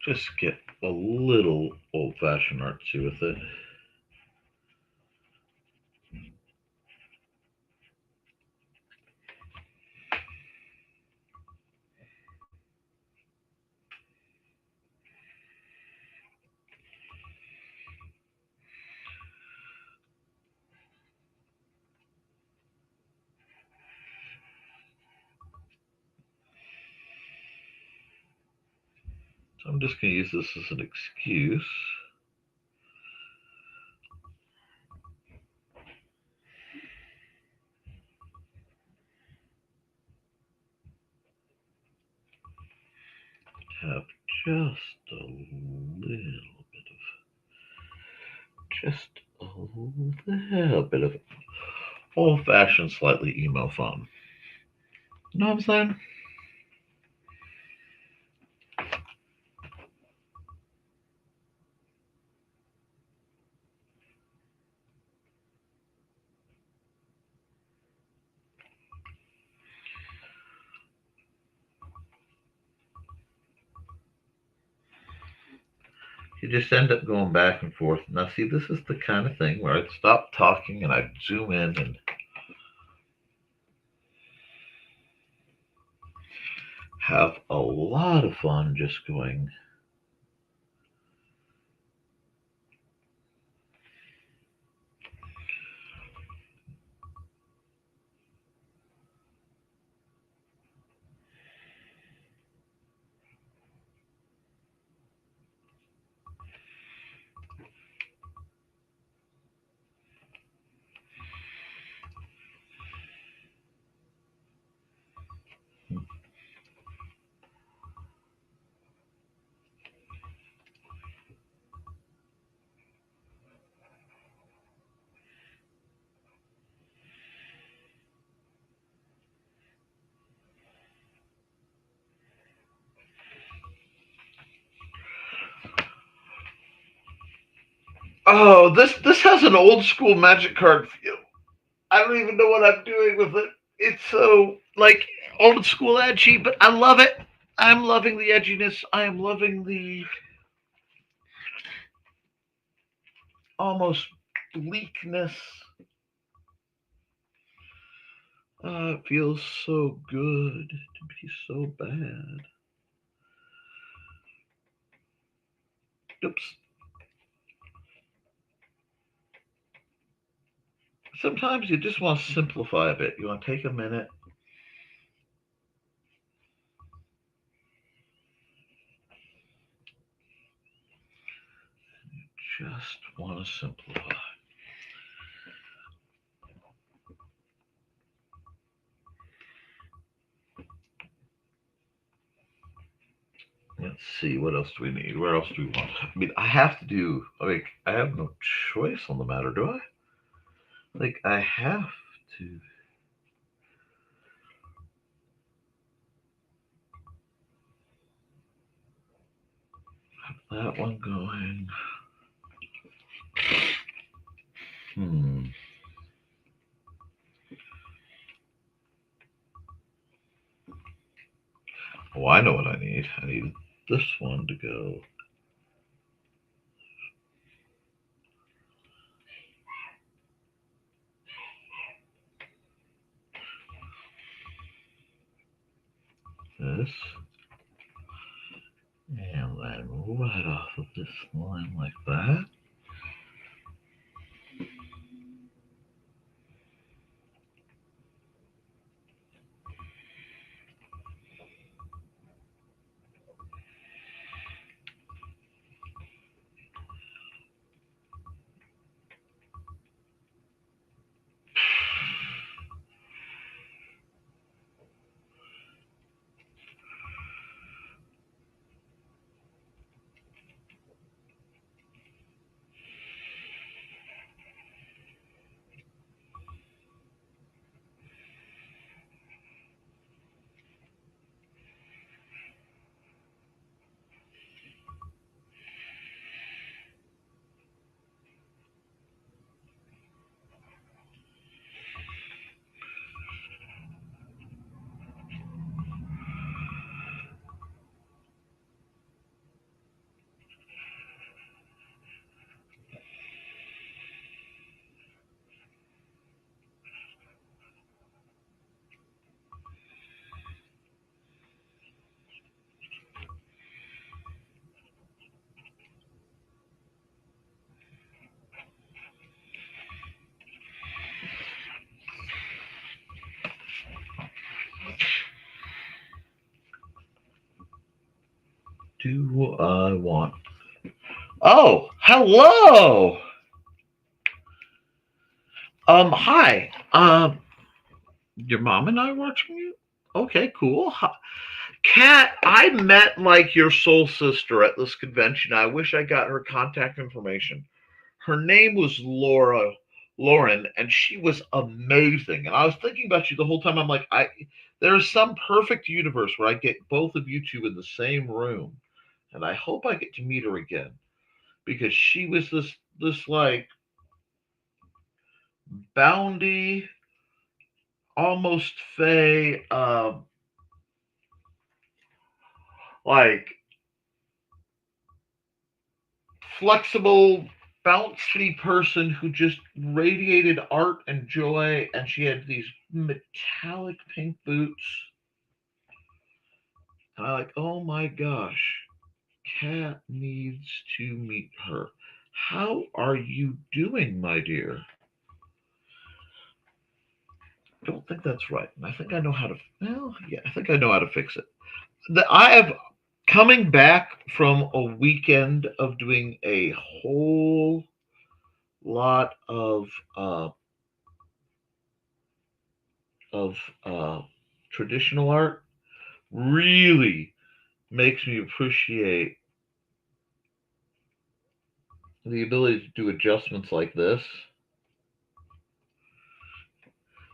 Just get a little old-fashioned artsy with it. So I'm just going to use this as an excuse. Have just a little bit of old-fashioned, slightly emo fun. You know what I'm saying? You just end up going back and forth. Now, see, this is the kind of thing where I'd stop talking and I'd zoom in and have a lot of fun just going. Oh, this has an old school magic card feel. I don't even know what I'm doing with it. It's so like old school edgy, but I love it. I'm loving the edginess. I am loving the almost bleakness. It feels so good to be so bad. Oops. Sometimes you just want to simplify a bit. You want to take a minute. Just want to simplify. Let's see, what else do we need? Where else do we want? I mean, I have to do, like, I have no choice on the matter, do I? Like, I have to. Have that one going. Oh, I know what I need. I need this one to go. This. And then right off of this line like that. do I want? Oh, hello. Hi. Your mom and I are watching you. Okay, cool. Kat, I met like your soul sister at this convention. I wish I got her contact information. Her name was Lauren, and she was amazing. And I was thinking about you the whole time. I'm like, there's some perfect universe where I get both of you two in the same room, and I hope I get to meet her again because she was this like boundy, almost fey, like flexible, bouncy person who just radiated art and joy, and she had these metallic pink boots. And I'm like, oh my gosh, Kat needs to meet her. How are you doing, my dear? I don't think that's right. And I think I know how to, well, yeah, I think I know how to fix it. I have coming back from a weekend of doing a whole lot uh, of traditional art really makes me appreciate the ability to do adjustments like this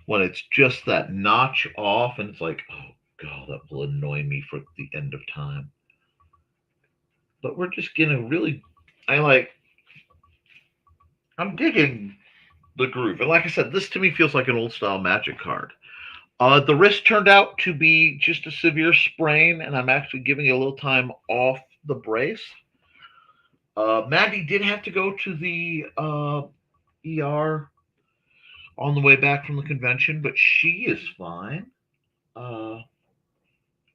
when it's just that notch off and it's like, oh god, that will annoy me for the end of time. But we're just gonna really, I'm digging the groove. And like I said, this to me feels like an old style Magic card. The wrist turned out to be just a severe sprain, and I'm actually giving it a little time off the brace. Maddie did have to go to the ER on the way back from the convention, but she is fine. Uh,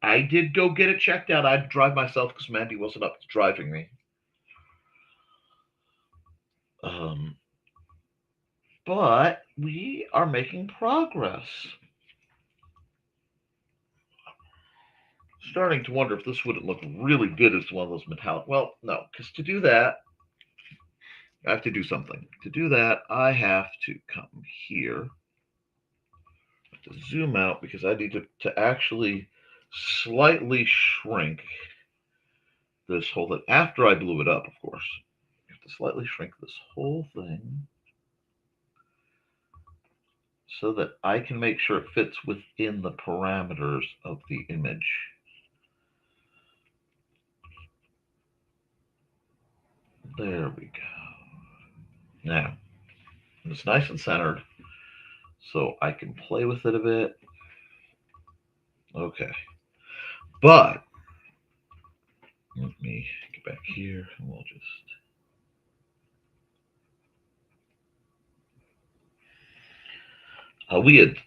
I did go get it checked out. I'd drive myself because Mandy wasn't up to driving me. Um, but we are making progress. Starting to wonder if this wouldn't look really good as one of those metallic. Well, no, because to do that, I have to do something. To do that, I have to come here to zoom out because I need to actually slightly shrink this whole thing. After I blew it up, of course. I have to slightly shrink this whole thing so that I can make sure it fits within the parameters of the image. There we go. Now, it's nice and centered, so I can play with it a bit. Okay. But, let me get back here, and we'll just...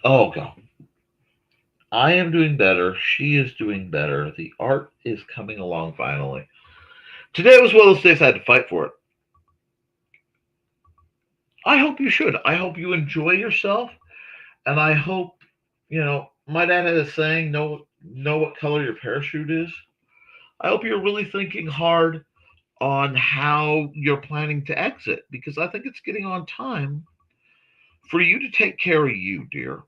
oh god. I am doing better. She is doing better. The art is coming along finally. Today was one of those days I had to fight for it. I hope you should. I hope you enjoy yourself. And I hope, my dad had a saying, know what color your parachute is. I hope you're really thinking hard on how you're planning to exit because I think it's getting on time for you to take care of you, dear.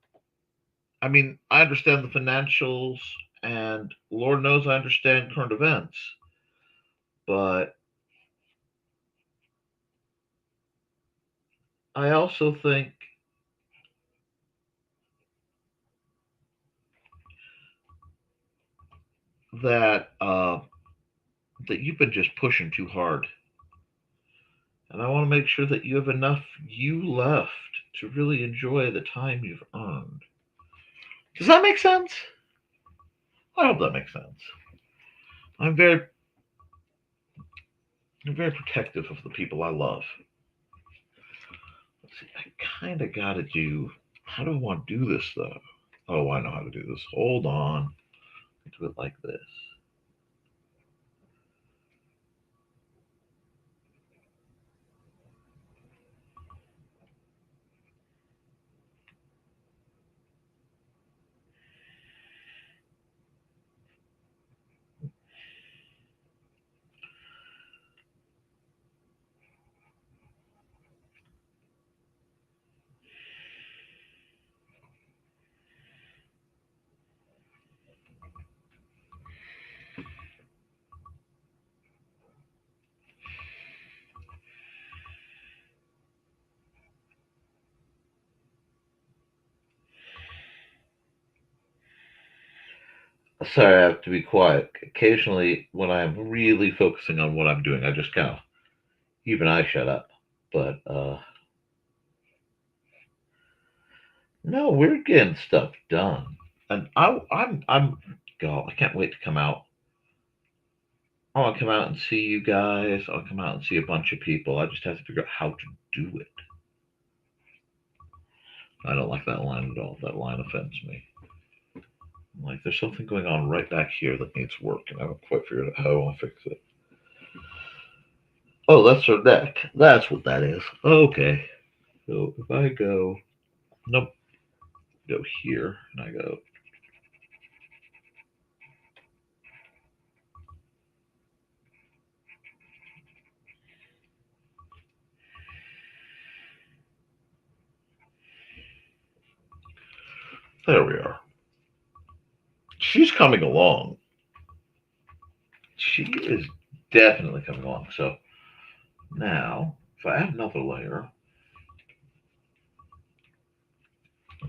I mean, I understand the financials and Lord knows I understand current events, but I also think that that you've been just pushing too hard, and I want to make sure that you have enough you left to really enjoy the time you've earned. Does that make sense? I hope that makes sense. I'm very, I'm very protective of the people I love. Let's see, I kind of got to do. How do I want to do this though? Oh, I know how to do this. Hold on. Do it like this. Sorry, I have to be quiet. Occasionally, when I'm really focusing on what I'm doing, I just kind of, even I shut up. But, no, we're getting stuff done. And God, I can't wait to come out. I want to come out and see you guys. I'll come out and see a bunch of people. I just have to figure out how to do it. I don't like that line at all. That line offends me. Like, there's something going on right back here that needs work, and I haven't quite figured out how I want to fix it. Oh, that's her neck. That's what that is. Okay. So if I go, nope, go here, and I go, there we are. She's coming along. She is definitely coming along. So now, if I add another layer,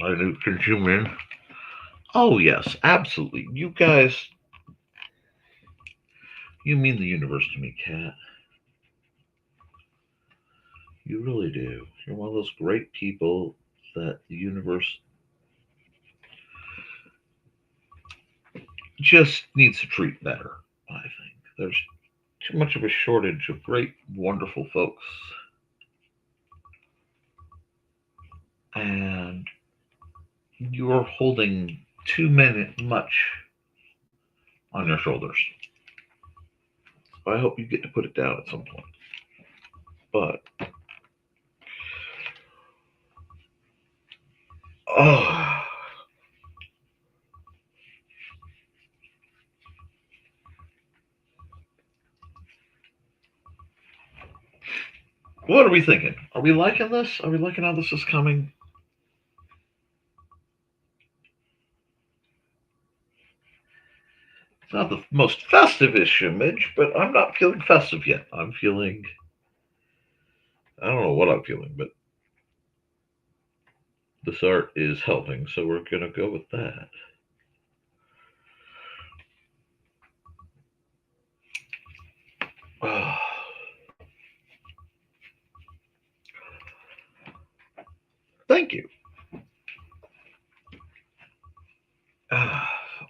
I can zoom in. Oh, yes, absolutely. You guys, you mean the universe to me, Kat. You really do. You're one of those great people that the universe just needs to treat better, I think. There's too much of a shortage of great, wonderful folks. And you're holding too much on your shoulders. I hope you get to put it down at some point. But, oh. What are we thinking? Are we liking this? Are we liking how this is coming? It's not the most festive-ish image, but I'm not feeling festive yet. I'm feeling, I don't know what I'm feeling, but this art is helping, so we're going to go with that. Oh. Thank you.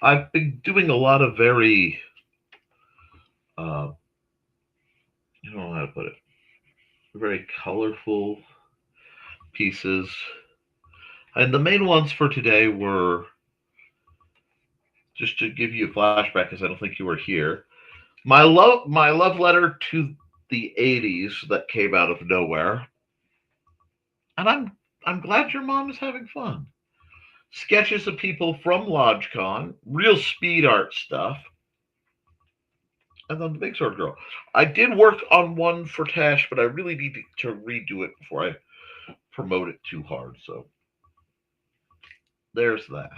I've been doing a lot of very, I don't know how to put it, very colorful pieces. And the main ones for today were, just to give you a flashback, because I don't think you were here, my love letter to the 80s that came out of nowhere. And I'm glad your mom is having fun. Sketches of people from LodgeCon, real speed art stuff, and then the Big Sword Girl. I did work on one for Tash, but I really need to redo it before I promote it too hard. So there's that.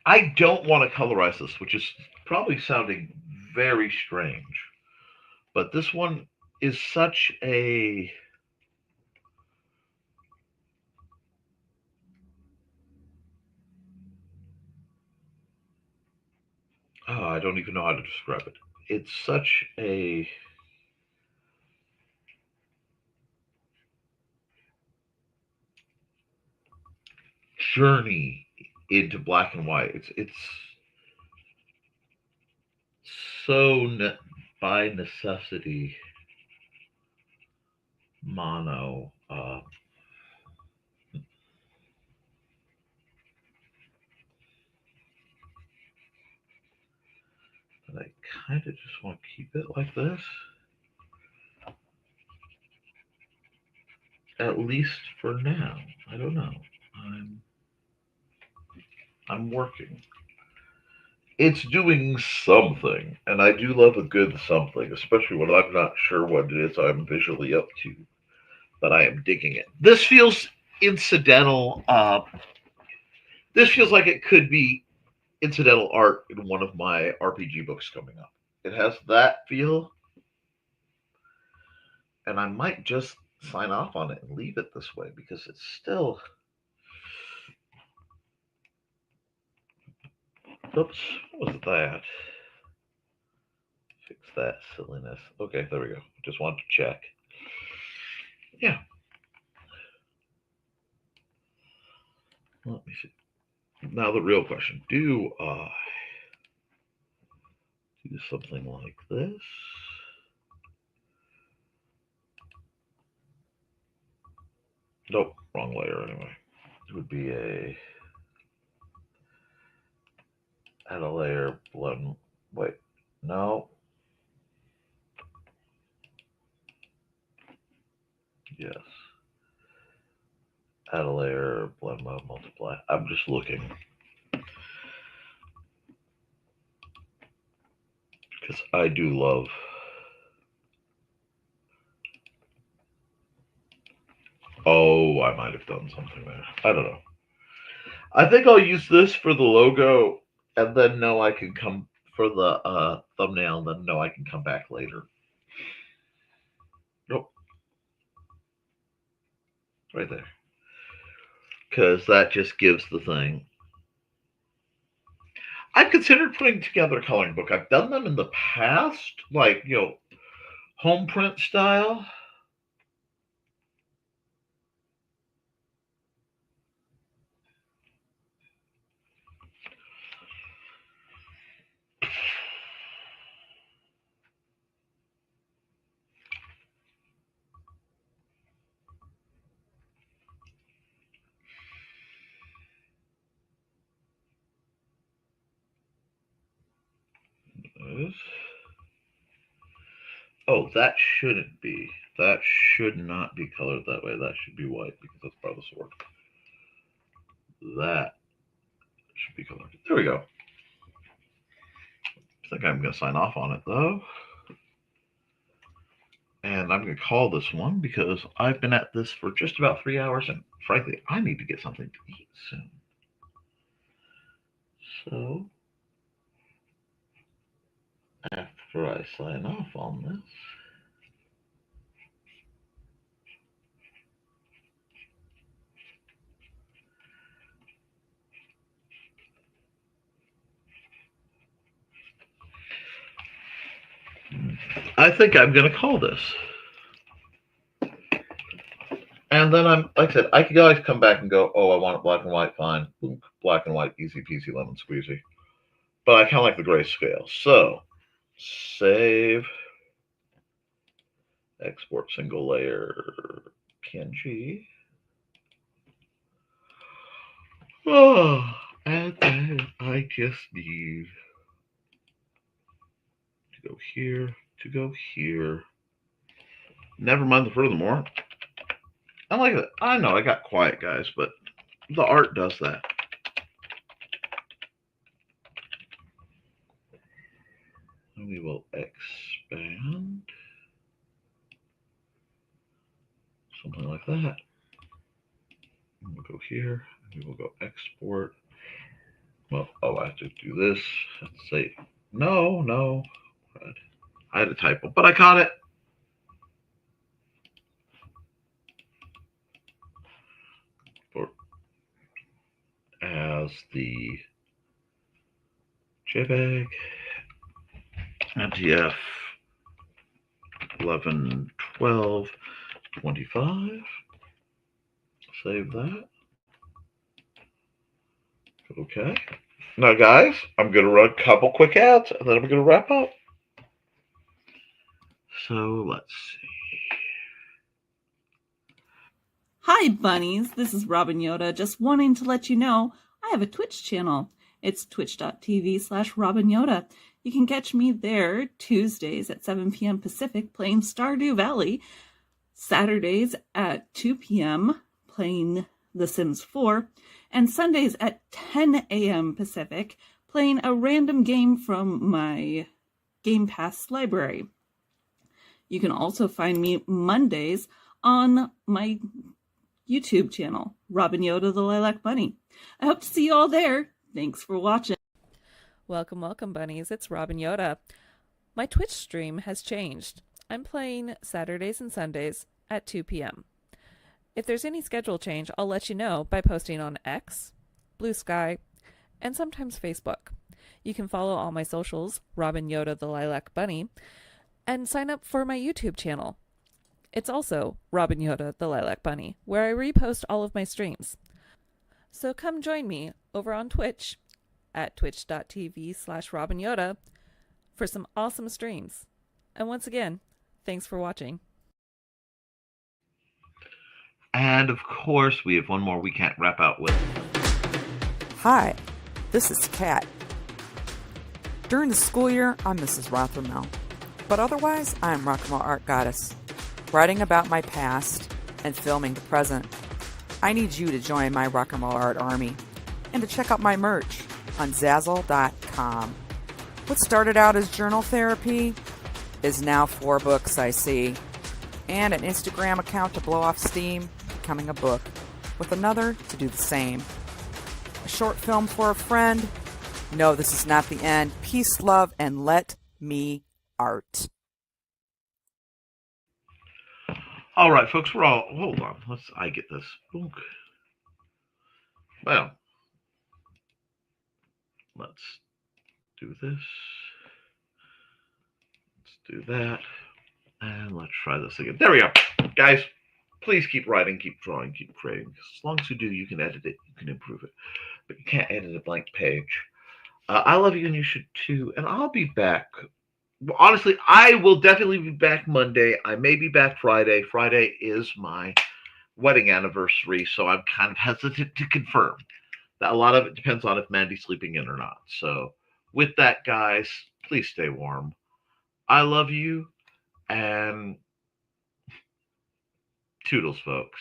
I don't want to colorize this, which is probably sounding very strange, but this one is such a I don't even know how to describe it. It's such a journey into black and white. It's so by necessity mono. But I kind of just want to keep it like this. At least for now. I don't know. I'm working. It's doing something, and I do love a good something, especially when I'm not sure what it is I'm visually up to, but I am digging it. This feels incidental. This feels like it could be incidental art in one of my RPG books coming up. It has that feel, And I might just sign off on it and leave it this way because it's still... Oops, what was that? Fix that silliness. Okay, there we go. Just wanted to check. Yeah. Let me see. Now the real question. Do I do something like this? Nope, wrong layer anyway. It would be add a layer, blend, wait, no. Yes. Add a layer, blend mode, multiply. I'm just looking. Because I do love... Oh, I might have done something there. I don't know. I think I'll use this for the logo and then know I can come for the thumbnail and then know I can come back later. Nope. Right there. Because that just gives the thing. I've considered putting together a coloring book. I've done them in the past, like, home print style. Oh, that shouldn't be. That should not be colored that way. That should be white because that's part of the sword. That should be colored. There we go. I think I'm going to sign off on it though. And I'm going to call this one because I've been at this for just about 3 hours and frankly, I need to get something to eat soon. So, after I sign off on this, I think I'm going to call this. And then like I said, I could always come back and go, oh, I want it black and white, fine. Boom, black and white, easy peasy, lemon squeezy. But I kind of like the grayscale. So, save, export single layer, PNG. Oh, and then I just need to go here, to go here. Nevermind the Furthermore. I like it. I know I got quiet, guys, but the art does that. And we will expand. Something like that. And we'll go here. And we will go export. Well, oh, I have to do this. Let's say, no. I had a typo, but I caught it. As the JPEG NTF 11 12 25. Save that. Okay. Now, guys, I'm going to run a couple quick ads and then I'm going to wrap up. So let's see. Hi, bunnies. This is Robin Yoda, just wanting to let you know I have a Twitch channel. It's twitch.tv/Robin Yoda. You can catch me there Tuesdays at 7 p.m. Pacific playing Stardew Valley, Saturdays at 2 p.m. playing The Sims 4, and Sundays at 10 a.m. Pacific playing a random game from my Game Pass library. You can also find me Mondays on my YouTube channel, Robin Yoda the Lilac Bunny. I hope to see you all there. Thanks for watching. Welcome, bunnies. It's Robin Yoda. My Twitch stream has changed. I'm playing Saturdays and Sundays at 2 p.m. If there's any schedule change, I'll let you know by posting on X, Blue Sky, and sometimes Facebook. You can follow all my socials, Robin Yoda the Lilac Bunny, and sign up for my YouTube channel. It's also Robin Yoda the Lilac Bunny, where I repost all of my streams. So come join me over on Twitch at twitch.tv/Robin Yoda for some awesome streams. And once again, thanks for watching. And of course, we have one more we can't wrap out with. Hi, this is Kat. During the school year, I'm Mrs. Rothermel, but otherwise, I'm Rothermel Art Goddess, writing about my past and filming the present. I need you to join my Rothermel Art Army and to check out my merch on Zazzle.com. What started out as journal therapy is now 4 books, I see, and an Instagram account to blow off steam, becoming a book, with another to do the same. A short film for a friend. No, this is not the end. Peace, love, and let me art. All right, folks, we're all, hold on, I get this. Boom. Well, let's do this. Let's do that. And let's try this again. There we go. Guys, please keep writing, keep drawing, keep creating. As long as you do, you can edit it, you can improve it. But you can't edit a blank page. I love you, and you should too. And I'll be back. Honestly, I will definitely be back Monday. I may be back Friday. Friday is my wedding anniversary, so I'm kind of hesitant to confirm. That a lot of it depends on if Mandy's sleeping in or not. So with that, guys, please stay warm. I love you, and toodles, folks.